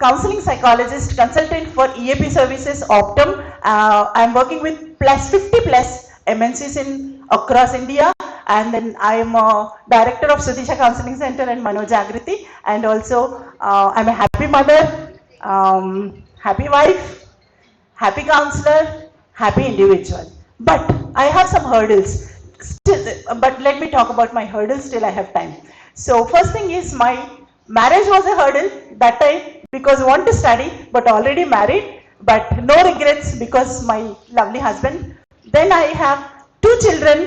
counseling psychologist, consultant for EAP services, Optum. I'm working with plus 50 plus MNCs in across India, and then I am a director of Sudisha Counseling Center and Manojagriti, and also I'm a happy mother, happy wife, happy counselor, happy individual. But I have some hurdles. Still, but let me talk about my hurdles till I have time. So first thing is my marriage was a hurdle that time because I want to study but already married, but no regrets because my lovely husband. Then I have 2 children,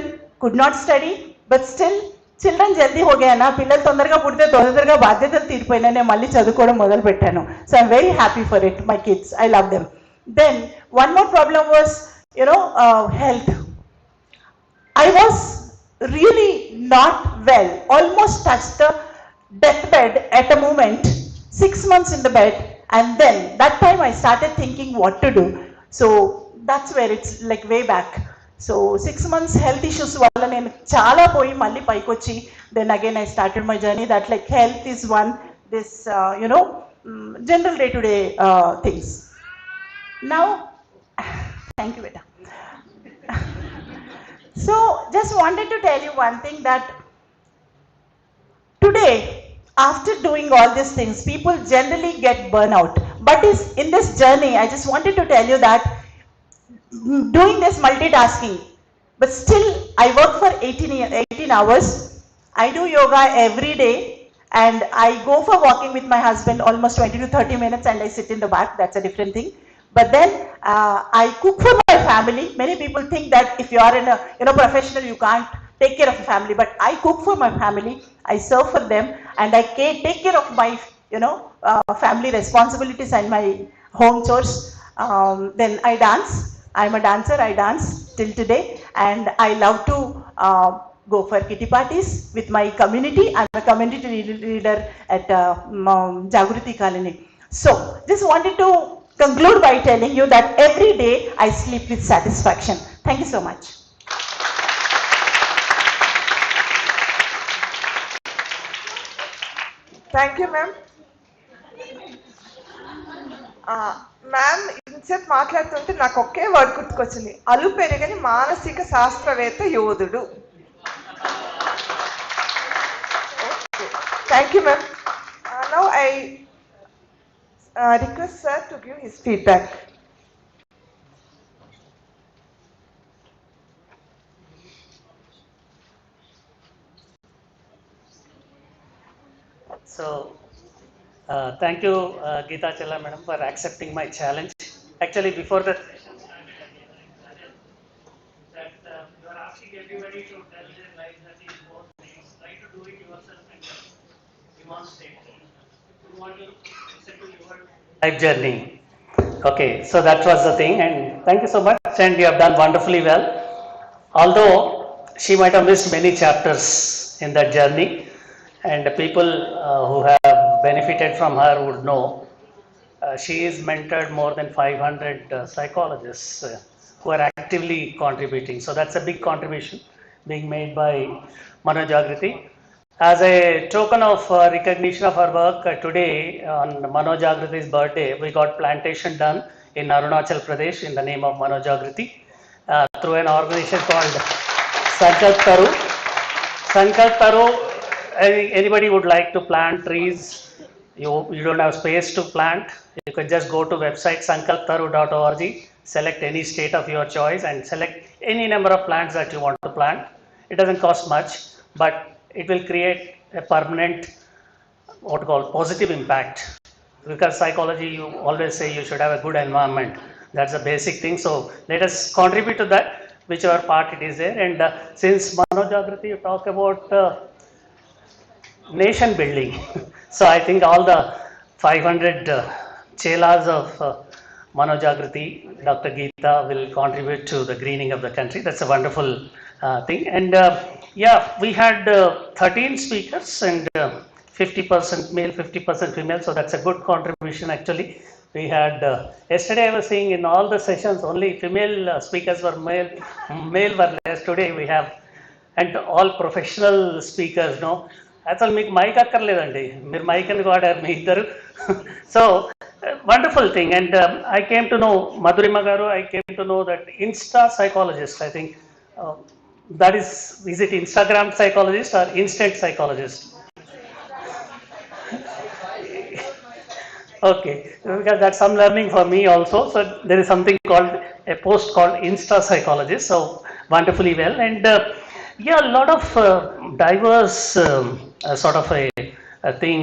could not study, but still children జల్దీ హో గయా నా పిల్లలు తొందరగా పుడితే తొందరగా బాధ్యతలు తీరిపోయినా నేను మళ్ళీ చదువుకోవడం మొదలు పెట్టాను so I'm very happy for it my kids I love them then one more problem was health. I was really not well, almost touched the deathbed at a moment, 6 months in the bed, and then that time I started thinking what to do. So that's where it's like way back. So 6 months health issues valla nenu chaala poyi malli paikochi, then again I started my journey that like health is one, this general day to day things. Now thank you beta. So just wanted to tell you one thing that today, after doing all these things, people generally get burnout. But in this journey, I just wanted to tell you that doing this multitasking, but still I work for 18 hours. I do yoga every day and I go for walking with my husband almost 20 to 30 minutes and I sit in the back. That's a different thing. But then I cook for my family. Many people think that if you are in a professional, you can't take care of a family. But I cook for my family. I serve for them, and I take care of my family responsibilities and my home chores. Then I dance. I'm a dancer. I dance till today, and I love to go for kitty parties with my community. I'm a community leader at Jagriti Colony. So, just wanted to conclude by telling you that every day I sleep with satisfaction. Thank you so much. Thank you, ma'am. Ma'am ఇంతసేపు మాట్లాడుతుంటే నాకు ఒకే word గుర్తుకొచ్చింది అలు పెరగని మానసిక శాస్త్రవేత్త యోధుడు thank you ma'am now I request sir to give his feedback. So, thank you, Geeta Challa madam, for accepting my challenge. Actually, before that, you are asking everybody to tell their life that is more things. Try to do it yourself and demonstrate. You want to listen to your life journey. Okay, so that was the thing, and thank you so much, and you have done wonderfully well. Although she might have missed many chapters in that journey, and the people who have benefited from her would know she is mentored more than 500 psychologists who are actively contributing. So that's a big contribution being made by Manojagriti. As a token of recognition of her work, today on Manojagriti's birthday, we got plantation done in Arunachal Pradesh in the name of Manojagriti through an organization called Sankalp Taru. Sankalp Taru, anybody would like to plant trees, you don't have space to plant, you can just go to website sankalptaru.org, select any state of your choice and select any number of plants that you want to plant. It doesn't cost much, but it will create a permanent, what called positive impact. Because psychology, you always say you should have a good environment. That's the basic thing. So let us contribute to that, whichever part it is there. And since Manojagriti, you talk about nation building. So I think all the 500 chelas of Manojagriti, Dr. Geeta will contribute to the greening of the country. That's a wonderful thing. And yeah, we had 13 speakers and 50% male, 50% female. So that's a good contribution actually. We had, yesterday I was seeing in all the sessions only female speakers were male were less. Today we have, and all professional speakers, no? అసలు మీకు mic అక్కర్లేదండి, మీరు mic ఎందుకు వాడారు మీ ఇద్దరు? So wonderful thing. And I came to know Madhurima garu, I came to know that insta psychologist, I think that is it Instagram psychologist or instant psychologist? Okay, because that's some learning for me also. So there is something called a post called Insta psychologist. So wonderfully well, and yeah, a lot of diverse sort of a thing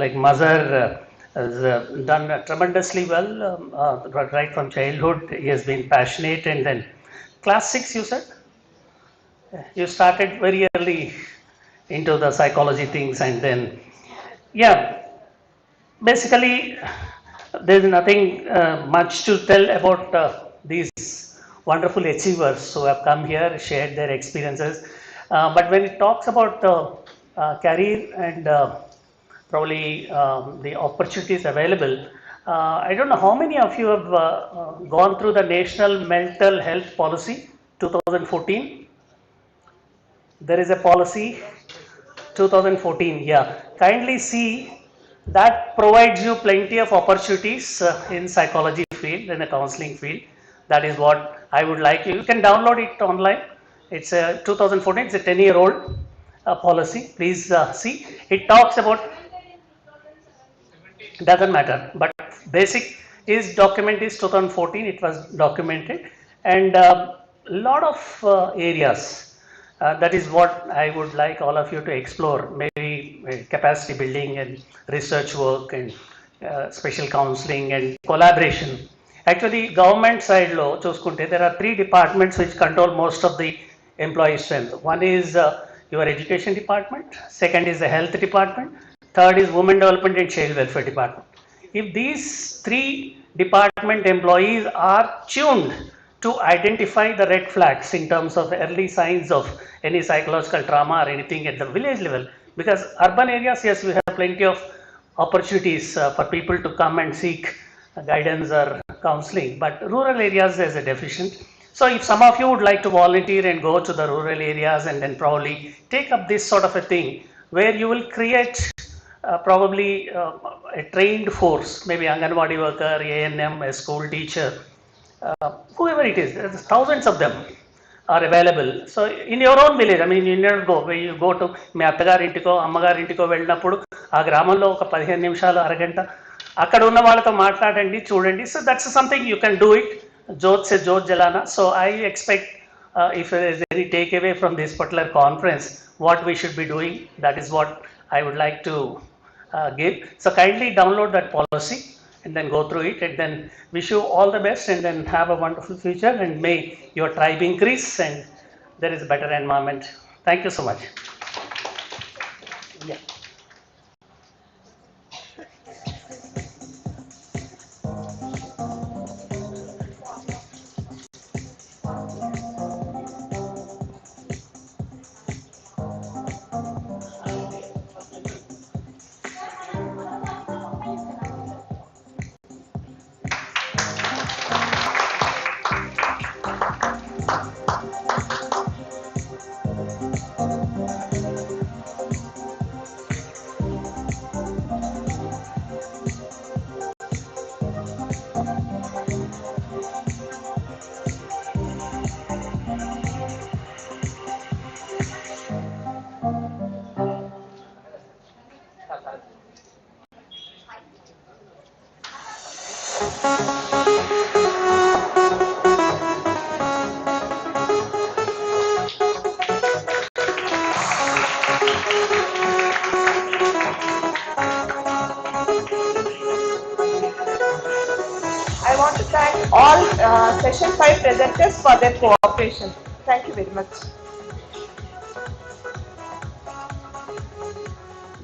like Mazhar has done tremendously well right from childhood. He has been passionate, and then class 6 you said you started very early into the psychology things, and then yeah, basically there is nothing much to tell about these wonderful achievers who have come here, shared their experiences. But when it talks about career and probably the opportunities available, I don't know how many of you have gone through the National Mental Health Policy 2014. There is a policy 2014, yeah. Kindly see, that provides you plenty of opportunities in psychology field, in the counseling field. That is what I would like you. You can download it online. It's a 2014. It's a 10-year-old policy. Please see. It talks about. Doesn't matter. But basic is document is 2014. It was documented, and lot of areas. That is what I would like all of you to explore. Maybe capacity building and research work and special counseling and collaboration. Actually, government side lo chuskunte, there are 3 departments which control most of the employee strength. One is your education department, second is the health department, third is women development and child welfare department. If these 3 department employees are tuned to identify the red flags in terms of early signs of any psychological trauma or anything at the village level, because urban areas, yes, we have plenty of opportunities for people to come and seek guidance or counseling, but rural areas there's a deficient. So if some of you would like to volunteer and go to the rural areas and then probably take up this sort of a thing where you will create probably a trained force, maybe Anganwadi worker, ANM, a school teacher, whoever it is, there's thousands of them are available. So in your own village, I mean, you never go, where you go to మీ అత్తగారింటికో అమ్మగారింటికో వెళ్ళినప్పుడు ఆ గ్రామంలో ఒక 15 నిమిషాలు అరగంట అక్కడ ఉన్న వాళ్ళతో మాట్లాడండి, చూడండి. So that's something you can do it. జోత్ సే జోత్ జలానా. So I expect if there is any takeaway from this particular conference, what we should be doing, that is what I would like to give. So kindly download that policy and then go through it, and then wish you all the best, and then have a wonderful future, and may your tribe increase and there is a better environment. Thank you so much. Yeah. I want to thank all session 5 presenters for their cooperation. Thank you very much.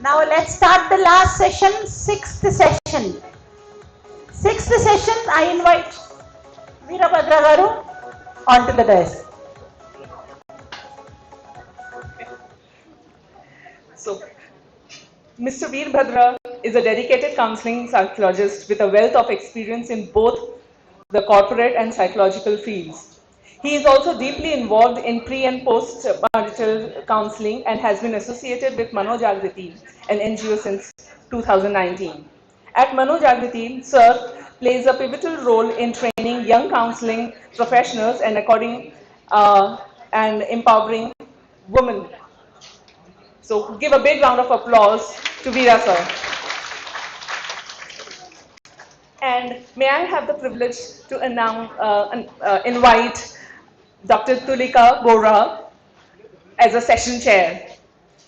Now let's start the last session, sixth session. Sixth session, I invite Veerabhadra Garu onto the dais. So, Mr. Veerbhadra is a dedicated counseling psychologist with a wealth of experience in both the corporate and psychological fields. He is also deeply involved in pre and post marital counseling and has been associated with Manojagriti, an NGO since 2019. At Manojagriti, Sir plays a pivotal role in training young counseling professionals and empowering women. So give a big round of applause to Veera sir. And may I have the privilege to invite Dr. Tulika Gora as a session chair.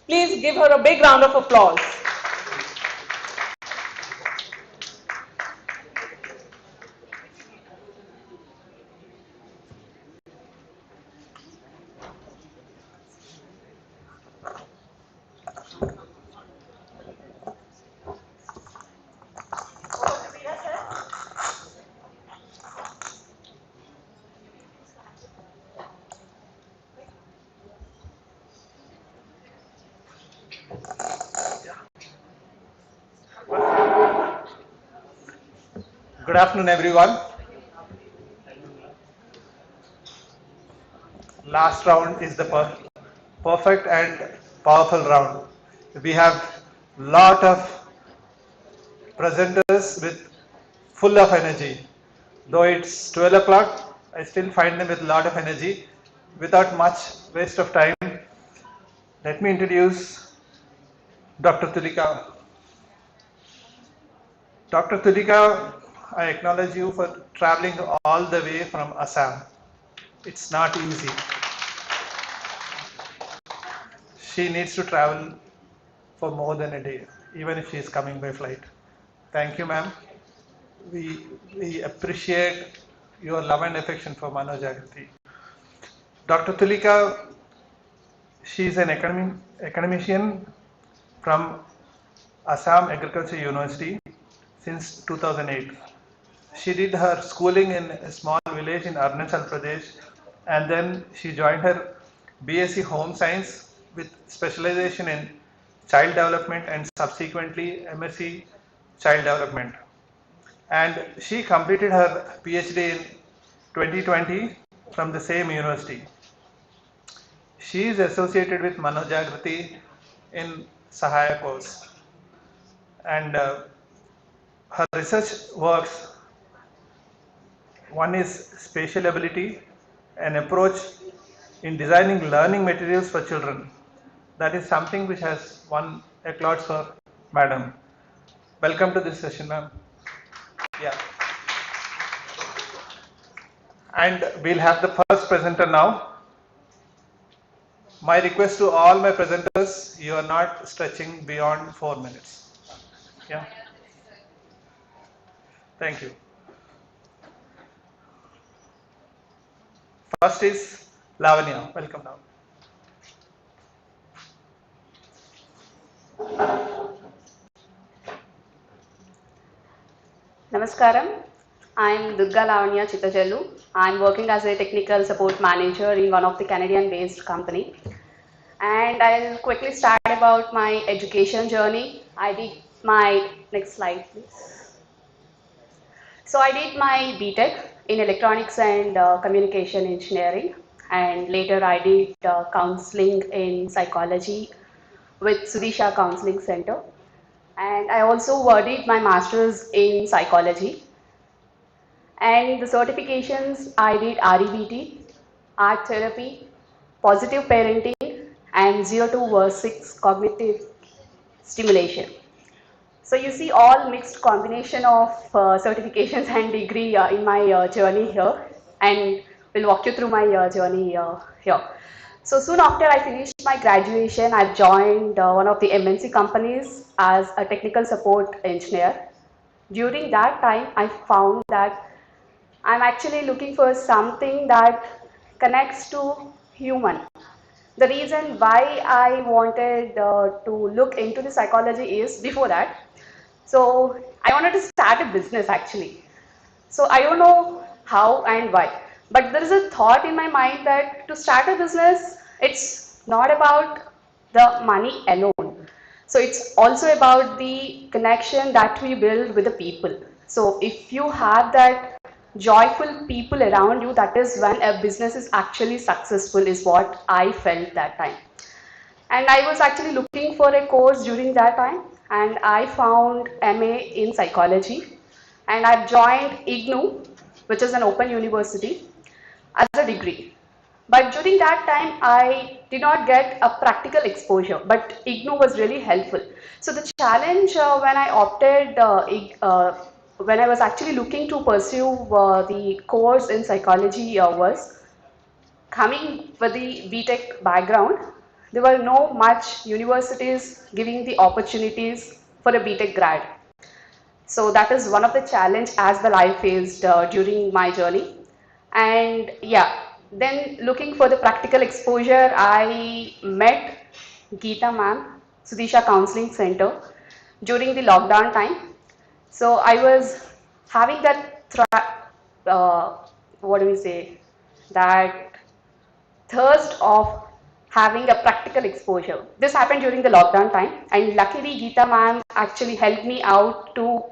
Please give her a big round of applause. Good afternoon, everyone. Last round is the perfect and powerful round. We have lot of presenters with full of energy. Though it's 12 o'clock, I still find them with a lot of energy. Without much waste of time, let me introduce Dr. Tulika. Dr. Tulika, I acknowledge you for traveling all the way from Assam. It's not easy. She needs to travel for more than a day, even if she is coming by flight. Thank you, ma'am. We appreciate your love and affection for Manojagriti. Dr. Tulika, she is an academician from Assam Agriculture University since 2008. She did her schooling in a small village in Arunachal Pradesh, and then she joined her BSc Home Science with specialization in child development and subsequently MSc Child Development. And she completed her PhD in 2020 from the same university. She is associated with Manojagriti in Sahaya course, and her research works, one is spatial ability, an approach in designing learning materials for children. That is something which has won applause for Madam. Welcome to this session, ma'am. Yeah. And we'll have the first presenter now. My request to all my presenters, you are not stretching beyond 4 minutes. Yeah. Thank you. First is Lavanya. Welcome now. Namaskaram. I'm Durga Lavanya Chittajallu. I'm working as a technical support manager in one of the Canadian-based company. And I'll quickly start about my education journey. I did my, next slide please. So I did my BTech in electronics and communication engineering, and later I did counseling in psychology with Sudisha Counseling Center. And I also did my master's in psychology. And the certifications I did REBT, art therapy, positive parenting, and 0 to 6 cognitive stimulation. So you see all mixed combination of certifications and degree in my journey here, and will walk you through my journey here. So soon after I finished my graduation, I joined one of the MNC companies as a technical support engineer. During that time, I found that I'm actually looking for something that connects to human. The reason why I wanted to look into the psychology is before that. So I wanted to start a business actually. So I don't know how and why, but there is a thought in my mind that to start a business, it's not about the money alone. So it's also about the connection that we build with the people. So if you have that joyful people around you, that is when a business is actually successful, is what I felt that time. And I was actually looking for a course during that time, and I found MA in psychology, and I've joined IGNU, which is an open university, as a degree. But during that time, I did not get a practical exposure, but IGNU was really helpful. So the challenge when I opted, when I was actually looking to pursue the course in psychology was coming with the BTech background, there were no much universities giving the opportunities for a BTech grad. So that is one of the challenge as well I faced during my journey. And yeah, then looking for the practical exposure, I met Geeta ma'am, Sudisha Counseling Center during the lockdown time. So I was having that, what do we say, that thirst of having a practical exposure. This happened during the lockdown time, and luckily Geeta ma'am actually helped me out to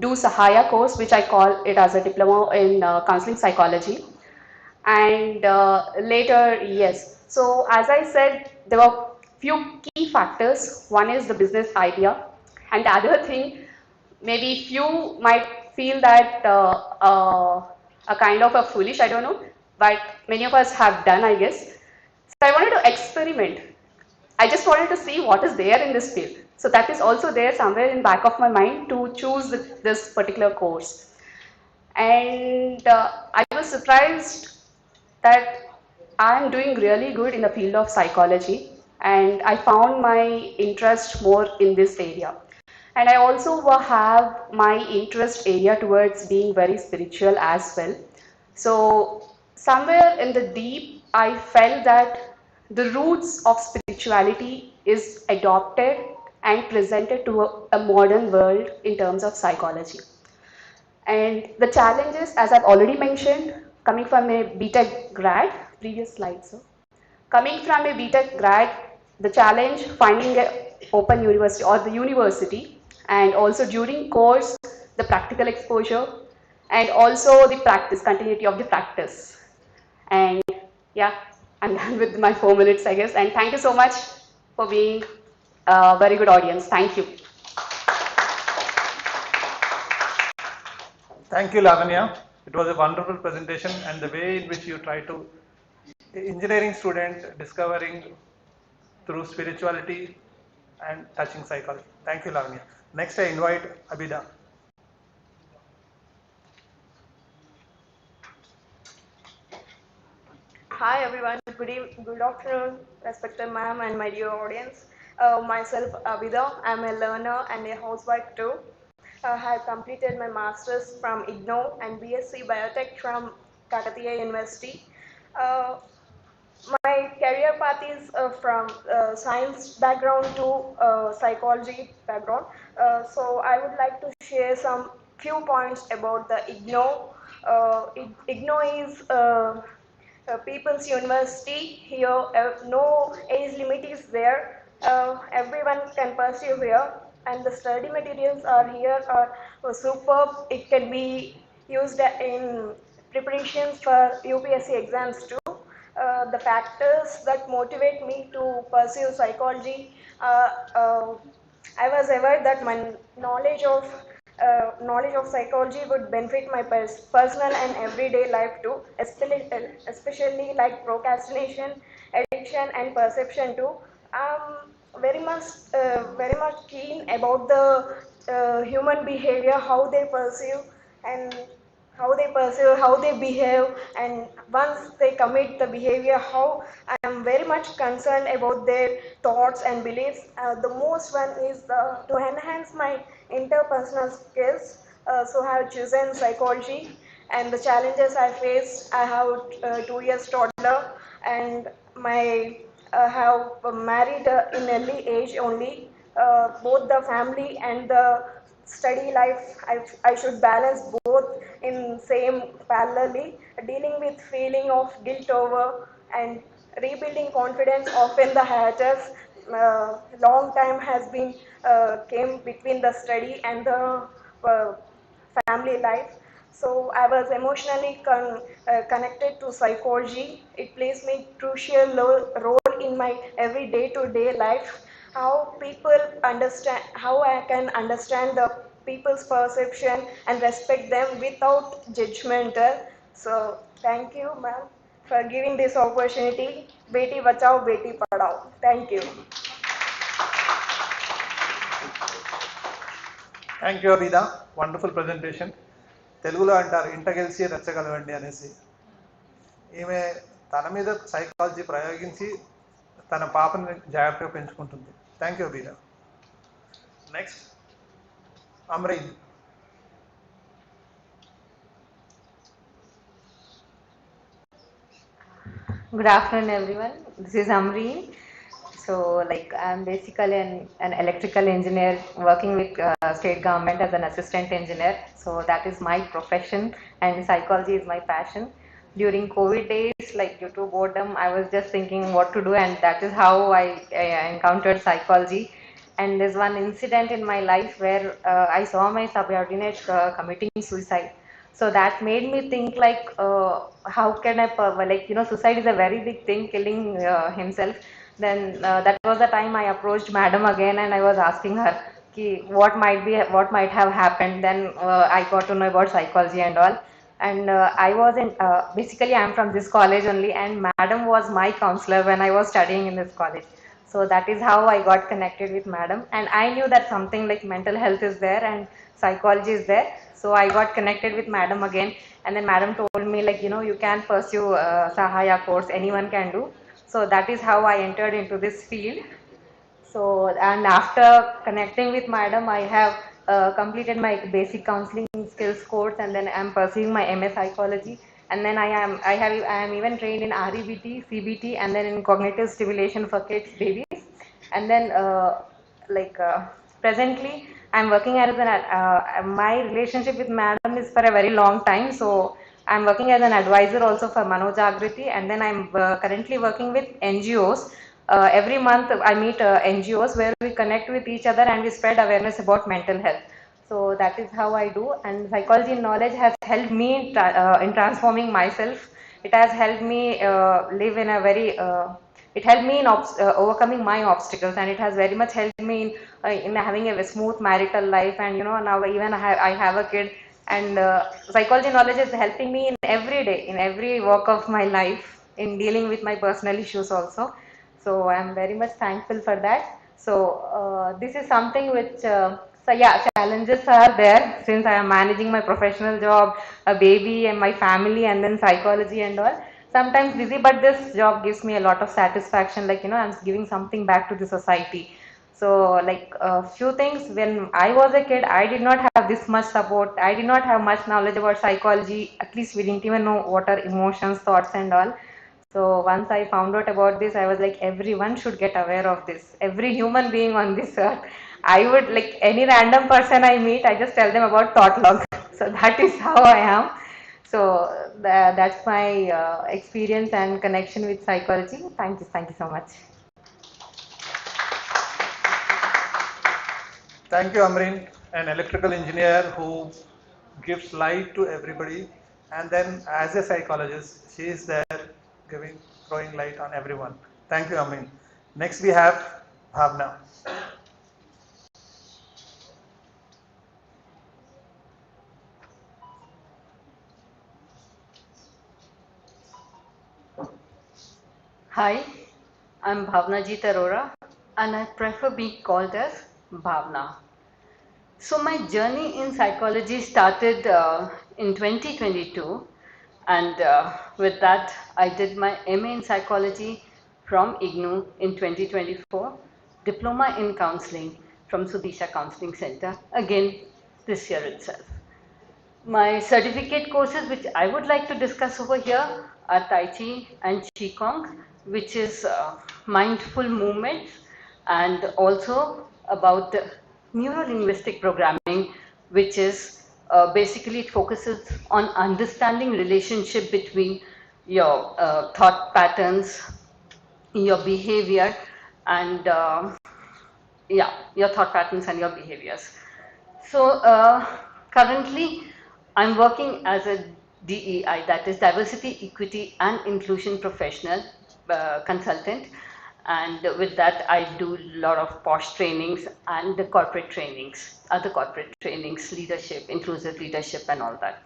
do Sahaya course, which I call it as a diploma in counseling psychology. And later, yes. So as I said, there were few key factors. One is the business idea, and the other thing, maybe few might feel that a kind of a foolish, I don't know, but many of us have done, I guess. So I wanted to experiment. I just wanted to see what is there in this field. So that is also there somewhere in back of my mind to choose this particular course. And I was surprised that I'm doing really good in the field of psychology, and I found my interest more in this area. And I also have my interest area towards being very spiritual as well. So somewhere in the deep, I felt that the roots of spirituality is adopted and presented to a modern world in terms of psychology. And the challenges, as I've already mentioned, coming from a BTech grad, previous slide, sir. Coming from a BTech grad, the challenge finding a open university or the university, and also during course, the practical exposure, and also the practice, continuity of the practice. And yeah, I'm done with my 4 minutes, I guess. And thank you so much for being a very good audience. Thank you. Thank you, Lavanya. It was a wonderful presentation, and the way in which you try to engineering student discovering through spirituality and touching psychology. Thank you, Lavanya. Next, I invite Abida. Hi everyone, good afternoon, respected ma'am and my dear audience. Myself Abida, I'm a learner and a housewife too. I have completed my masters from IGNO and BSc Biotech from Kakatiya University. Uh, my career path is from science background to psychology background. So I would like to share some few points about the IGNO. IGNO is People's University. Here, no age limit is there. Everyone can pursue here, and the study materials are here are superb. It can be used in preparations for UPSC exams too. The factors that motivate me to pursue psychology, I was aware that my knowledge of psychology would benefit my personal and everyday life too, especially like procrastination, addiction, and perception too. I'm very much keen about the human behavior, how they perceive and how they behave, and once they commit the behavior, how I am very much concerned about their thoughts and beliefs. The most one is to enhance my interpersonal skills. So I have chosen psychology, and the challenges I faced, I have 2 years toddler, and my have married in early age only. Both the family and the study life, I should balance both in same parallelly. Dealing with feeling of guilt over and rebuilding confidence, often the haters. Long time has been came between the study and the uh, family life. So I was emotionally connected to psychology. It plays me crucial role in my every day-to-day life. How people understand, how I can understand the people's perception and respect them without judgmental. So thank you, ma'am, for giving this opportunity. Beti bachao, beti padhao. Thank you. Thank you Abida, wonderful presentation. తెలుగులో అంటారు ఇంట గెలిచి రెచ్చగలవండి అనేసి. ఈమె తన మీద psychology ప్రయోగించి తన పాపని జాగ్రత్తగా పెంచుకుంటుంది. Thank you Abida. Next Amreen. Good afternoon, everyone. This is Amreen. So, I'm basically an electrical engineer working with state government as an assistant engineer. So that is my profession, and psychology is my passion. During COVID days, due to boredom, I was just thinking what to do, and that is how I encountered psychology. And there's one incident in my life where I saw my subordinate committing suicide. So that made me think how can suicide is a very big thing, killing himself. Then that was the time I approached madam again, and I was asking her ki what might have happened. Then I got to know about psychology and all. And I was in basically I'm from this college only, and madam was my counselor when I was studying in this college. So that is how I got connected with madam, and I knew that something like mental health is there and psychology is there. So I got connected with madam again, and then madam told me you can pursue Sahaya course, anyone can do. So that is how I entered into this field. So, and after connecting with madam, I have completed my basic counseling skills course, and then I am pursuing my MS psychology. And then I am even trained in REBT, CBT, and then in cognitive stimulation for kids, babies. And then presently, I am working as my relationship with madam is for a very long time. So I am working as an advisor also for Manojagriti, and then I am currently working with NGOs. Every month I meet NGOs where we connect with each other and we spread awareness about mental health. So that is how I do, and psychology knowledge has helped me in transforming myself. It has helped me live in a very it helped me in overcoming my obstacles, and it has very much helped me in having a smooth marital life. And now even I have a kid, and psychology knowledge is helping me in every day, in every walk of my life, in dealing with my personal issues also. So I am very much thankful for that. So this is something which so yeah, challenges are there since I am managing my professional job, a baby and my family, and then psychology and all. Sometimes busy, but this job gives me a lot of satisfaction, I'm giving something back to the society. So a few things, when I was a kid, I did not have this much support. I did not have much knowledge about psychology. At least we didn't even know what are emotions, thoughts and all. So once I found out about this, I was like, everyone should get aware of this. Every human being on this earth. I would any random person I meet, I just tell them about thought log. So that is how I am. So that's my experience and connection with psychology. Thank you so much. Thank you, Amreen, an electrical engineer who gives light to everybody, and then as a psychologist, she is there throwing light on everyone. Thank you, Amreen. Next we have Bhavna. Hi, I'm Bhavna Jeet Arora, and I prefer being called as Bhavna. So my journey in psychology started in 2022, and with that I did my MA in psychology from IGNU in 2024, diploma in counseling from Sudisha Counseling Center, again this year itself. My certificate courses which I would like to discuss over here are Tai Chi and Qigong, which is mindful movements, and also about neuro-linguistic programming, which is basically it focuses on understanding relationship between your thought patterns, your behavior, and yeah, your thought patterns and your behaviors. So currently, I'm working as a DEI, that is Diversity, Equity and Inclusion Professional consultant, and with that I do a lot of POSH trainings and the corporate trainings, other corporate trainings, leadership, inclusive leadership and all that.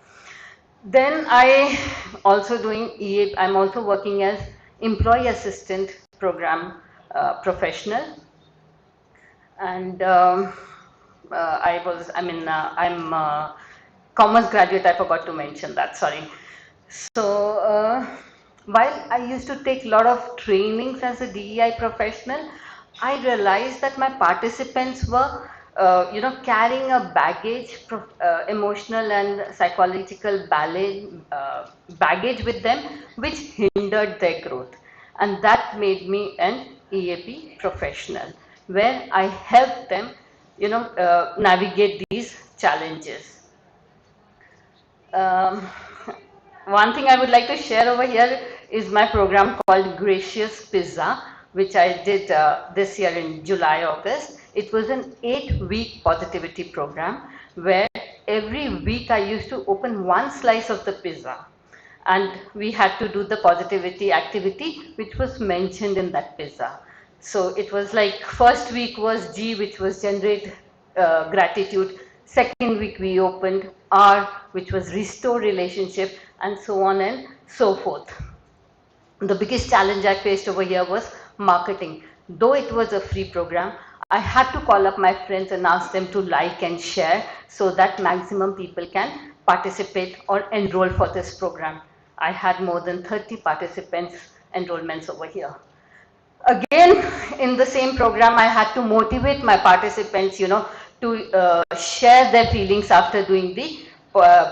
Then I also doing EA, I'm also working as Employee Assistant Program Professional, and I'm commerce graduate, I forgot to mention that, sorry. So while I used to take a lot of trainings as a DEI professional, I realized that my participants were carrying a baggage, emotional and psychological baggage with them, which hindered their growth. And that made me an EAP professional, where I help them navigate these challenges. One thing I would like to share over here is my program called Gracious Pizza, which I did this year in July, August. It was an 8-week positivity program where every week I used to open one slice of the pizza, and we had to do the positivity activity which was mentioned in that pizza. So it was like first week was G, which was generate gratitude. Second week we opened R, which was restore relationship, and so on and so forth. The biggest challenge I faced over here was marketing. Though it was a free program, I had to call up my friends and ask them to like and share so that maximum people can participate or enroll for this program. I had more than 30 participants enrollments over here. Again, in the same program, I had to motivate my participants, to share their feelings after doing the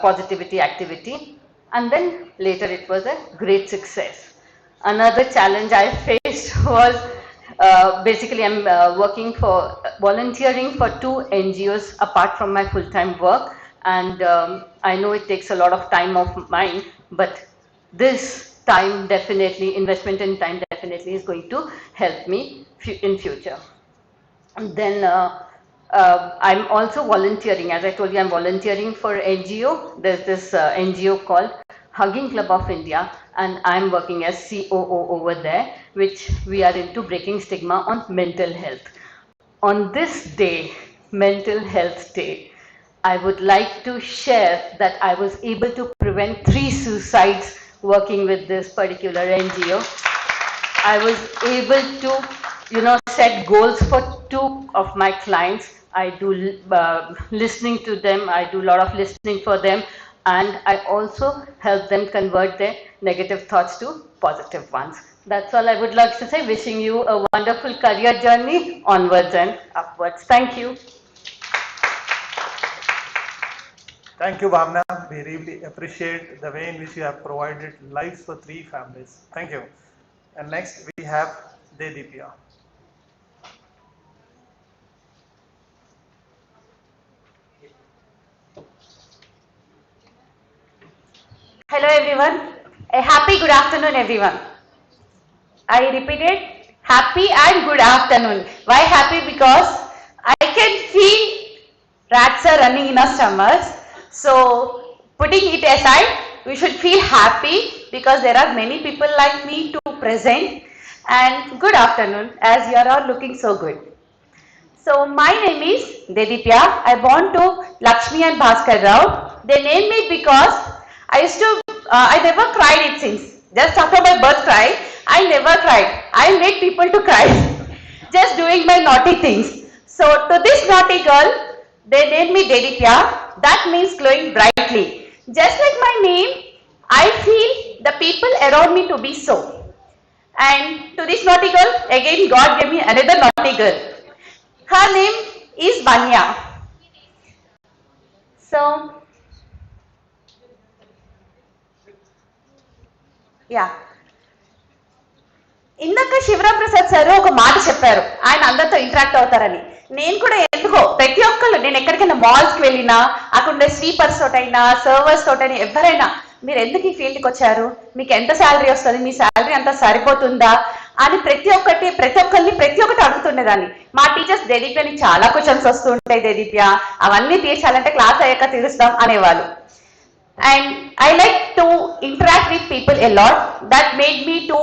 positivity activity. And then later it was a great success. Another challenge I faced was basically I'm volunteering for 2 NGOs apart from my full-time work. And I know it takes a lot of time of mine, but this time definitely, investment in time definitely is going to help me in future. And then I'm also volunteering, as I told you, I'm volunteering for NGO. There's this NGO called Hugging Club of India, and I'm working as COO over there, which we are into breaking stigma on mental health. On this day, Mental Health Day, I would like to share that I was able to prevent 3 suicides working with this particular NGO. I was able to, set goals for 2 of my clients. I do listening to them, I do a lot of listening for them, and I also help them convert their negative thoughts to positive ones. That's all I would like to say. Wishing you a wonderful career journey onwards and upwards. Thank you. Thank you, Bhavna. We really appreciate the way in which you have provided lives for 3 families. Thank you. And next we have Dedipya. Hello everyone. A happy good afternoon everyone. I repeated, happy and good afternoon. Why happy? Because I can feel rats are running in our stomachs. So putting it aside, we should feel happy because there are many people like me to present. And good afternoon, as you are all looking so good. So my name is Dedipya. I born to Lakshmi and Bhaskar Rao. They named me because I never cried it seems. Just after my birth cry, I never cried. I made people to cry. Just doing my naughty things. So to this naughty girl, They named me Deditya. That means glowing brightly. Just like my name, I feel the people around me to be so. And to this naughty girl, again God gave me another naughty girl. Her name is Vanya. So, yeah. ఇందాక Sivaram Prasad sir ఒక మాట చెప్పారు, ఆయన అందరితో interact అవుతారని. నేను కూడా ఎందుకో ప్రతి ఒక్కళ్ళు, నేను ఎక్కడికైనా మాల్స్కి వెళ్ళినా అక్కడ ఉండే స్వీపర్స్ తోటైనా సర్వర్స్ తోటైనా ఎవరైనా మీరు ఎందుకు ఈ ఫీల్డ్కి వచ్చారు, మీకు ఎంత శాలరీ వస్తుంది, మీ శాలరీ అంతా సరిపోతుందా అని ప్రతి ఒక్కరిని ప్రతి ఒక్కటి అడుగుతుండేదాన్ని. మా టీచర్స్ దేదీప్య నీకు చాలా క్వశ్చన్స్ వస్తుంటాయి దేదీప్య, అవన్నీ తీర్చాలంటే క్లాస్ అయ్యాక తీరుస్తాం అనేవాళ్ళు. And I like to interact with people a lot. That made me to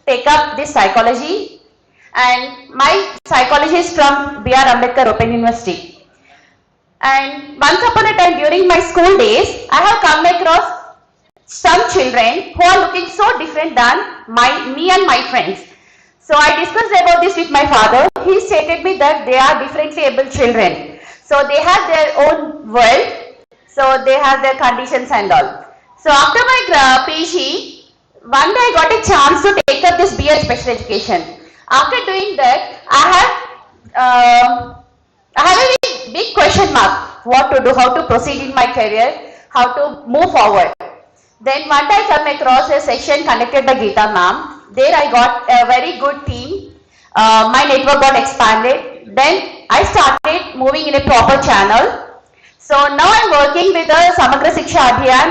take up this psychology, and my psychology is from B.R. Ambedkar Open University. And once upon a time during my school days, I have come across some children who are looking so different than me and my friends. So I discussed about this with my father. He stated me that they are differently able children. So they have their own world. So they have their conditions and all. So after my PG, one day I got a chance to take up this BA special education. After doing that, I have a big question mark. What to do, how to proceed in my career, how to move forward. Then one day I come across a session conducted by Geeta ma'am. There I got a very good team. My network got expanded. Then I started moving in a proper channel. So now I'm working with the Samagra Shiksha Abhiyan.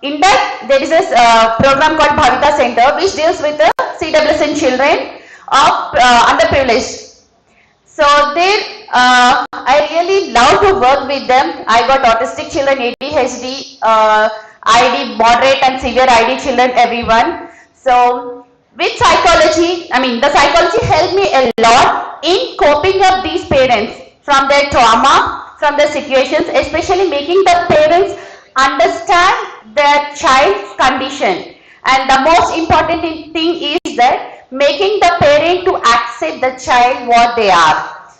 In that there is a program called Bhavita Center which deals with the CWSN children of underprivileged. So there I really love to work with them. I got autistic children, ADHD, ID, moderate and severe ID children, everyone. So with psychology, the psychology helped me a lot in coping up these parents from their trauma, from the situations, especially making the parents understand their child's condition. And the most important thing is that making the parent to accept the child what they are.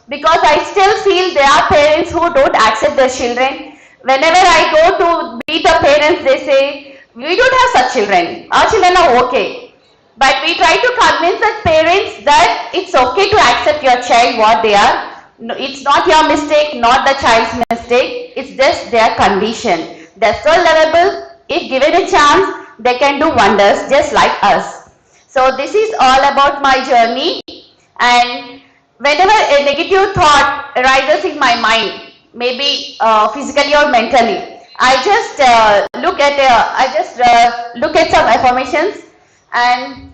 Because I still feel there are parents who don't accept their children. Whenever I go to meet the parents, they say, we don't have such children. Our children are okay. But we try to convince the parents that it's okay to accept your child what they are. No, it's not your mistake, not the child's mistake. It's just their condition. They're so lovable. If given a chance, they can do wonders just like us. So this is all about my journey. And whenever a negative thought arises in my mind, maybe physically or mentally, I just look at some affirmations, and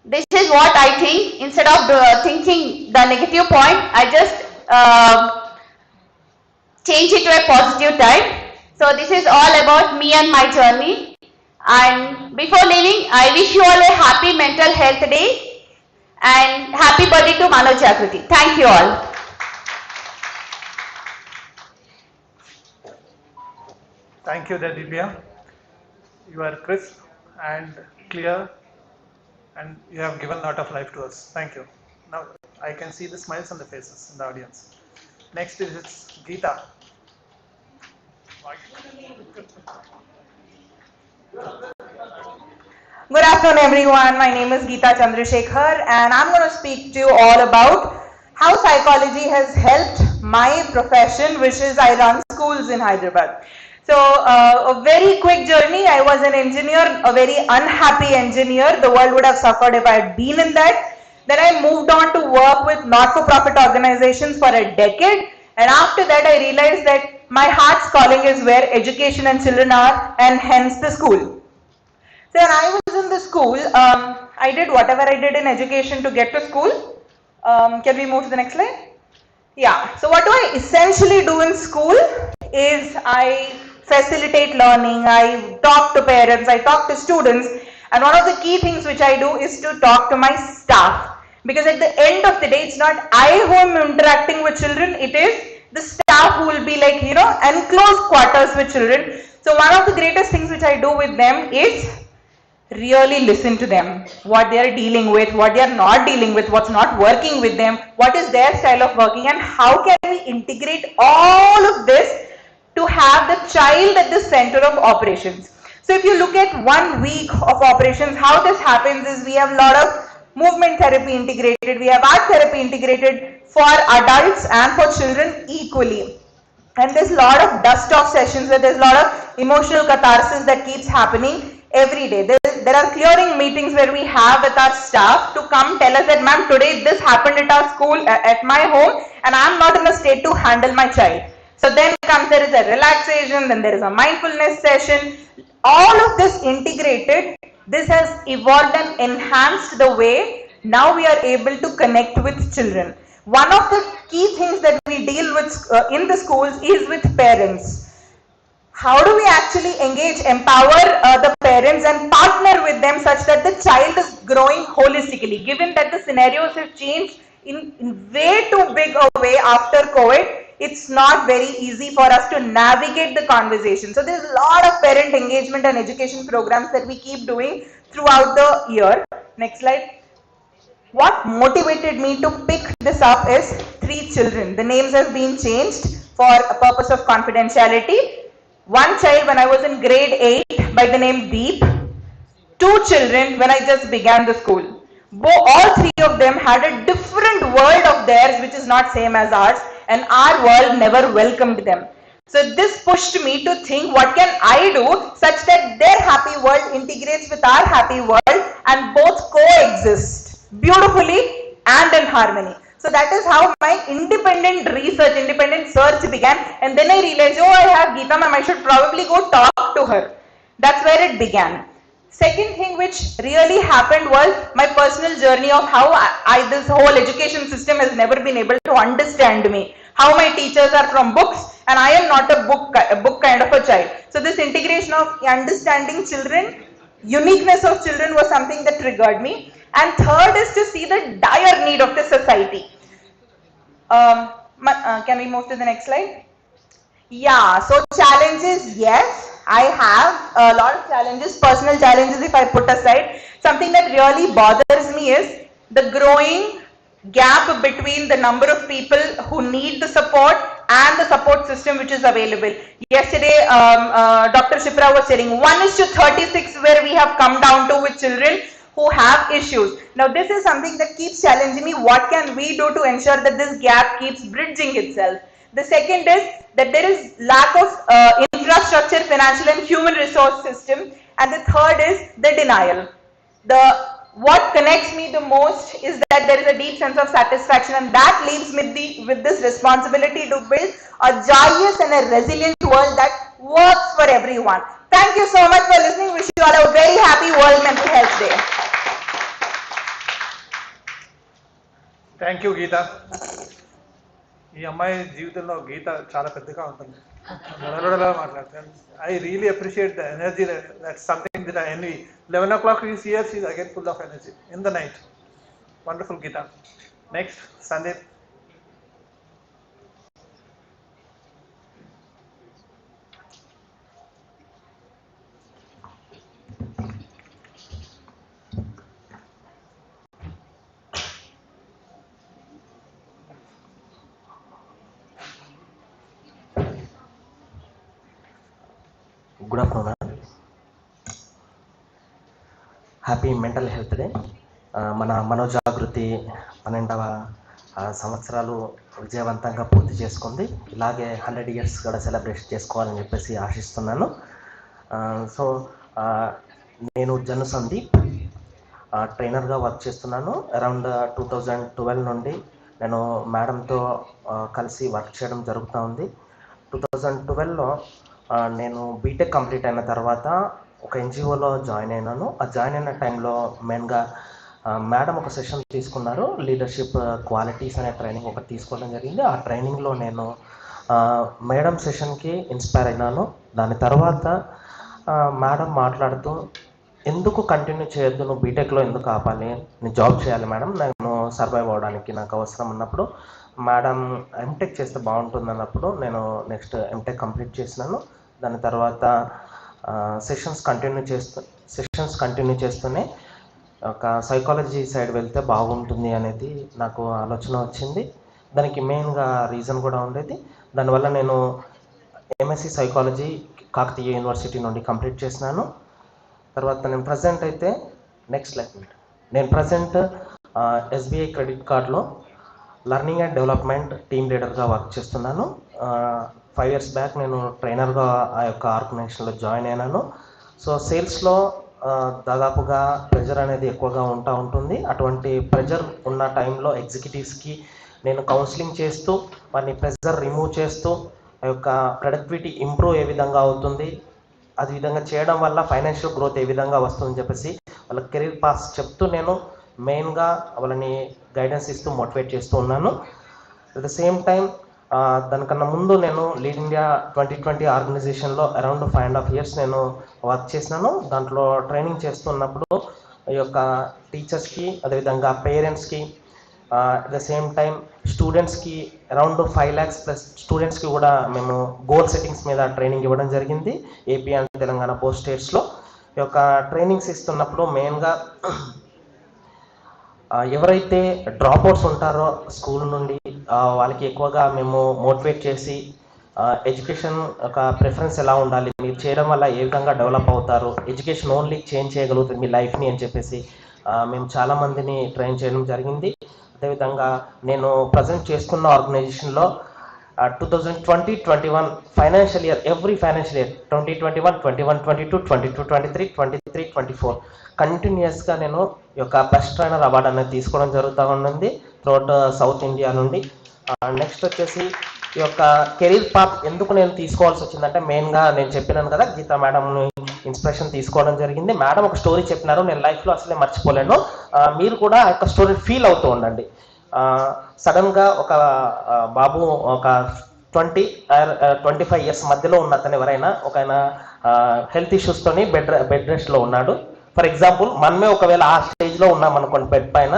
this is what I think. Instead of thinking the negative point, I just change it to a positive type. So this is all about me and my journey. And before leaving, I wish you all a happy mental health day and happy birthday to Mano Jagriti. Thank you all. Thank you, Dedipya. You are crisp and clear, and you have given a lot of life to us. Thank you. Now I can see the smiles on the faces in the audience. Next is Geeta. Good afternoon everyone, my name is Geeta Chandrasekhar and I'm going to speak to you all about how psychology has helped my profession, which is I run schools in Hyderabad. So a very quick journey. I was an engineer, a very unhappy engineer. The world would have suffered if I had been in that. Then I moved on to work with not-for-profit organizations for a decade, and after that I realized that my heart's calling is where education and children are, and hence the school. So when I was in the school, I did whatever I did in education to get to school. Can we move to the next slide? Yeah, so what do I essentially do in school is I facilitate learning, I talk to parents, I talk to students, and one of the key things which I do is to talk to my staff. Because at the end of the day, it's not I who am interacting with children, it is the staff who will be like, enclosed quarters with children. So one of the greatest things which I do with them is really listen to them, what they are dealing with, what they are not dealing with, what's not working with them, what is their style of working, and how can we integrate all of this to have the child at the center of operations. So if you look at 1 week of operations, how this happens is we have a lot of movement therapy integrated, we have art therapy integrated for adults and for children equally. And there's a lot of dust off sessions where there's a lot of emotional catharsis that keeps happening every day. There are clearing meetings where we have with our staff to come tell us that, ma'am, today this happened at our school, at my home, and I'm not in a state to handle my child. So then there is a relaxation, then there is a mindfulness session. All of this integrated, this has evolved and enhanced the way now we are able to connect with children. One of the key things that we deal with in the schools is with parents. How do we actually engage, empower the parents and partner with them such that the child is growing holistically? Given that the scenarios have changed in way too big a way after COVID, it's not very easy for us to navigate the conversation. So there's a lot of parent engagement and education programs that we keep doing throughout the year. Next slide. What motivated me to pick this up is 3 children. The names have been changed for a purpose of confidentiality. One child when I was in grade 8 by the name Deep. 2 children when I just began the school. All 3 of them had a different world of theirs which is not same as ours, and our world never welcomed them. So this pushed me to think, what can I do such that their happy world integrates with our happy world and both coexist beautifully and in harmony. So that is how my independent research, independent search began, and then I realized, oh, I have Geeta ma'am, I should probably go talk to her. That's where it began. Second thing which really happened was my personal journey of how this whole education system has never been able to understand me. How my teachers are from books and I am not a book kind of a child. So this integration of understanding children, uniqueness of children was something that triggered me. And third is to see the dire need of the society. Can we move to the next slide? Yeah, so challenges, yes, I have a lot of challenges, personal challenges if I put aside. Something that really bothers me is the growing gap between the number of people who need the support and the support system which is available. Yesterday, Dr. Shipra was saying 1:36 where we have come down to with children who have issues. Now this is something that keeps challenging me. What can we do to ensure that this gap keeps bridging itself? The second is that there is lack of infrastructure, financial and human resource system. And the third is the denial. What connects me the most is that there is a deep sense of satisfaction, and that leaves me with this responsibility to build a joyous and a resilient world that works for everyone. Thank you so much for listening. Wish you all a very happy World Mental Health Day. Thank you Geeta. ఈ అమ్మాయి జీవితంలో గీత చాలా పెద్దగా ఉంటుంది, నడనడలా మాట్లాడుతాను. I really appreciate the energy, that's something that I envy. 11 o'clock is here, she is again full of energy in the night. Wonderful, Geeta. Next, Sandeep. Good afternoon. Happy mental health day. మన మనోజాగృతి 12వ సంవత్సరాలు విజయవంతంగా పూర్తి చేసుకుంది. ఇలాగే 100 years కూడా celebrate చేసుకోవాలని చెప్పేసి ఆశిస్తున్నాను. సో నేను జను సందీప్, ట్రైనర్గా వర్క్ చేస్తున్నాను. అరౌండ్ 2012 నుండి నేను మేడంతో కలిసి వర్క్ చేయడం జరుగుతూ ఉంది. 2012లో నేను బీటెక్ కంప్లీట్ అయిన తర్వాత ఒక ఎన్జిఓలో జాయిన్ అయినాను. ఆ జాయిన్ అయిన టైంలో మెయిన్గా మేడం ఒక సెషన్ తీసుకున్నారు, లీడర్షిప్ క్వాలిటీస్ అనే ట్రైనింగ్ ఒకటి తీసుకోవడం జరిగింది. ఆ ట్రైనింగ్లో నేను మేడం సెషన్కి ఇన్స్పైర్ అయినాను. దాని తర్వాత మేడం మాట్లాడుతూ, ఎందుకు కంటిన్యూ చేయొద్దు, నువ్వు బీటెక్లో ఎందుకు ఆపాలి, నేను జాబ్ చేయాలి మేడం, నేను సర్వైవ్ అవ్వడానికి నాకు అవసరం ఉన్నప్పుడు మేడం ఎంటెక్ చేస్తే బాగుంటుంది అన్నప్పుడు నేను నెక్స్ట్ ఎంటెక్ కంప్లీట్ చేసినాను. దాని తర్వాత సెషన్స్ కంటిన్యూ చేస్తూనే ఒక సైకాలజీ సైడ్ వెళ్తే బాగుంటుంది అనేది నాకు ఆలోచన వచ్చింది. దానికి మెయిన్గా రీజన్ కూడా ఉండేది. దానివల్ల నేను ఎంఎస్సి సైకాలజీ కాకతీయ యూనివర్సిటీ నుండి కంప్లీట్ చేసినాను. తర్వాత నేను ప్రజెంట్ అయితే నేను ప్రజెంట్ ఎస్బీఐ క్రెడిట్ కార్డ్లో లర్నింగ్ అండ్ డెవలప్మెంట్ టీమ్ లీడర్గా వర్క్ చేస్తున్నాను. 5 years బ్యాక్ నేను ట్రైనర్గా ఆ యొక్క ఆర్గనైజేషన్లో జాయిన్ అయినాను. సో సేల్స్లో దాదాపుగా ప్రెజర్ అనేది ఎక్కువగా ఉంటుంది. అటువంటి ప్రెజర్ ఉన్న టైంలో ఎగ్జిక్యూటివ్స్కి నేను కౌన్సిలింగ్ చేస్తూ వారిని ప్రెజర్ రిమూవ్ చేస్తూ ఆ యొక్క ప్రొడక్టివిటీ ఇంప్రూవ్ ఏ విధంగా అవుతుంది, అది విధంగా చేయడం వల్ల ఫైనాన్షియల్ గ్రోత్ ఏ విధంగా వస్తుందని చెప్పేసి వాళ్ళ కెరీర్ పాస్ చెప్తూ నేను మెయిన్గా వాళ్ళని గైడెన్స్ ఇస్తూ మోటివేట్ చేస్తూ ఉన్నాను. అట్ ద సేమ్ టైం దానికన్నా ముందు నేను లీడ్ ఇండియా 2020 ఆర్గనైజేషన్లో అరౌండ్ 5.5 years నేను వర్క్ చేసినాను. దాంట్లో ట్రైనింగ్ చేస్తున్నప్పుడు ఈ యొక్క టీచర్స్కి, అదేవిధంగా పేరెంట్స్కి, అట్ ద సేమ్ టైం స్టూడెంట్స్కి అరౌండ్ 5 lakhs ప్లస్ స్టూడెంట్స్కి కూడా మేము గోల్ సెట్టింగ్స్ మీద ట్రైనింగ్ ఇవ్వడం జరిగింది ఏపీ అండ్ తెలంగాణ బోత్ స్టేట్స్లో. ఈ యొక్క ట్రైనింగ్స్ ఇస్తున్నప్పుడు మెయిన్గా ఎవరైతే డ్రాప్అవుట్స్ ఉంటారో స్కూల్ నుండి వాళ్ళకి ఎక్కువగా మేము మోటివేట్ చేసి ఎడ్యుకేషన్ ఒక ప్రిఫరెన్స్ ఎలా ఉండాలి, మీరు చేయడం వల్ల ఏ విధంగా డెవలప్ అవుతారు, ఎడ్యుకేషన్ ఓన్లీ చేంజ్ చేయగలుగుతుంది మీ లైఫ్ని అని చెప్పేసి మేము చాలామందిని ట్రైన్ చేయడం జరిగింది. అదేవిధంగా నేను ప్రజెంట్ చేస్తున్న ఆర్గనైజేషన్లో 2020-21 financial year, every financial year 2021, 22, 23, 24 కంటిన్యూస్గా నేను ఈ యొక్క బెస్ట్ ట్రైనర్ అవార్డు అనేది తీసుకోవడం జరుగుతూ ఉంది త్రూఅవుట్ సౌత్ ఇండియా నుండి. నెక్స్ట్ వచ్చేసి ఈ యొక్క కెరీర్ పాత్ ఎందుకు నేను తీసుకోవాల్సి వచ్చిందంటే మెయిన్గా నేను చెప్పినాను కదా, గీతా మేడంని ఇన్స్పిరేషన్ తీసుకోవడం జరిగింది. మేడం ఒక స్టోరీ చెప్పినారు, నేను లైఫ్లో అసలే మర్చిపోలేను. మీరు కూడా ఆ యొక్క స్టోరీ ఫీల్ అవుతూ ఉండండి. సడన్గా ఒక బాబు ఒక 20-25 years మధ్యలో ఉన్న అతను ఎవరైనా ఒక ఆయన హెల్త్ ఇష్యూస్తోని బెడ్ రెస్ట్లో ఉన్నాడు. ఫర్ ఎగ్జాంపుల్ మనమే ఒకవేళ ఆ స్టేజ్లో ఉన్నాం అనుకోండి, బెడ్ పైన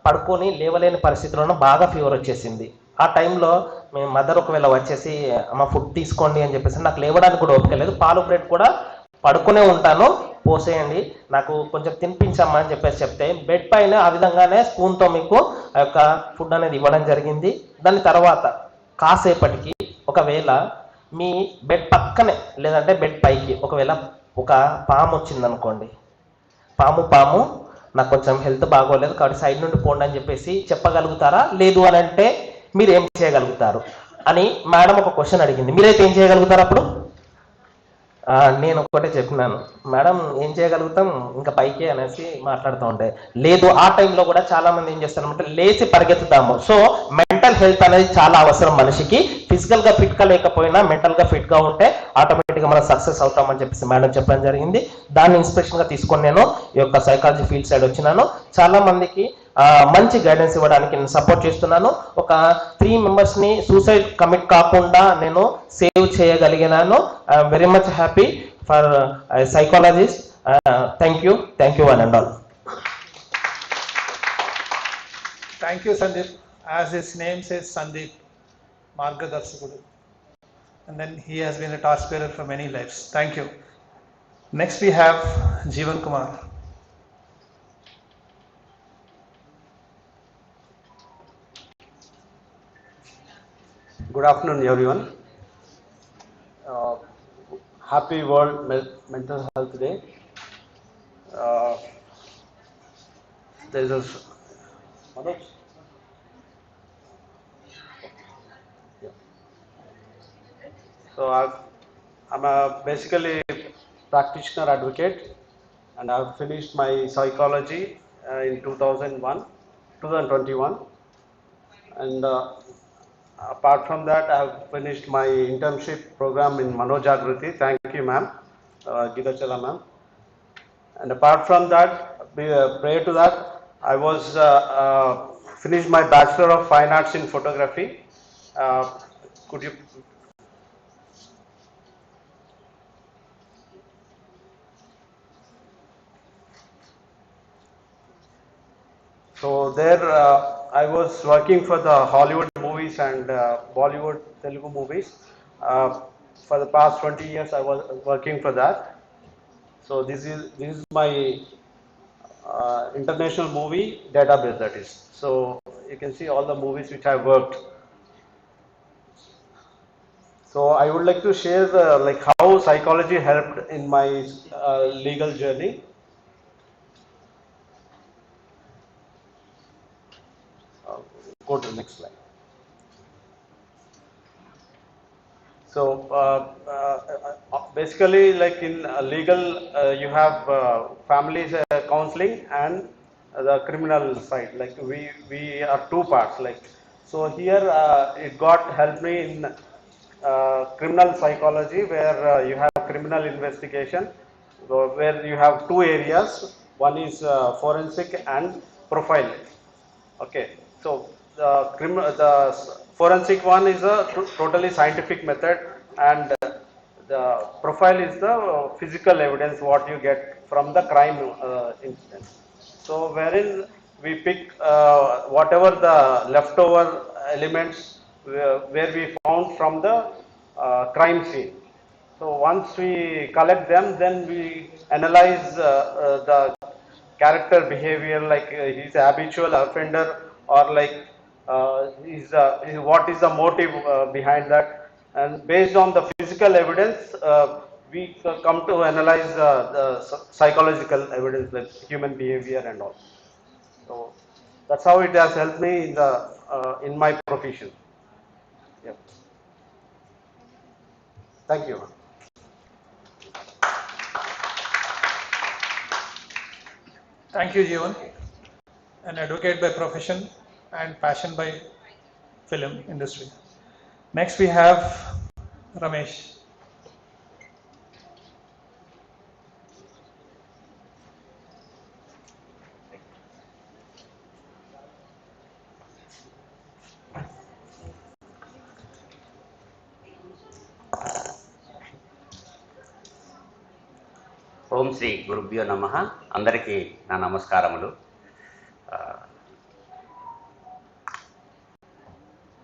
పడుకొని లేవలేని పరిస్థితిలోనూ బాగా ఫీవర్ వచ్చేసింది. ఆ టైంలో మీ మదర్ ఒకవేళ వచ్చేసి అమ్మ ఫుడ్ తీసుకోండి అని చెప్పేసి, నాకు లేవడానికి కూడా ఓపిక లేదు, పాలు బ్రెడ్ కూడా పడుకునే ఉంటాను, పోసేయండి, నాకు కొంచెం తినిపించమ్మా అని చెప్పేసి చెప్తే బెడ్ పైన ఆ విధంగానే స్పూన్తో మీకు ఆ యొక్క ఫుడ్ అనేది ఇవ్వడం జరిగింది. దాని తర్వాత కాసేపటికి ఒకవేళ మీ బెడ్ పక్కనే లేదంటే బెడ్ పైకి ఒకవేళ ఒక పాము వచ్చిందనుకోండి, పాము నాకు కొంచెం హెల్త్ బాగోలేదు కాబట్టి సైడ్ నుండి పోండి అని చెప్పేసి చెప్పగలుగుతారా? లేదు అని అంటే మీరు ఏం చేయగలుగుతారు అని మేడం ఒక క్వశ్చన్ అడిగింది. మీరైతే ఏం చేయగలుగుతారు అప్పుడు? నేను ఒకటే చెప్పినాను, మేడం ఏం చేయగలుగుతాం ఇంకా పైకి అనేసి మాట్లాడుతూ ఉంటే, లేదు ఆ టైంలో కూడా చాలా మంది ఏం చేస్తారంటే లేచి పరిగెత్తుతాము. సో మెంటల్ హెల్త్ అనేది చాలా అవసరం మనిషికి. ఫిజికల్గా ఫిట్గా లేకపోయినా మెంటల్గా ఫిట్గా ఉంటే ఆటోమేటిక్గా మనం సక్సెస్ అవుతామని చెప్పేసి మేడం చెప్పడం జరిగింది. దాన్ని ఇన్స్పిరేషన్గా తీసుకొని నేను ఈ యొక్క సైకాలజీ ఫీల్డ్ సైడ్ వచ్చినాను. చాలా మందికి మంచి గైడెన్స్ ఇవ్వడానికి నేను సపోర్ట్ చేస్తున్నాను. ఒక 3 members-ని సూసైడ్ కమిట్ కాకుండా నేను సేవ్ చేయగలిగినాను. I'm very much happy for psychologist. Thank you one and all. Thank you, Sandeep. As his name says, Sandeep, Margadarshikudu. And then he has been a torchbearer for many lives. Thank you. Next we have Jeevan Kumar. Good afternoon, everyone. Happy World Mental Health Day. There is a So I'm basically practitioner advocate, and I've finished my psychology in 2021, and apart from that, I have finished my internship program in Manojagriti. Thank you, ma'am, Gita Chala ma'am. And apart from that, prior to that, I was finished my Bachelor of Fine Arts in Photography. Could you? So there I was working for the Hollywood movies and Bollywood Telugu movies. For the past 20 years, I was working for that. So this is my international movie database, that is. So you can see all the movies which I worked. So I would like to share like how psychology helped in my legal journey. Go to the next slide. So basically, like in legal, you have family counseling and the criminal side. Like we are two parts. Like so here, it got helped me in criminal psychology, where you have criminal investigation, where you have two areas. One is forensic and profiling. Okay, so the forensic one is a totally scientific method, and the profile is the physical evidence what you get from the crime incident. So wherein we pick whatever the leftover elements where we found from the crime scene. So once we collect them, then we analyze the character behavior, like he's a habitual offender, or like what is the motive behind that, and based on the physical evidence, we come to analyze the psychological evidence, like human behavior and all. So that's how it has helped me in my profession. Yep. Thank you. Thank you, Jeevan. An advocate by profession and passion by film industry. Next we have Ramesh. ఓం శ్రీ గురుభ్యో నమః. అందరికీ నా నమస్కారములు.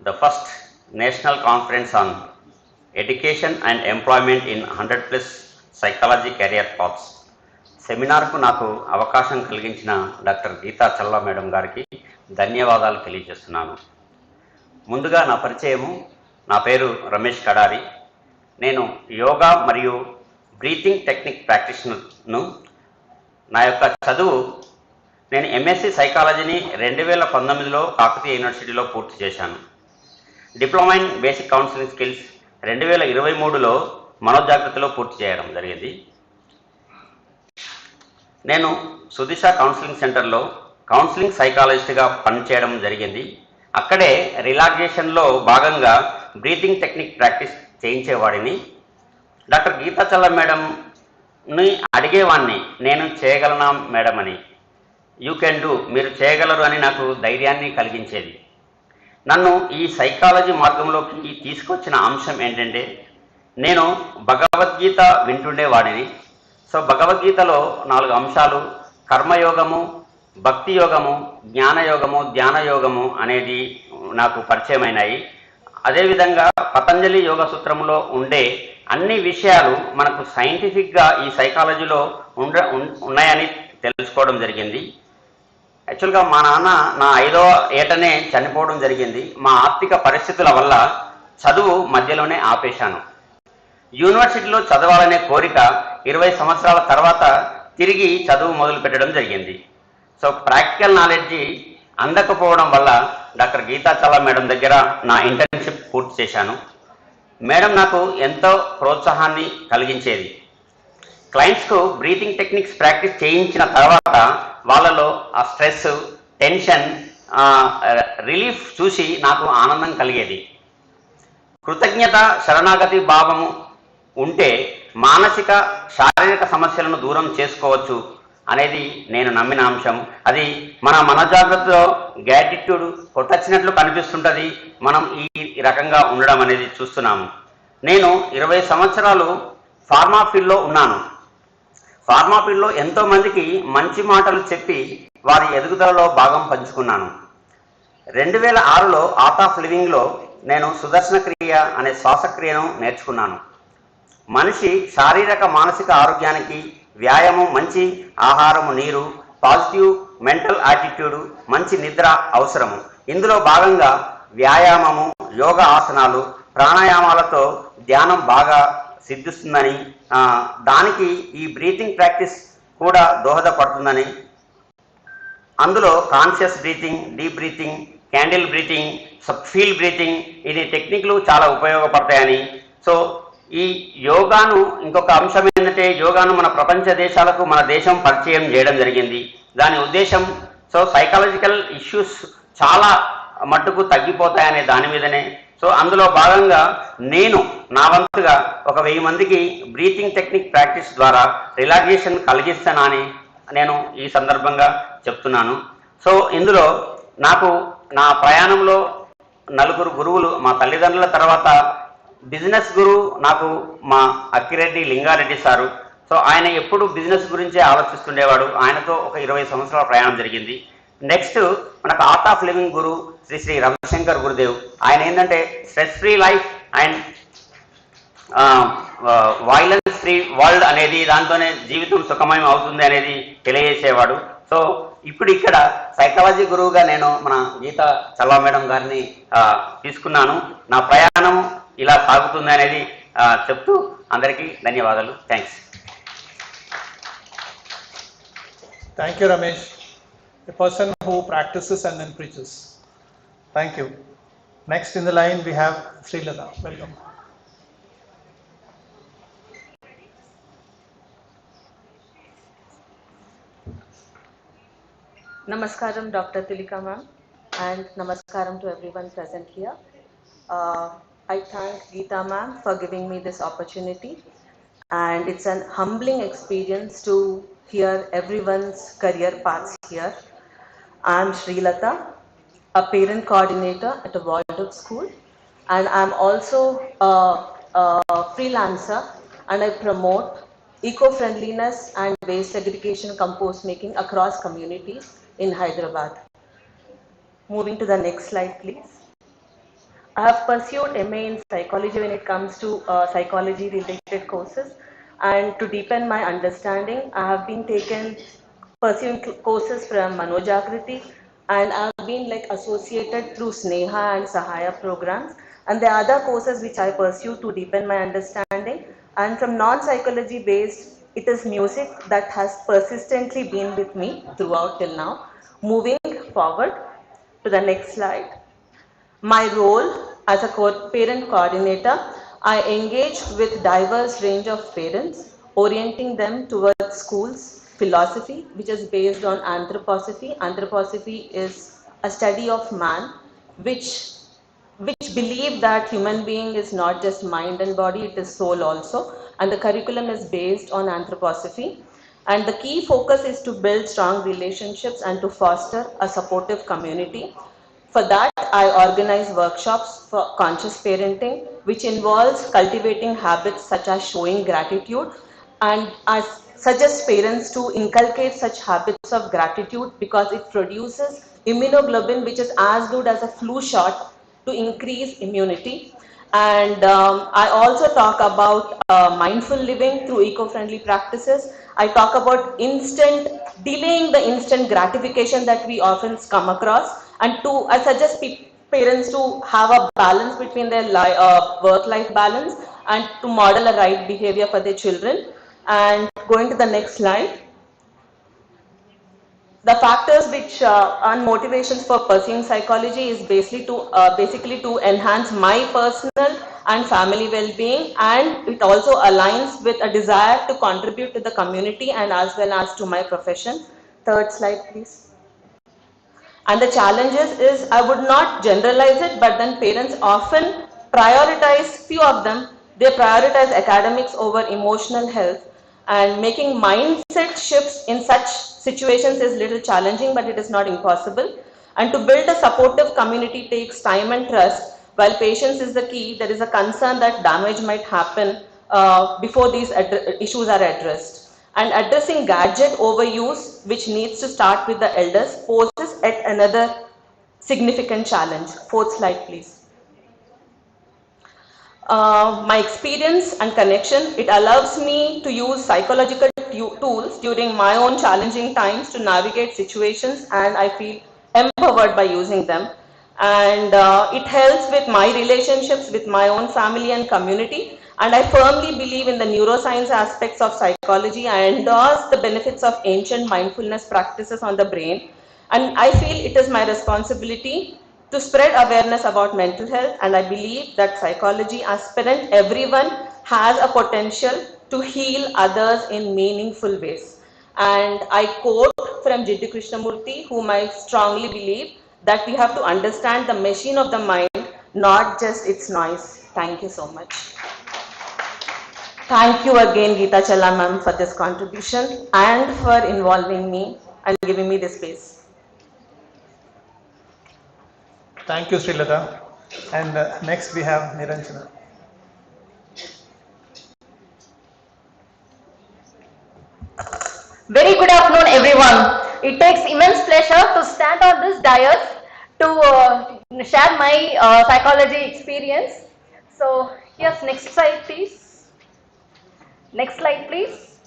The first national conference on education and employment in 100+ psychology career paths సెమినార్కు నాకు అవకాశం కలిగించిన doctor Geeta Challa madam గారికి ధన్యవాదాలు తెలియజేస్తున్నాను. ముందుగా నా పరిచయము, నా పేరు రమేష్ కడారి. నేను యోగా మరియు బ్రీతింగ్ టెక్నిక్ ప్రాక్టీషనర్ను. నా యొక్క చదువు, నేను ఎంఎస్సి సైకాలజీని 2019లో కాకతీయ యూనివర్సిటీలో పూర్తి చేశాను. Diploma in basic counselling skills 2023లో మనోజాగృతిలో పూర్తి చేయడం జరిగింది. నేను సుదిశ కౌన్సిలింగ్ సెంటర్లో కౌన్సిలింగ్ సైకాలజిస్ట్గా పనిచేయడం జరిగింది. అక్కడే రిలాక్సేషన్లో భాగంగా బ్రీతింగ్ టెక్నిక్ ప్రాక్టీస్ చేయించేవాడిని. డాక్టర్ గీతా చల్లా మేడంని అడిగేవాడిని, నేను చేయగలనా మేడం అని. యూ కెన్ డూ, మీరు చేయగలరు అని నాకు ధైర్యాన్ని కలిగించేది. నన్ను ఈ సైకాలజీ మార్గంలోకి తీసుకొచ్చిన అంశం ఏంటంటే, నేను భగవద్గీత వింటుండేవాడిని. సో భగవద్గీతలో 4 అంశాలు, కర్మయోగము, భక్తి యోగము, జ్ఞానయోగము, ధ్యానయోగము అనేది నాకు పరిచయమైనాయి. అదేవిధంగా పతంజలి యోగ సూత్రంలో ఉండే అన్ని విషయాలు మనకు సైంటిఫిక్గా ఈ సైకాలజీలో ఉన్నాయని తెలుసుకోవడం జరిగింది. యాక్చువల్గా మా నాన్న నా 5వ ఏటనే చనిపోవడం జరిగింది. మా ఆర్థిక పరిస్థితుల వల్ల చదువు మధ్యలోనే ఆపేశాను. యూనివర్సిటీలో చదవాలనే కోరిక 20 సంవత్సరాల తర్వాత తిరిగి చదువు మొదలు పెట్టడం జరిగింది. సో ప్రాక్టికల్ నాలెడ్జి అందకపోవడం వల్ల డాక్టర్ గీతా చల్లా మేడం దగ్గర నా ఇంటర్న్షిప్ పూర్తి చేశాను. మేడం నాకు ఎంతో ప్రోత్సాహాన్ని కలిగించేది. క్లయింట్స్కు బ్రీతింగ్ టెక్నిక్స్ ప్రాక్టీస్ చేయించిన తర్వాత వాళ్ళలో ఆ స్ట్రెస్, టెన్షన్, రిలీఫ్ చూసి నాకు ఆనందం కలిగేది. కృతజ్ఞత, శరణాగతి భావము ఉంటే మానసిక, శారీరక సమస్యలను దూరం చేసుకోవచ్చు అనేది నేను నమ్మిన అంశం. అది మన మనోజాగ్రత్తలో గ్రాటిట్యూడ్ కొట్టచ్చినట్లు కనిపిస్తుంటుంది. మనం ఈ రకంగా ఉండడం అనేది చూస్తున్నాము. నేను 20 సంవత్సరాలు ఫార్మా ఫీల్డ్లో ఉన్నాను. ఫార్మా ఫీల్డ్లో ఎంతోమందికి మంచి మాటలు చెప్పి వారి ఎదుగుదలలో భాగం పంచుకున్నాను. 2006లో ఆర్ట్ ఆఫ్ లివింగ్లో నేను సుదర్శన క్రియ అనే శ్వాసక్రియను నేర్చుకున్నాను. మనిషి శారీరక మానసిక ఆరోగ్యానికి వ్యాయామం, మంచి ఆహారము, నీరు, పాజిటివ్ మెంటల్ యాటిట్యూడ్, మంచి నిద్ర అవసరము. ఇందులో భాగంగా వ్యాయామము, యోగా ఆసనాలు, ప్రాణాయామాలతో ధ్యానం బాగా సిద్ధిస్తుందని, దానికి ఈ బ్రీతింగ్ ప్రాక్టీస్ కూడా దోహదపడుతుందని, అందులో conscious breathing, deep breathing, candle breathing, feel breathing, ఇది టెక్నిక్లు చాలా ఉపయోగపడతాయని. సో ఈ యోగాను ఇంకొక అంశం ఏంటంటే, యోగాను మన ప్రపంచ దేశాలకు మన దేశం పరిచయం చేయడం జరిగింది. దాని ఉద్దేశం సో సైకాలజికల్ ఇష్యూస్ చాలా మట్టుకు తగ్గిపోతాయనే దాని మీదనే. సో అందులో భాగంగా నేను నా వంతుగా ఒక 1000 మందికి బ్రీతింగ్ టెక్నిక్ ప్రాక్టీస్ ద్వారా రిలాక్సేషన్ కలిగిస్తానని నేను ఈ సందర్భంగా చెప్తున్నాను. సో ఇందులో నాకు నా ప్రయాణంలో 4 గురువులు, మా తల్లిదండ్రుల తర్వాత బిజినెస్ గురువు నాకు మా అక్కిరెడ్డి లింగారెడ్డి సారు. సో ఆయన ఎప్పుడు బిజినెస్ గురించే ఆలోచిస్తుండేవాడు. ఆయనతో ఒక 20 సంవత్సరాల ప్రయాణం జరిగింది. నెక్స్ట్ మనకు ఆర్ట్ ఆఫ్ లివింగ్ గురు శ్రీ శ్రీ రవిశంకర్ గురుదేవ్. ఆయన ఏంటంటే stress free life and violence free world అనేది, దాంతోనే జీవితం సుఖమయం అవుతుంది అనేది తెలియజేసేవాడు. సో ఇప్పుడు ఇక్కడ సైకాలజీ గురువుగా నేను మన గీతా చల్వా మేడం గారిని తీసుకున్నాను. నా ప్రయాణం ఇలా సాగుతుంది అనేది చెప్తూ అందరికీ ధన్యవాదాలు. Thanks. Thank you, Ramesh. A person who practices and then preaches. Thank you. Next in the line we have Srilata. Welcome. Namaskaram, Dr. Tulika ma'am, and namaskaram to everyone present here. I thank Geeta ma'am for giving me this opportunity, and it's an humbling experience to hear everyone's career paths here. I'm Srilata, a parent coordinator at a Waldorf school, and I'm also a freelancer, and I promote eco-friendliness and waste segregation compost making across communities in Hyderabad. Moving to the next slide, please. I have pursued MA in psychology when it comes to psychology related courses, and to deepen my understanding, I have been pursuing courses from Manojagriti, and I have been associated through Sneha and Sahaya programs, and the other courses which I pursue to deepen my understanding. And from non-psychology based, it is music that has persistently been with me throughout till now. Moving forward to the next slide. My role as a parent coordinator, I engage with diverse range of parents, orienting them towards schools philosophy, which is based on anthroposophy. Anthroposophy is a study of man, which believe that human being is not just mind and body, it is soul also, and the curriculum is based on anthroposophy. And the key focus is to build strong relationships and to foster a supportive community. For that, I organize workshops for conscious parenting, which involves cultivating habits such as showing gratitude, and I suggest parents to inculcate such habits of gratitude because it produces immunoglobulin, which is as good as a flu shot to increase immunity. And I also talk about mindful living through eco-friendly practices. I talk about delaying the instant gratification that we often come across, and I suggest parents to have a balance between their work-life balance and to model a right behavior for their children. And going to the next slide. The factors which and motivations for pursuing psychology is basically to enhance my personal and family well-being, and it also aligns with a desire to contribute to the community and as well as to my profession. Third slide, please. And the challenges is, I would not generalize it, but then parents often prioritize, few of them, they prioritize academics over emotional health, and making mindset shifts in such situations is little challenging, but it is not impossible. And to build a supportive community takes time and trust. While patience is the key, there is a concern that damage might happen before these issues are addressed. And addressing gadget overuse, which needs to start with the elders, poses yet another significant challenge. Fourth slide, please. my experience and connection, it allows me to use psychological tools during my own challenging times to navigate situations, and I feel empowered by using them. And it helps with my relationships with my own family and community. And I firmly believe in the neuroscience aspects of psychology. I endorse the benefits of ancient mindfulness practices on the brain. And I feel it is my responsibility to spread awareness about mental health, and I believe that psychology aspirant, everyone has a potential to heal others in meaningful ways. And I quote from Jiddu Krishnamurti, whom I strongly believe that we have to understand the machine of the mind, not just its noise. Thank you so much. Thank you again, Geeta Challa ma'am, for this contribution and for involving me and giving me this space. Thank you, Srilata. And next we have Niranjana. Very good afternoon, everyone. It takes immense pleasure to stand on this dais to share my psychology experience. So, yes, next slide, please. Next slide, please.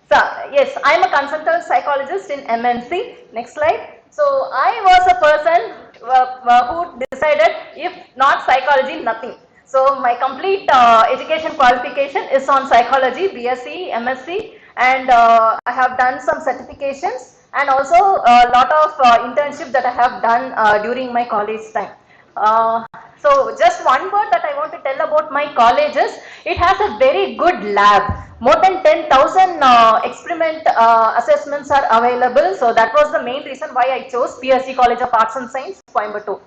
So, yes, I am a consultant psychologist in MNC. Next slide. So, I was a person who decided if not psychology, nothing. So, my complete education qualification is on psychology, BSc, MSc, and I have done some certifications and also a lot of internship that I have done during my college time. So just one word that I want to tell about my college is it has a very good lab. More than 10,000 experiment assessments are available. So that was the main reason why I chose PSC College of Arts and Science, Coimbatore.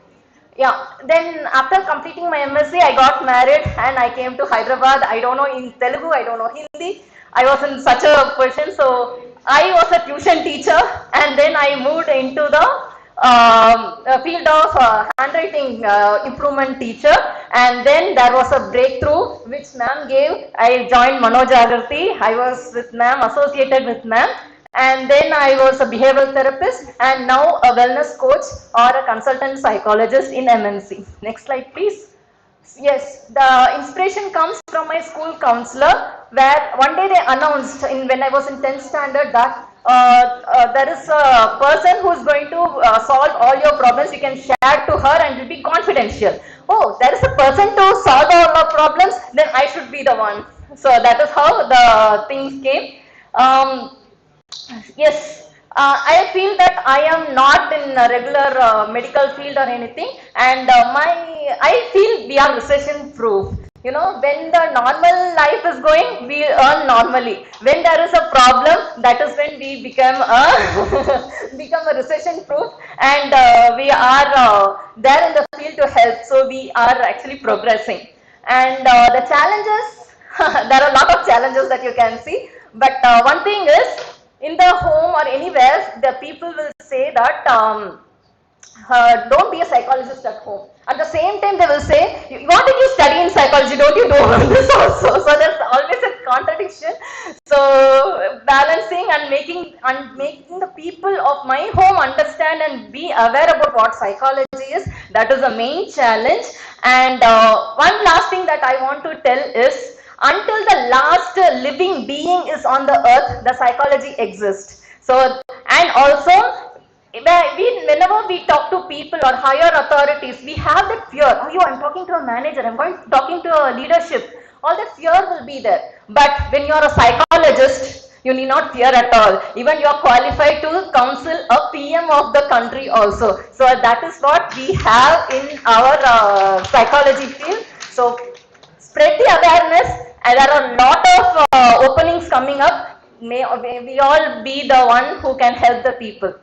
Yeah, then after completing my MSc, I got married and I came to Hyderabad. I don't know in Telugu, I don't know Hindi. I was in such a position, so I was a tuition teacher and then I moved into the field of handwriting improvement teacher, and then there was a breakthrough which ma'am gave. I joined Manojagrati. I was with ma'am, associated with ma'am, and then I was a behavioral therapist and now a wellness coach or a consultant psychologist in MNC. Next slide, please. Yes, the inspiration comes from my school counselor, where one day they announced when I was in 10th standard that there is a person who is going to solve all your problems. You can share to her and it will be confidential. Oh, there is a person to solve all our problems, then I should be the one. So that is how the things came. Yes, I feel that I am not in a regular medical field or anything, and I feel we are recession proof. You know, when the normal life is going, we earn normally. When there is a problem, that is when we become a become a recession proof, and we are there in the field to help. So we are actually progressing. And the challenges, there are a lot of challenges that you can see, but one thing is, in the home or anywhere, the people will say that don't be a psychologist at home. At the same time, they will say, what did you study in psychology? Don't you do this also? So there's always a contradiction. So balancing and making the people of my home understand and be aware about what psychology is, that is the main challenge. And one last thing that I want to tell is, until the last living being is on the earth, the psychology exists. So, and also, whenever we talk to people or higher authorities, we have that fear. Oh, I'm talking to a manager, talking to a leadership. All that fear will be there. But when you are a psychologist, you need not fear at all. Even you are qualified to counsel a PM of the country also. So that is what we have in our psychology field. So spread the awareness, and there are a lot of openings coming up. May we all be the one who can help the people.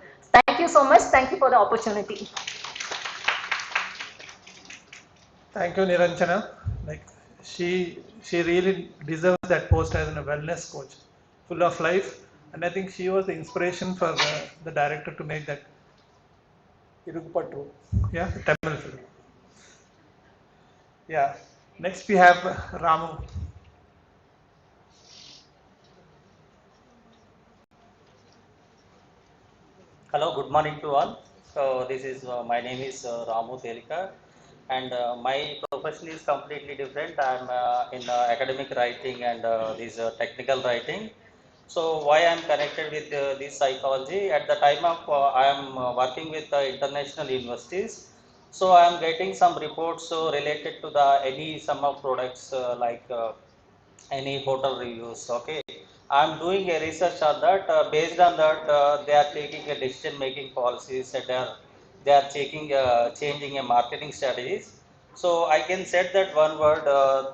Thank you so much. Thank you for the opportunity. Thank you, Niranjana. Like she really deserves that post as a wellness coach, full of life, and I think she was the inspiration for the director to make that Irugpattu. Yeah, the Tamil film. Yeah. Next we have Ramu. Hello, good morning to all. So this is my name is Ramu Telika. and my profession is completely different. I'm in academic writing and this technical writing. So why I'm connected with this psychology? At the time of I am working with international universities, so I am getting some reports related to the any some of products any hotel reviews. Okay, I'm doing a research on that. Based on that, they are taking a decision making policies, and they are taking changing a marketing strategies. So I can say that one word,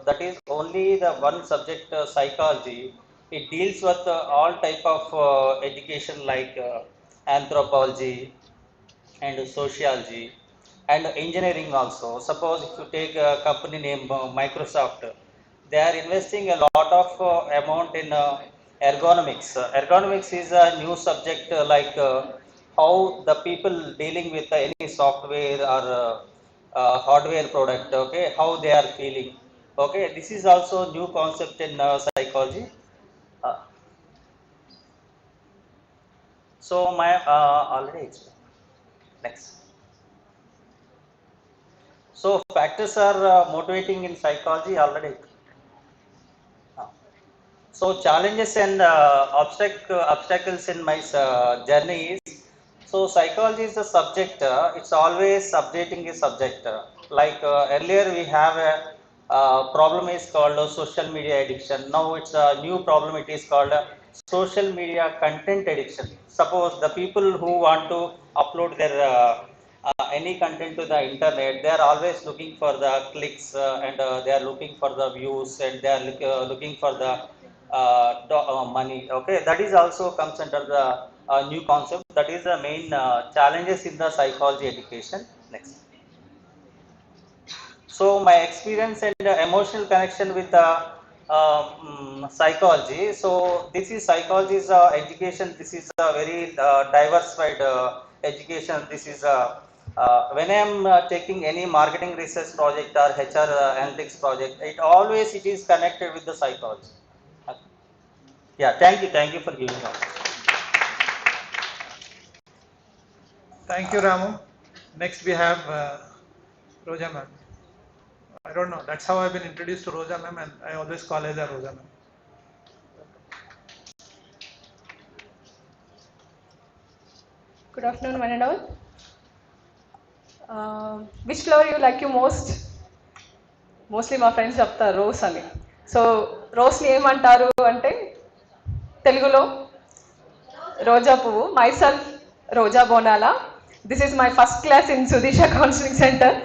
that is only the one subject, psychology. It deals with all type of education like anthropology and sociology and engineering also. Suppose if you take a company name Microsoft, they are investing a lot of amount in ergonomics. Ergonomics is a new subject, how the people dealing with any software or hardware product, okay, how they are feeling. Okay, this is also new concept in psychology. uh, so my already explained. Next. So factors are motivating in psychology already. So challenges and obstacles in my journey is, so psychology is a subject. It's always updating a subject. Earlier we have a problem is called social media addiction. Now it's a new problem. It is called social media content addiction. Suppose the people who want to upload their any content to the internet, they are always looking for the clicks, and they are looking for the views, and they are looking for the money. Okay, that is also comes under the new concept. That is the main challenges in the psychology education. Next. So my experience and emotional connection with the psychology. So this is psychology is education. This is a very diversified education. This is when I am taking any marketing research project or HR analytics project, it is connected with the psychology. Okay. Yeah, thank you for giving us. Thank you, Ramu. Next we have Roja ma'am. I don't know. That's how I've been introduced to Roja ma'am, and I always call her the Roja ma'am. Good afternoon, one and all. Which flower you like you most? Mostly మా friends చెప్తారు rose అని. So రోస్ని ఏమంటారు అంటే తెలుగులో రోజా పువ్వు. Myself Roja Bonala. This is my first class in Sudisha counselling centre.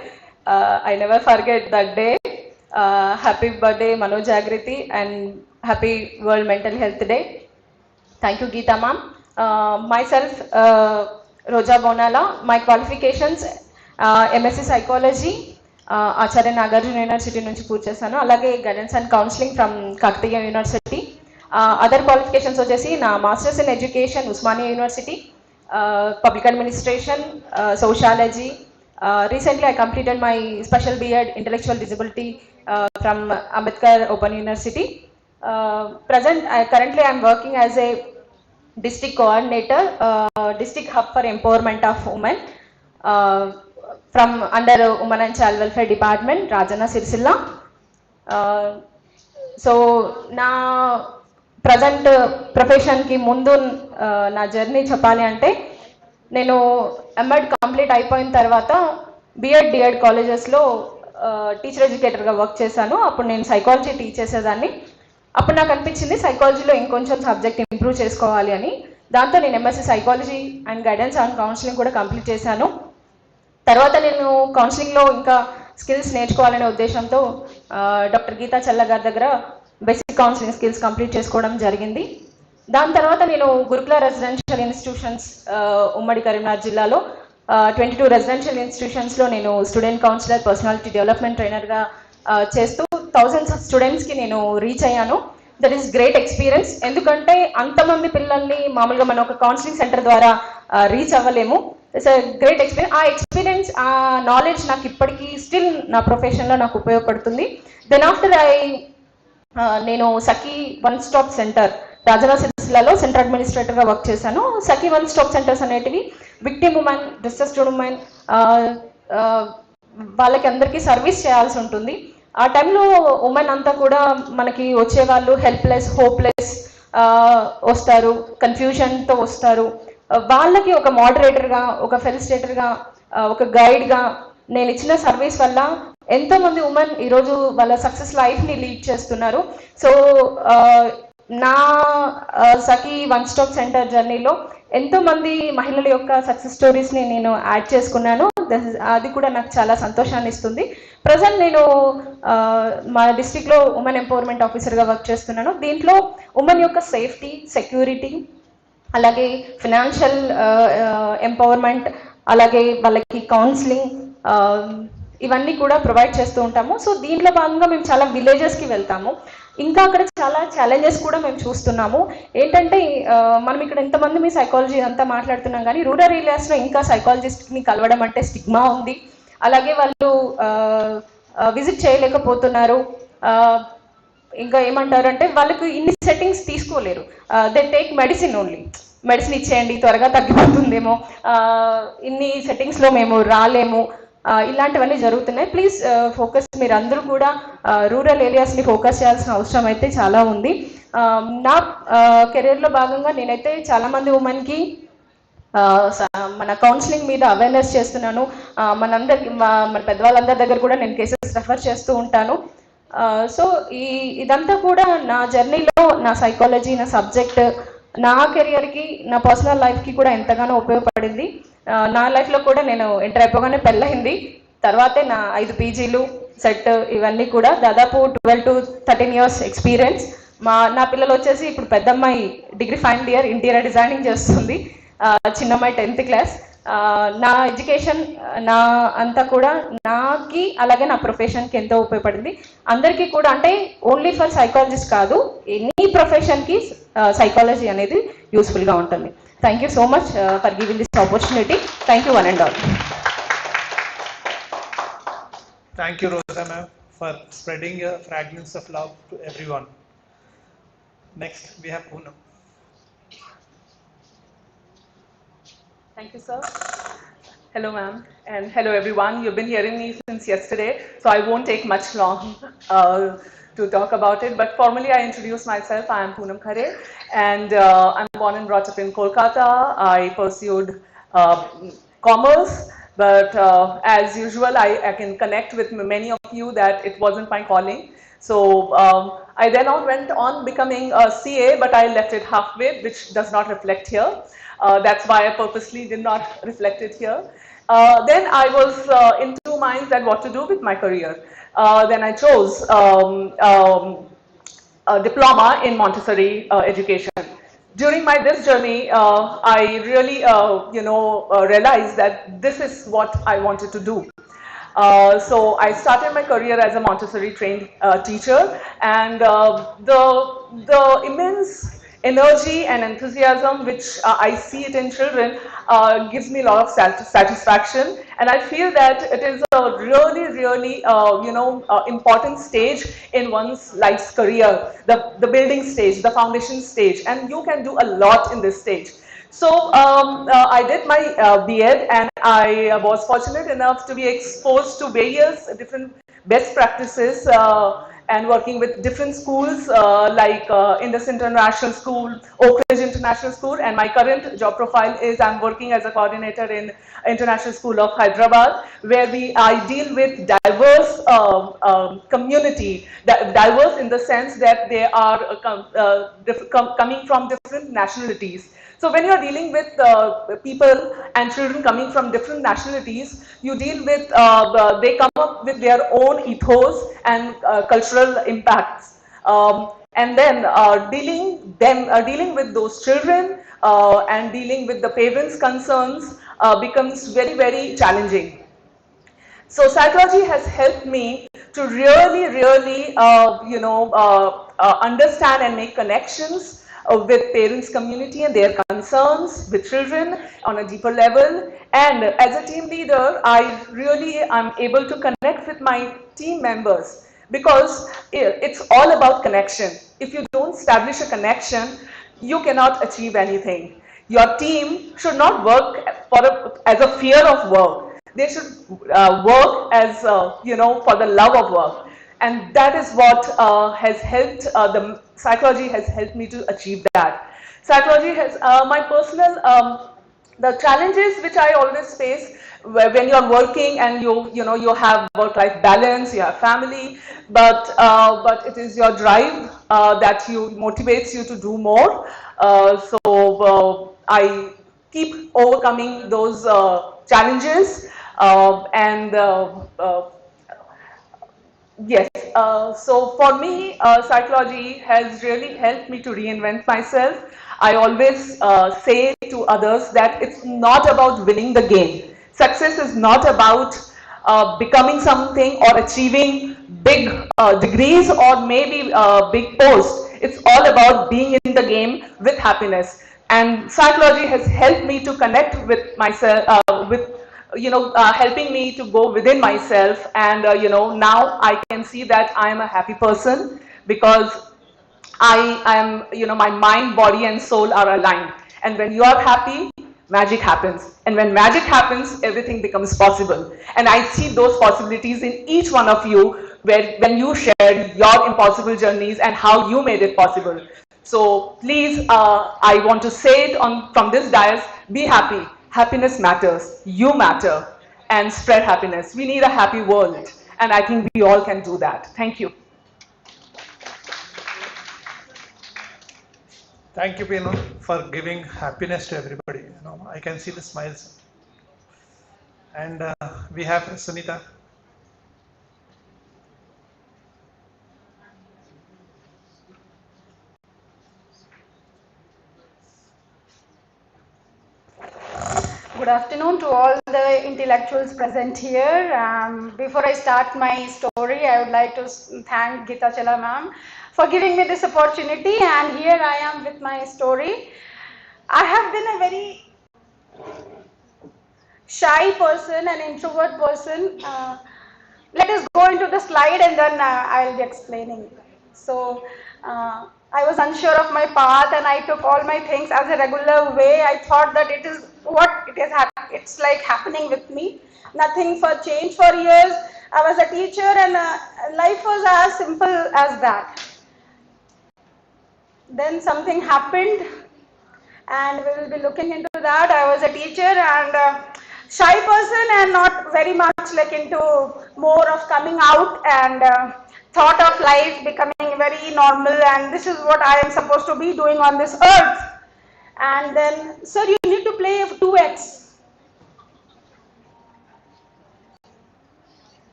I never forget that day. Happy birthday Manojagruti and happy world mental health day. Thank you, Geeta ma'am. Myself, Roja Bonala. My qualifications, MSc Psychology, Acharya Nagarjuna University నుంచి పూర్తి చేశాను. అలాగే guidance and counselling from Kakatiya university. Other qualifications వచ్చేసి నా masters in education Osmania university, public administration, sociology. Recently, I completed my special B.Ed Intellectual Disability from Ambedkar Open University. Currently, I am working as a district coordinator, district hub for empowerment of women from under Women and Child Welfare Department, Rajana Sirsilla. So, na present profession ki mundu na journey చెప్పాలి అంటే నేను MEd complete అయిపోయిన తర్వాత BEd D.Ed కాలేజెస్లో teacher ఎడ్యుకేటర్గా work చేశాను. అప్పుడు నేను psychology teach చేసేదాన్ని. అప్పుడు నాకు అనిపించింది సైకాలజీలో ఇంకొంచెం సబ్జెక్ట్ ఇంప్రూవ్ చేసుకోవాలి అని. దాంతో నేను MSc psychology and guidance and counselling కూడా కంప్లీట్ చేశాను. తర్వాత నేను కౌన్సిలింగ్లో ఇంకా స్కిల్స్ నేర్చుకోవాలనే ఉద్దేశంతో డాక్టర్ గీతా చల్ల గారి దగ్గర బేసిక్ కౌన్సిలింగ్ స్కిల్స్ కంప్లీట్ చేసుకోవడం జరిగింది. దాని తర్వాత నేను గురుకుల రెసిడెన్షియల్ ఇన్స్టిట్యూషన్స్ ఉమ్మడి కరీంనగర్ జిల్లాలో 22 రెసిడెన్షియల్ ఇన్స్టిట్యూషన్స్లో నేను స్టూడెంట్ కౌన్సిలర్, పర్సనాలిటీ డెవలప్మెంట్ ట్రైనర్గా చేస్తూ థౌజండ్స్ ఆఫ్ స్టూడెంట్స్కి నేను రీచ్ అయ్యాను. That is great experience. ఎందుకంటే అంతమంది పిల్లల్ని మామూలుగా మనం ఒక కౌన్సిలింగ్ సెంటర్ ద్వారా రీచ్ అవ్వలేము. It's a great experience. ఆ ఎక్స్పీరియన్స్, ఆ నాలెడ్జ్ నాకు ఇప్పటికీ స్టిల్ నా ప్రొఫెషన్లో నాకు ఉపయోగపడుతుంది. దెన్ ఆఫ్టర్ నేను సఖీ వన్ స్టాప్ సెంటర్ రాజనా సిరిసిల్లలో సెంటర్ అడ్మినిస్ట్రేటర్గా వర్క్ చేశాను. సఖీ వన్ స్టాప్ సెంటర్స్ అనేటివి విక్టిమ్ ఉమెన్, డిస్ట్రెస్డ్ ఉమెన్, వాళ్ళకి అందరికీ సర్వీస్ చేయాల్సి ఉంటుంది. ఆ టైంలో ఉమెన్ అంతా కూడా మనకి వచ్చేవాళ్ళు హెల్ప్లెస్, హోప్లెస్ వస్తారు, కన్ఫ్యూజన్తో వస్తారు. వాళ్ళకి ఒక మోడరేటర్గా, ఒక ఫెలిసిటేటర్గా, ఒక గైడ్గా నేను ఇచ్చిన సర్వీస్ వల్ల ఎంతోమంది ఉమెన్ ఈరోజు వాళ్ళ సక్సెస్ లైఫ్ని లీడ్ చేస్తున్నారు. సో నా సఖీ వన్ స్టాప్ సెంటర్ జర్నీలో ఎంతోమంది మహిళల యొక్క సక్సెస్ స్టోరీస్ని నేను యాడ్ చేసుకున్నాను. అది కూడా నాకు చాలా సంతోషాన్ని ఇస్తుంది. ప్రజెంట్ నేను మా డిస్ట్రిక్ట్లో ఉమెన్ ఎంపవర్మెంట్ ఆఫీసర్గా వర్క్ చేస్తున్నాను. దీంట్లో ఉమెన్ యొక్క సేఫ్టీ, సెక్యూరిటీ, అలాగే ఫినాన్షియల్ ఎంపవర్మెంట్, అలాగే వాళ్ళకి కౌన్సిలింగ్, ఇవన్నీ కూడా ప్రొవైడ్ చేస్తూ ఉంటాము. సో దీంట్లో భాగంగా మేము చాలా విలేజెస్కి వెళ్తాము. ఇంకా అక్కడ చాలా ఛాలెంజెస్ కూడా మేము చూస్తున్నాము. ఏంటంటే మనం ఇక్కడ ఎంతమంది మీ సైకాలజీ అంతా మాట్లాడుతున్నాం, కానీ రూరల్ ఏరియాస్లో ఇంకా సైకాలజిస్ట్ని కలవడం అంటే స్టిగ్మా ఉంది. అలాగే వాళ్ళు విజిట్ చేయలేకపోతున్నారు. ఇంకా ఏమంటారంటే వాళ్ళకు ఇన్ని సెట్టింగ్స్ తీసుకోలేరు. They take medicine only. Medicine ఇచ్చేయండి, త్వరగా తగ్గిపోతుందేమో, ఇన్ని సెట్టింగ్స్లో మేము రాలేము, ఇలాంటివన్నీ జరుగుతున్నాయి. ప్లీజ్ ఫోకస్, మీరు అందరూ కూడా రూరల్ ఏరియాస్ని ఫోకస్ చేయాల్సిన అవసరం అయితే చాలా ఉంది. నా కెరీర్లో భాగంగా నేనైతే చాలామంది ఉమెన్కి మన కౌన్సిలింగ్ మీద అవేర్నెస్ చేస్తున్నాను. మనందరికి మన పెద్దవాళ్ళందరి దగ్గర కూడా నేను కేసెస్ రెఫర్ చేస్తూ ఉంటాను. సో ఇదంతా కూడా నా జర్నీలో నా సైకాలజీ, నా సబ్జెక్ట్, నా కెరియర్కి, నా పర్సనల్ లైఫ్కి కూడా ఎంతగానో ఉపయోగపడింది. నా లైఫ్లో కూడా నేను ఎంటర్ అయిపోగానే పెళ్ళయింది. తర్వాతే నా 5 పీజీలు, సెట్, ఇవన్నీ కూడా దాదాపు 12 to 13 years ఎక్స్పీరియన్స్. నా పిల్లలు వచ్చేసి ఇప్పుడు పెద్దమ్మాయి degree final year interior designing చేస్తుంది, చిన్నమ్మాయి 10th క్లాస్. నా ఎడ్యుకేషన్, నా అంతా కూడా నాకి అలాగే నా ప్రొఫెషన్కి ఎంతో ఉపయోగపడింది. అందరికీ కూడా, అంటే ఓన్లీ ఫర్ సైకాలజిస్ట్ కాదు, ఎనీ ప్రొఫెషన్కి సైకాలజీ అనేది యూస్ఫుల్గా ఉంటుంది. Thank you so much for giving this opportunity. Thank you one and all. Thank you, Rosa ma'am, for spreading a fragrance of love to everyone. Next, we have Poonam. Thank you, sir. Hello, ma'am, and hello, everyone. You've been hearing me since yesterday, so I won't take much long to talk about it. But formally, I introduce myself. I am Poonam Khare, and I'm born and brought up in Kolkata. I pursued commerce, but as usual, I can connect with many of you that it wasn't my calling. So I then went on becoming a CA, but I left it halfway, which does not reflect here. That's why I purposely did not reflect it here. Then I was in two minds at what to do with my career. Then I chose a diploma in Montessori education. During this journey, I really, realized that this is what I wanted to do. So I started my career as a Montessori trained teacher, and the immense energy and enthusiasm which I see it in children gives me a lot of satisfaction, and I feel that it is a really, really important stage in one's life's career, the building stage, the foundation stage, and you can do a lot in this stage. So I did my B.Ed, and I was fortunate enough to be exposed to various different best practices and working with different schools like Indus International School, Oak Ridge International School, and my current job profile is I'm working as a coordinator in International School of Hyderabad, where I deal with diverse community, diverse in the sense that they are coming from different nationalities. So when you're dealing with people and children coming from different nationalities, you deal with, they come up with their own ethos and cultural impacts. And then dealing with those children and dealing with the parents' concerns becomes very, very challenging. So psychology has helped me to really, really, understand and make connections with parents' community and their concerns with children on a deeper level. And as a team leader, I really am able to connect with my team members, because it's all about connection. If you don't establish a connection, you cannot achieve anything. Your team should not work as a fear of work. They should work as, for the love of work. And that is what has helped, the psychology has helped me to achieve that. Psychology has, my personal, the challenges which I always face when you're working and you have work-life balance, you have family, but it is your drive that motivates you to do more. I keep overcoming those challenges and yes, so for me, psychology has really helped me to reinvent myself. I always say to others that it's not about winning the game. Success is not about becoming something or achieving big degrees or maybe big posts. It's all about being in the game with happiness. And psychology has helped me to connect with myself, helping me to go within myself, and now I can see that I am a happy person because I am, my mind, body and soul are aligned. And when you are happy, magic happens. And when magic happens, everything becomes possible. And I see those possibilities in each one of you when you shared your impossible journeys and how you made it possible. So please, I want to say it from this dais, be happy. Happiness matters. You matter. And spread happiness. We need a happy world. And I think we all can do that. Thank you. Thank you, Pino, for giving happiness to everybody. I can see the smiles. And we have Sunita. Good afternoon to all the intellectuals present here. Before I start my story, I would like to thank Geeta Chala ma'am for giving me this opportunity, and here I am with my story. I have been a very shy person, an introvert person. Let us go into the slide and then I'll be explaining. So I was unsure of my path and I took all my things as a regular way. I thought that it is what it is. It's like happening with me. Nothing for change for years. I was a teacher and life was as simple as that. Then something happened and we will be looking into that. I was a teacher and shy person and not very much like into more of coming out and thought of life becoming very normal, and this is what I am supposed to be doing on this earth. And then, sir, you need to play 2x.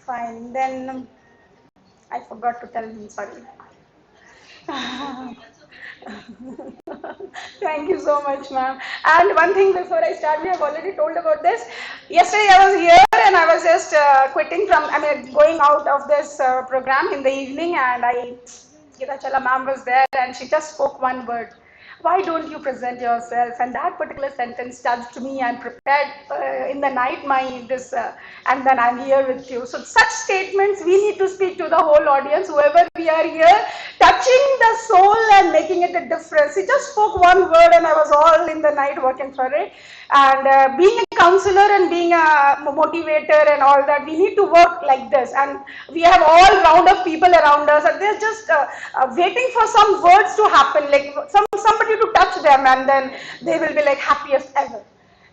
Fine, then I forgot to tell him, sorry. Thank you so much, ma'am. And one thing before I start, we have already told about this. Yesterday I was here and I was just going out of this program in the evening, and Geeta Chala ma'am was there and she just spoke one word. Why don't you present yourself? And that particular sentence touched me and prepared in the night and then I'm here with you. So such statements we need to speak to the whole audience, whoever we are here, touching the soul and making it a difference. He just spoke one word and I was all in the night working for it. And being a counselor and being a motivator and all that, we need to work like this. And we have all round of people around us and they're just waiting for some words to happen, like somebody to touch them, and then they will be like happiest ever.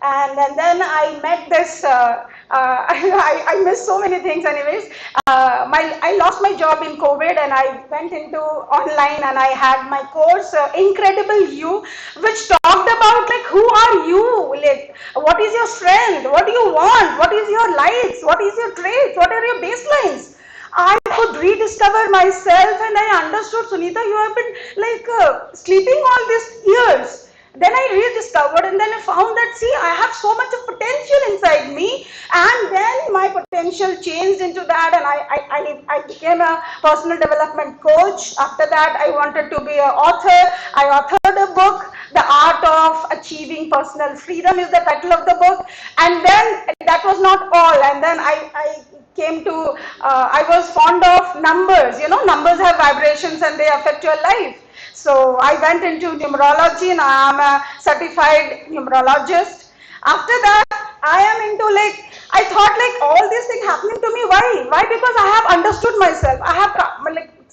And then I met this, I missed so many things anyways. I lost my job in COVID and I went into online and I had my course, Incredible You, which talked about like who are you, like what is your strength, what do you want, what is your likes, what is your traits, what are your baselines. I could rediscover myself and I understood, Sunita, you have been like sleeping all these years. Then I rediscovered and then I found that, see, I have so much of potential inside me, and then my potential changed into that and I became a personal development coach. After that, I wanted to be an author. I authored a book, The Art of Achieving Personal Freedom is the title of the book. And then that was not all, and then I came to, I was fond of numbers, numbers have vibrations and they affect your life. So I went into numerology and I am a certified numerologist. After that, I am into I thought all these things happening to me. Why? Because I have understood myself. I have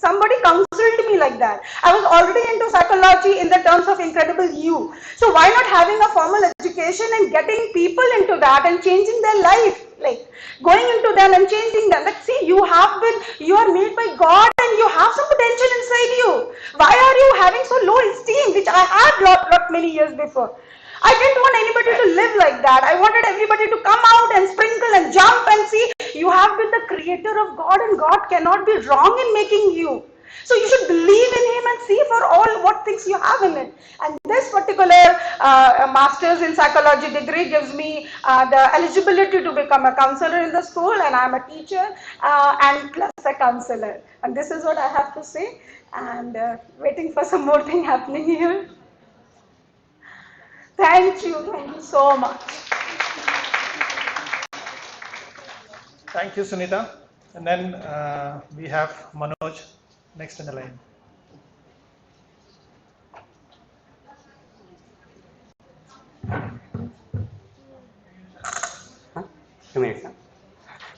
somebody counseled me like that. I was already into psychology in the terms of incredible you. So why not having a formal education and getting people into that and changing their life? Going into them and changing them. See, you are made by God and you have some potential inside you. Why are you having so low esteem, which I had lot many years before? I didn't want anybody to live like that. I wanted everybody to come out and sprinkle and jump and see you have been the creator of God and God cannot be wrong in making you. So you should believe in him and see for all what things you have in it. And this particular master's in psychology degree gives me the eligibility to become a counselor in the school, and I'm a teacher and plus a counselor. And this is what I have to say, and waiting for some more thing happening here. Thank you so much. Thank you, Sunita. And then we have Manoj next in the line.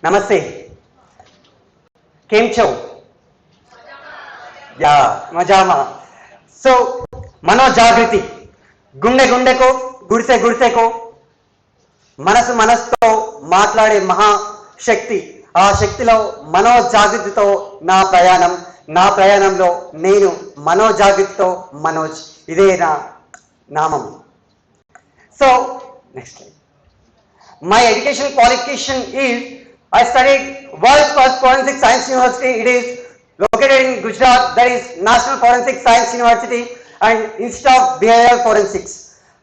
Namaste. Came Chow. Yeah, Majama. So, Mano Jagriti. Gunde gunde ko, gudse ko, మనసు మనసుతో మాట్లాడే మహాశక్తి. ఆ శక్తిలో మనోజాగృతితో నా ప్రయాణంలో నేను మనోజాగృతితో మనోజ్, ఇదే నా నామం. So next slide. My educational qualification is I studied world's first forensic science university. It is located in Gujarat, that is National Forensic Science University and Institute of Behavioral Forensics.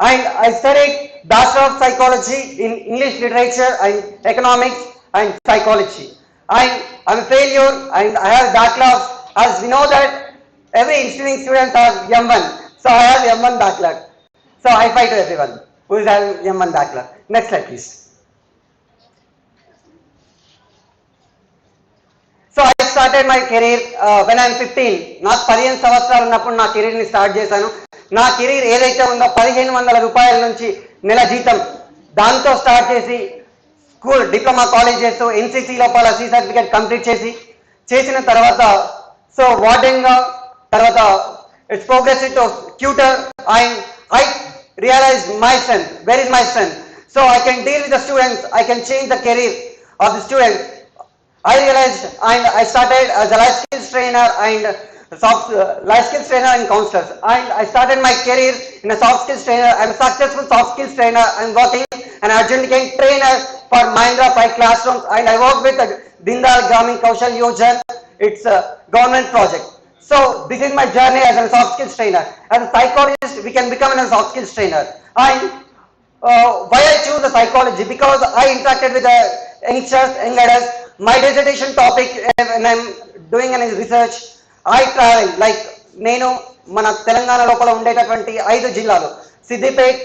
And I studied Bachelor of Psychology in English Literature and Economics and Psychology. And I'm a failure and I have backlogs, as we know that every engineering student has M1. So I have M1 backlog. So I fight to everyone who is having M1 backlog. Next slide please. So I started my career when I'm 15. నాకు 15 సంవత్సరాలు ఉన్నప్పుడు నా కెరీర్ని start చేశాను. నా career ఏదైతే ఉందో 1500 రూపాయల నుంచి నెల జీతం, దాంతో స్టార్ట్ చేసి స్కూల్ డిప్లొమా కాలేజ్ చేస్తూ ఎన్సీసీ లోపల సి సర్టిఫికేట్ కంప్లీట్ చేసిన తర్వాత సో వార్డెన్గా తర్వాత it's progressive to tutor and I realise my strength. Where is my strength? So I can deal with the students, I can change the career of the students. I realized and I started as a life skills trainer and life skills trainer and counselor. And I started my career in a soft skills trainer. I'm a successful soft skills trainer. I'm working an urgent trainer for Mahindra 5 classrooms, and I work with Dindal Gramin Kaushal Yojana. It's a government project. So this is my journey as a soft skills trainer. As a psychologist, we can become a soft skills trainer. And why I choose the psychology? Because I interacted with the youngsters, young adults. My dissertation topic when I'm doing any research, I travel నేను మన తెలంగాణ లోపల ఉండేటటువంటి 5 జిల్లాలు సిద్దిపేట్,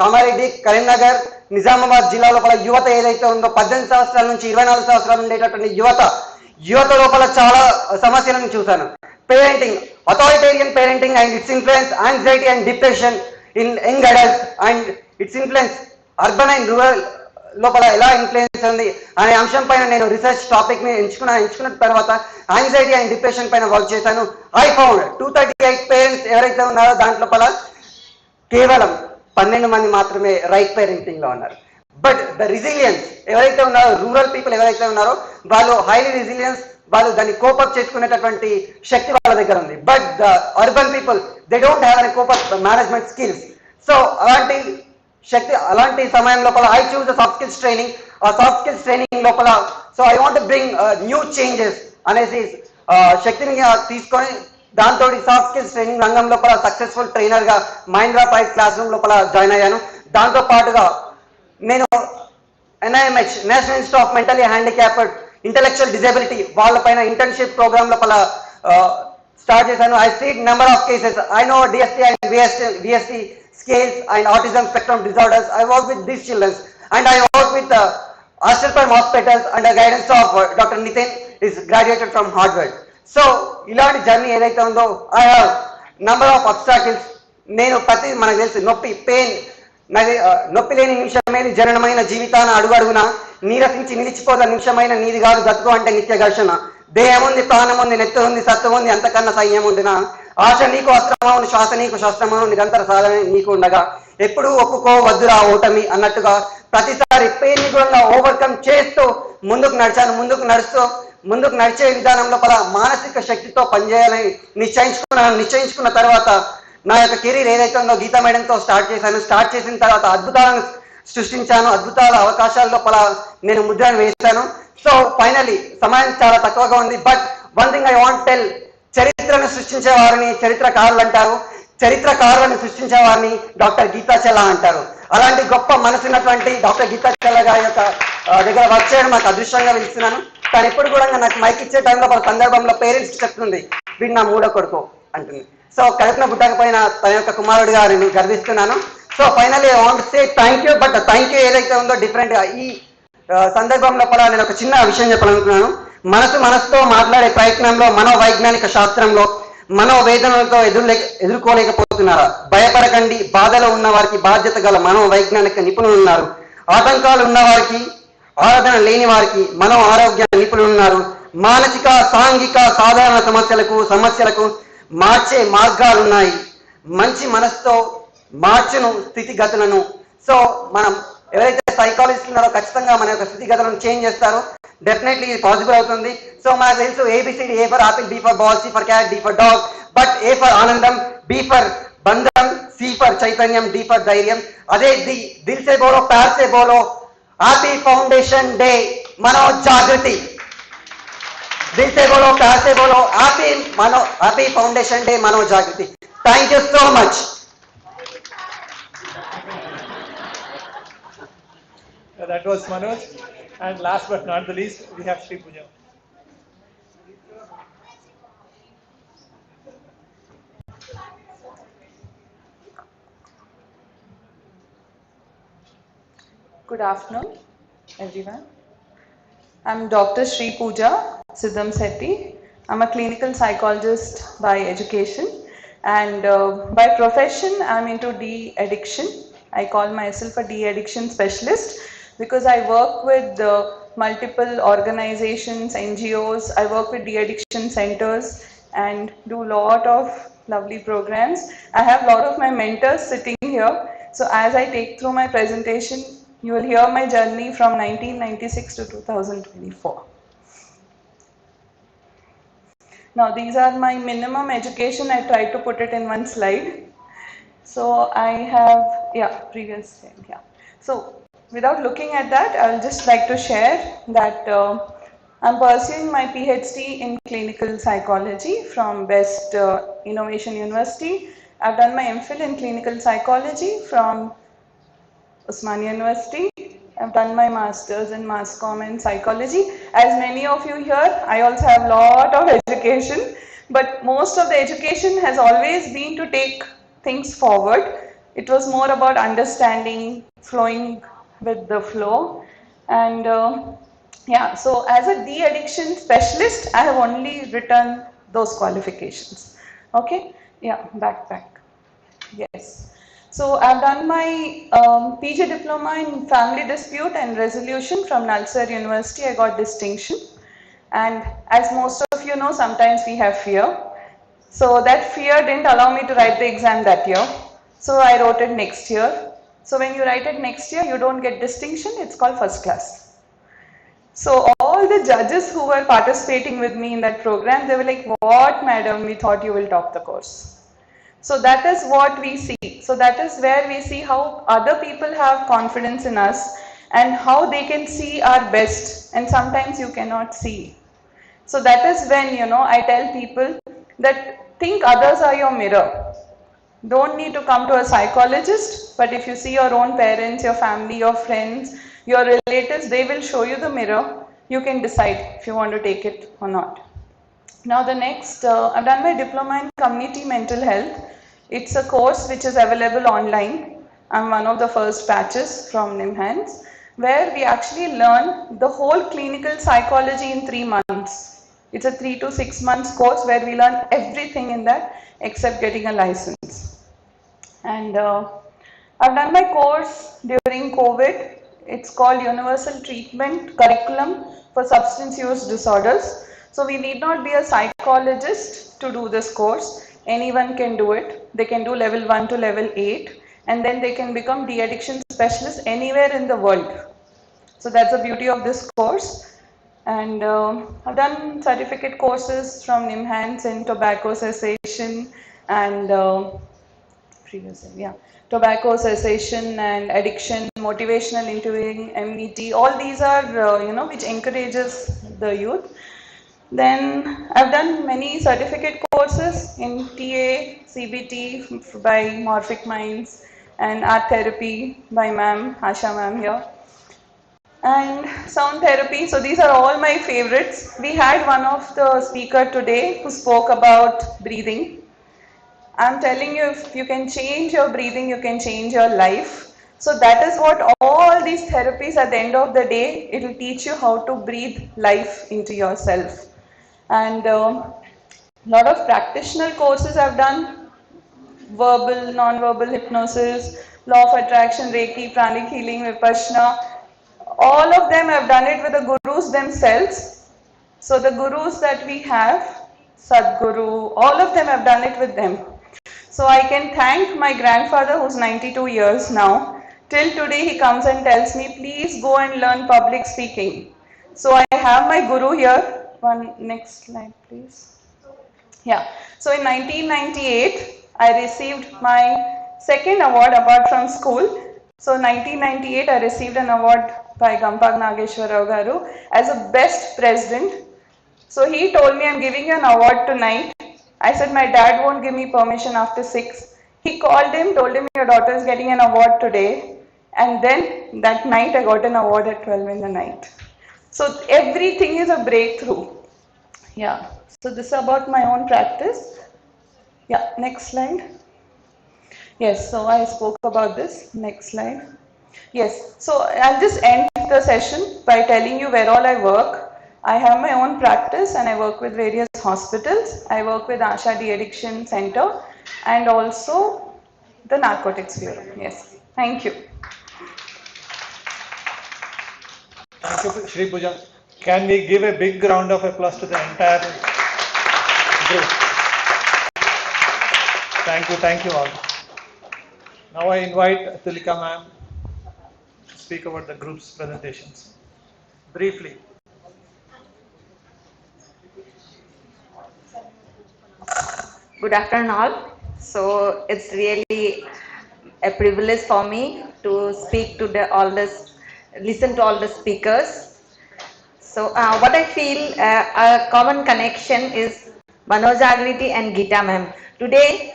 కామారెడ్డి, కరీంనగర్, నిజామాబాద్ జిల్లా లోపల యువత ఏదైతే ఉందో 18 సంవత్సరాల నుంచి 24 సంవత్సరాలు ఉండేటటువంటి యువత లోపల చాలా సమస్యలను చూశాను. Parenting, authoritarian parenting and it's influence, anxiety and depression in young adults and it's influence urban and rural లోపల ఎలా ఇన్ఫ్లుయెన్స్ ఉంది అనే అంశం పైన నేను రీసెర్చ్ టాపిక్ ని ఎంచుకున్న తర్వాత యాంగ్జైటీ అండ్ డిప్రెషన్ పైన వర్క్ చేశాను. ఐ ఫౌండ్ 238 పేరెంట్స్ ఎవరైతే ఉన్నారో దాంట్లో కేవలం 12 మంది మాత్రమే రైట్ పేరెంటింగ్ లో ఉన్నారు. బట్ ద రెసిలియన్స్ ఎవరైతే ఉన్నారో, రూరల్ పీపుల్ ఎవరైతే ఉన్నారో వాళ్ళు హైలీ రెసిలియన్స్, వాళ్ళు దాన్ని కోపప్ చేసుకునేటటువంటి శక్తి వాళ్ళ దగ్గర ఉంది. But the urban people they don't have any cope up management skills. So అలాంటి సమయం లోపల I choose the soft skills training. ఆ సాఫ్ట్ స్కిల్స్ ట్రైనింగ్ లోపల so I want to bring new changes అనేసి శక్తిని తీసుకొని దాంతో సాఫ్ట్ స్కిల్స్ ట్రైనింగ్ రంగం లోపల సక్సెస్ఫుల్ ట్రైనర్ గా మహీంద్రా 5 క్లాస్ రూమ్ లోపల జాయిన్ అయ్యాను. దాంతో పాటుగా నేను NIMH national institute of mentally handicapped intellectual disability వాళ్ళపైన ఇంటర్న్షిప్ ప్రోగ్రామ్ లోపల స్టార్ట్ చేశాను. I seed number of cases. I know DST and VST scales and autism spectrum disorders. I work with these children and I work with Astrofarm hospitals under guidance of Dr. Nitin, is graduated from Harvard. So ఇలాంటి journey ఏదైతే ఉందో number of obstacles. నేను మనకు తెలుసు నొప్పి, pain, నొప్పి లేని నిమిషమైన జననమైన జీవితాన అడుగడుగున నీరసించి నిలిచిపోద నిమిషమైన నీది కాదు గతుకు అంటే నిత్య ఘర్షణ. దేహం ఉంది, ప్రాణం ఉంది, నెత్త ఉంది, సత్వం ఉంది, అంతకన్నా సహ్యం ఉండిన ఆశ నీకు అస్త్రమవును, శ్వాస నీకు శాస్త్రమవును, నిరంతర సాధన నీకు ఉండగా ఎప్పుడూ ఒప్పుకో వద్దురా ఓటమి అన్నట్టుగా ప్రతిసారి పెయిన్ కూడా ఓవర్కమ్ చేస్తూ ముందుకు నడిచాను. ముందుకు నడిచే విధానంలో మానసిక శక్తితో పనిచేయాలని నిశ్చయించుకున్న తర్వాత నా యొక్క కెరీర్ ఏదైతే ఉందో గీతా మేడంతో స్టార్ట్ చేశాను. స్టార్ట్ చేసిన తర్వాత అద్భుతాలను సృష్టించాను. అద్భుతాల అవకాశాల లోపల నేను ముద్రను వేశాను. సో ఫైనలీ సమయం చాలా తక్కువగా ఉంది. But one thing I want tell, చరిత్రను సృష్టించే వారిని చరిత్రకారులు అంటారు. చరిత్రకారులను సృష్టించే వారిని డాక్టర్ గీతాచల అంటారు. అలాంటి గొప్ప మనసున్నటువంటి డాక్టర్ గీతాచల గారి యొక్క దగ్గర వర్క్ చేయడం నాకు అదృష్టంగా పిలుస్తున్నాను. తను ఎప్పుడు కూడా నాకు మైక్ ఇచ్చే టైంలో ఒక సందర్భంలో పేరెంట్స్ చెప్తుంది, వీడు నా మూడో కొడుకు అంటుంది. సో కడుపున పుట్టకపోయిన తన యొక్క కుమారుడిగా నేను గర్విస్తున్నాను. So finally I want say thank you. But thank you ఏదైతే ఉందో డిఫరెంట్గా ఈ సందర్భంలో కూడా నేను ఒక చిన్న విషయం చెప్పాలనుకున్నాను. మనసుతో మాట్లాడే ప్రయత్నంలో మనోవైజ్ఞానిక శాస్త్రంలో మనోవేదనలతో ఎదుర్కోలేకపోతున్నారా? భయపడకండి, బాధలో ఉన్న వారికి బాధ్యత గల మనోవైజ్ఞానిక నిపుణులు ఉన్నారు. ఆటంకాలు ఉన్న వారికి, ఆరాధన లేని వారికి మనో ఆరోగ్య నిపుణులు ఉన్నారు. మానసిక, సాంఘిక, సాధారణ సమస్యలకు మార్చే మార్గాలు ఉన్నాయి. మంచి మనసుతో మార్చును స్థితిగతులను. సో మనం ఎవరైతే సైకాలజిస్ట్ ఉన్నారో ఖచ్చితంగా మన యొక్క స్థితిగతులను చేంజ్ చేస్తారో డెఫినెట్లీ ఇది పాసిబుల్ అవుతుంది. సో మనకు తెలుసు ABCD, A for apple, B for ball, C for cat, D for dog, but A for ఆనందం, బి ఫర్ బంధం, సి ఫర్ చైతన్యం, డి ఫర్ ధైర్యం. అదే దిల్ సే బోలో, ప్యార్ సే బోలో, హ్యాపీ ఫౌండేషన్ డే మనోజాగృతి. దిల్ సే బోలో, ప్యార్ సే బోలో, happy foundation day Manojagruti. Thank you so much. That was Manoj. And last but not the least, we have Sri Puja. Good afternoon, everyone. I'm Dr. Sri Puja Siddham Setti. I'm a clinical psychologist by education, and by profession, I'm into de-addiction. I call myself a de-addiction specialist because I work with multiple organizations, NGOs. I work with de-addiction centers and do a lot of lovely programs. I have a lot of my mentors sitting here. So as I take through my presentation, you will hear my journey from 1996 to 2024. Now these are my minimum education. I tried to put it in one slide. So I have, previous slide, So without looking at that, I will just like to share that I'm pursuing my PhD in clinical psychology from Best Innovation University. I've done my MPhil in clinical psychology from Osmania University. I've done my master's in mass comm and psychology. As many of you here, I also have a lot of education, but most of the education has always been to take things forward. It was more about understanding, flowing with the flow, and so as a de-addiction specialist, I have only written those qualifications. Okay, back. Yes. So I've done my PG diploma in family dispute and resolution from Nalsar University. I got distinction, and as most of you know, sometimes we have fear. So that fear didn't allow me to write the exam that year. So I wrote it next year. So when you write it next year, you don't get distinction, it's called first class. So all the judges who were participating with me in that program, they were like, what madam, we thought you will top the course. So that is what we see. So that is where we see how other people have confidence in us and how they can see our best, and sometimes you cannot see. So that is when, I tell people that think others are your mirror. Don't need to come to a psychologist, but if you see your own parents, your family, your friends, your relatives, they will show you the mirror. You can decide if you want to take it or not. Now the next, I've done my diploma in community mental health. It's a course which is available online. I'm one of the first batches from NIMHANS, where we actually learn the whole clinical psychology in 3 months. It's a 3 to 6 months course where we learn everything in that except getting a license. And I've done my course during COVID. It's called Universal Treatment Curriculum for Substance Use Disorders. So we need not be a psychologist to do this course. Anyone can do it. They can do level 1 to level 8, and then they can become de-addiction specialists anywhere in the world. So that's the beauty of this course. And I've done certificate courses from NIMHANS in tobacco cessation and tobacco cessation and addiction, motivational interviewing, MET. All these are which encourages the youth. Then I've done many certificate courses in TA, CBT by Morphic Minds, and art therapy by ma'am, Asha ma'am here, and sound therapy. So these are all my favorites. We had one of the speaker today who spoke about breathing. I'm telling you, if you can change your breathing, you can change your life. So that is what all these therapies at the end of the day, it will teach you how to breathe life into yourself. And a lot of practitioner courses I've done, verbal, non-verbal hypnosis, law of attraction, Reiki, pranic healing, Vipassana. All of them have done it with the gurus themselves. So the gurus that we have, Sadguru, all of them have done it with them. So I can thank my grandfather who's 92 years now. Till today he comes and tells me, please go and learn public speaking. So I have my guru here. One next slide please. Yeah. So in 1998, I received my second award apart from school. So 1998, I received an award by Gampag Nageshwar Rao Garu as a best president. So he told me, I'm giving you an award tonight. I said, my dad won't give me permission after 6. He called him, told him, your daughter is getting an award today. And then that night, I got an award at 12 in the night. So everything is a breakthrough. Yeah. So this is about my own practice. Yeah. Next slide. Yes. So I spoke about this. Next slide. Yes, so I'll just end the session by telling you where all I work. I have my own practice and I work with various hospitals. I work with Asha De-Addiction Center and also the Narcotics Bureau. Yes, thank you. Thank you, Shri Puja. Can we give a big round of applause to the entire group? Thank you all. Now I invite Tulika ma'am to speak about the group's presentations. Briefly. Good afternoon all. So it's really a privilege for me to speak to listen to all the speakers. So what I feel a common connection is Manojagriti and Geeta ma'am. Today,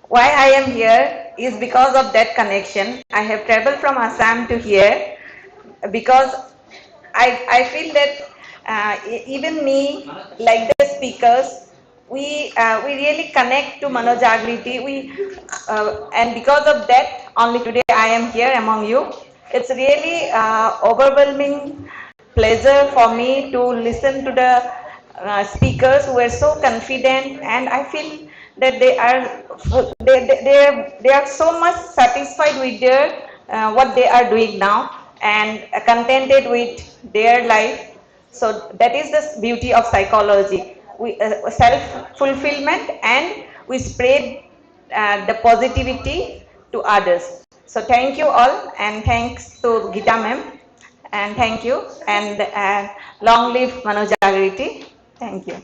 why I am here is because of that connection. I have traveled from Assam to here because I feel that even me, like the speakers, we really connect to Manojagriti. And because of that, only today I am here among you. It's really overwhelming pleasure for me to listen to the speakers who were so confident, and I feel that they are so much satisfied with their what they are doing now and contented with their life. So that is the beauty of psychology. We self fulfillment, and we spread the positivity to others. So thank you all, and thanks to Geeta ma'am, and thank you, and long live Manojagriti. Thank you.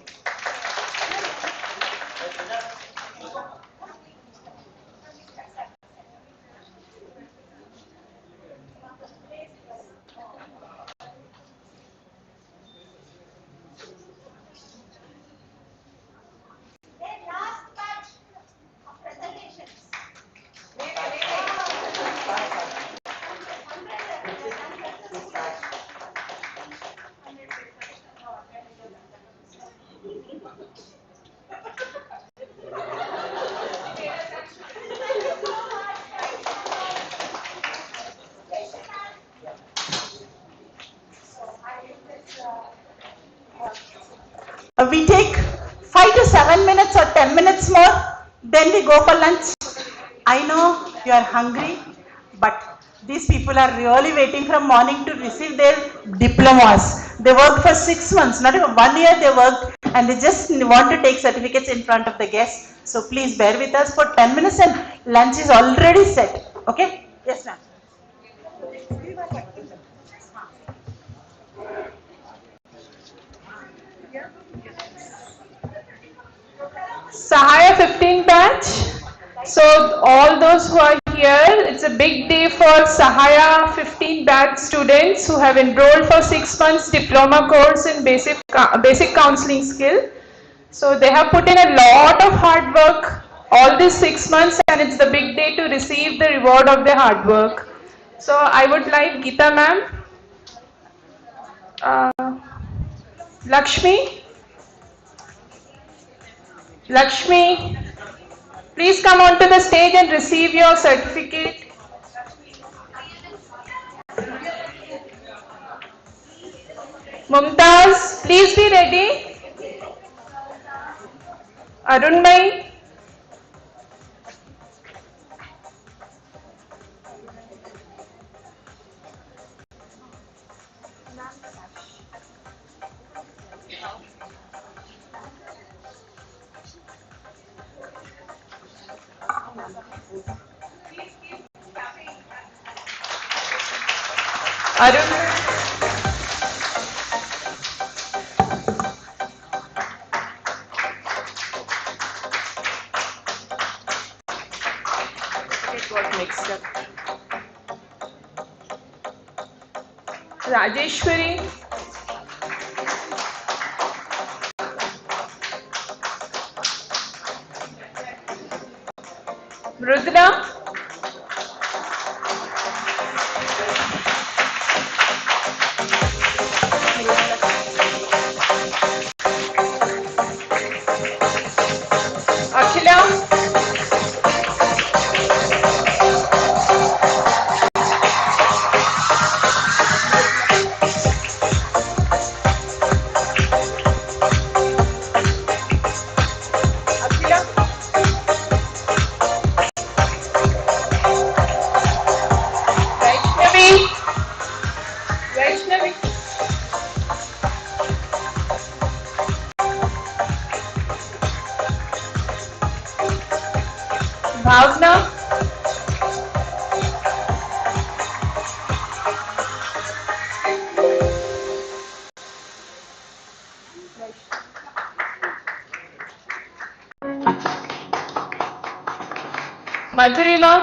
We take 5 to 7 minutes or 10 minutes more, then we go for lunch. I know you are hungry, but these people are really waiting from morning to receive their diplomas. They worked for 6 months, not even 1 year they worked, and they just want to take certificates in front of the guests. So please bear with us for 10 minutes and lunch is already set. Okay? Yes, ma'am. Sahaya 15 batch. So all those who are here, it's a big day for Sahaya 15 batch students who have enrolled for 6 months diploma course in basic counseling skill. So they have put in a lot of hard work all these 6 months, and it's the big day to receive the reward of their hard work. So I would like Geeta ma'am, uh, Lakshmi, Lakshmi, please come onto the stage and receive your certificate. Mumtaz, please be ready. Arun bhai, Arun, it got mixed up. Rajeshwari, Rudra, Akhila, Akhila, Vaishnavi, Vaishnavi, Bhavna, Madhurima,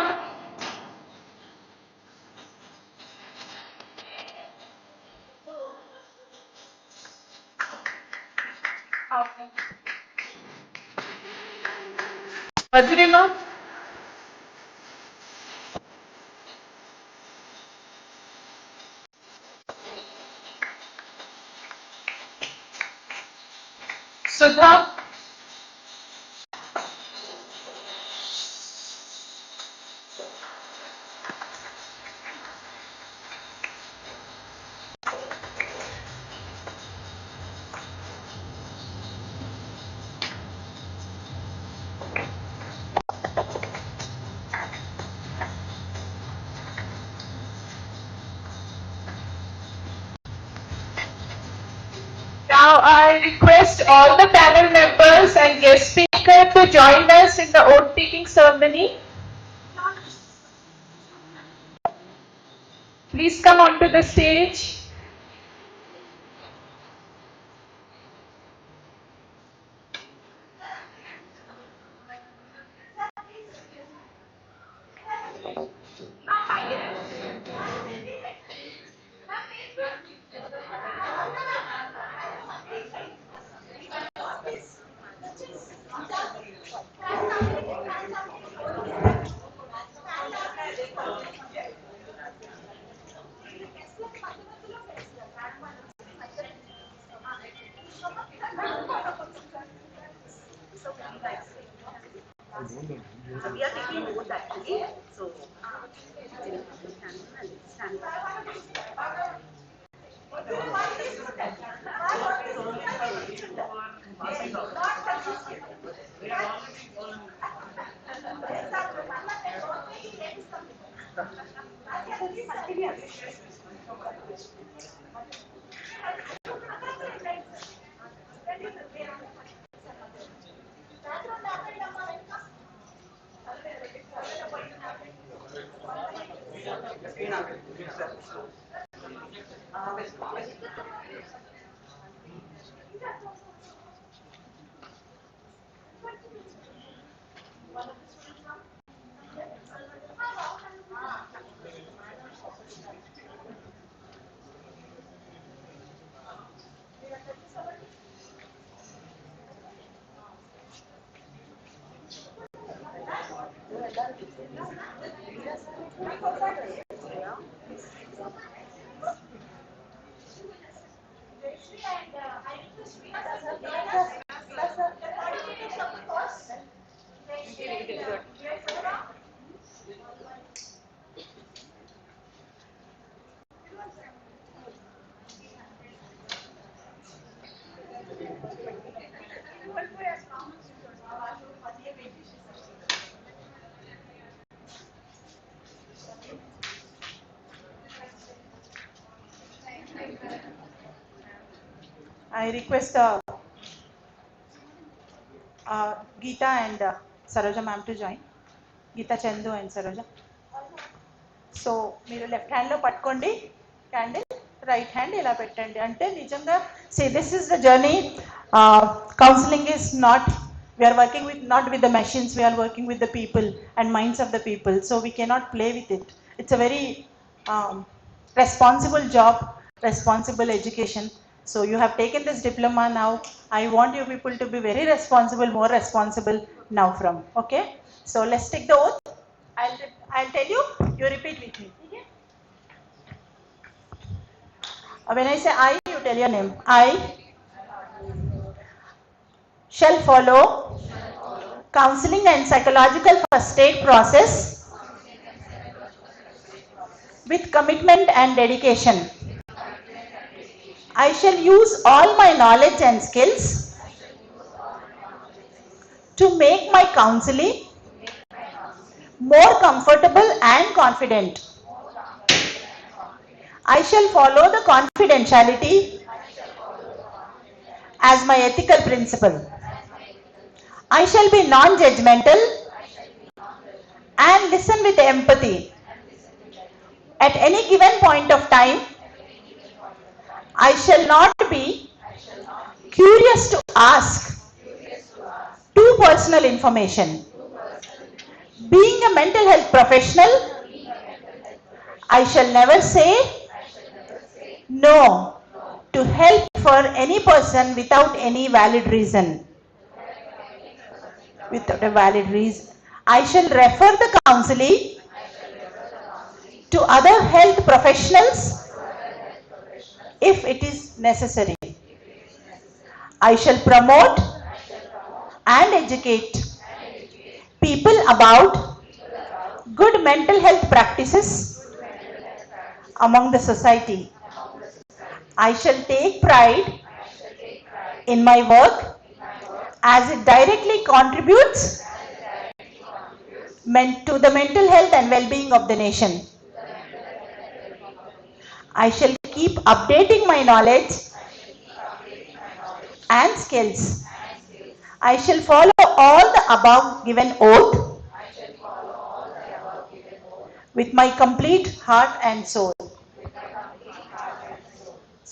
Madhurima, Sudha, now I request all the panel members and guest speaker to join us in the oath taking ceremony. Please come onto the stage. We are taking both actually. So, stand by. I request Geeta and Saroja ma'am to join. Geeta Chandu and Saroja. So మీరు left హ్యాండ్లో పట్టుకోండి candle, right hand ఇలా పెట్టండి. అంటే నిజంగా say this is the journey. Counselling is not, we are working with not with the machines, we are working with the people and minds of the people. So we cannot play with it. It's a very responsible job, responsible education. So you have taken this diploma now. I want you people to be very responsible, more responsible now from. Okay? So let's take the oath. I'll tell you, you repeat with me. Okay? When I say I, you tell your name. I shall follow counseling and psychological first aid process with commitment and dedication. I shall use all my knowledge and skills to make my counseling more comfortable and confident. I shall follow the confidentiality as my ethical principle. I shall be non-judgmental and listen with empathy. At any given point of time, I shall not be curious to ask too personal information. Being a mental health professional, I shall never say no to help for any person without any valid reason. Without a valid reason. I shall refer the counselee to other health professionals if it is necessary. I shall promote and educate people about good mental health practices among the society. I shall take pride in my work as it directly contributes to the mental health and well-being of the nation. I shall keep updating my knowledge and skills. I shall follow all the above given oath with my complete heart and soul.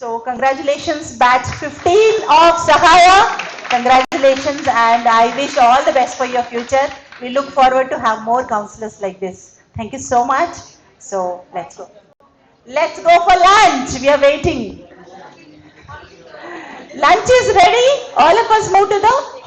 So congratulations batch 15 of Sahaya. Congratulations, and I wish all the best for your future. We look forward to have more counselors like this. Thank you so much. So let's go. Let's go for lunch. We are waiting. Lunch is ready. All of us move to the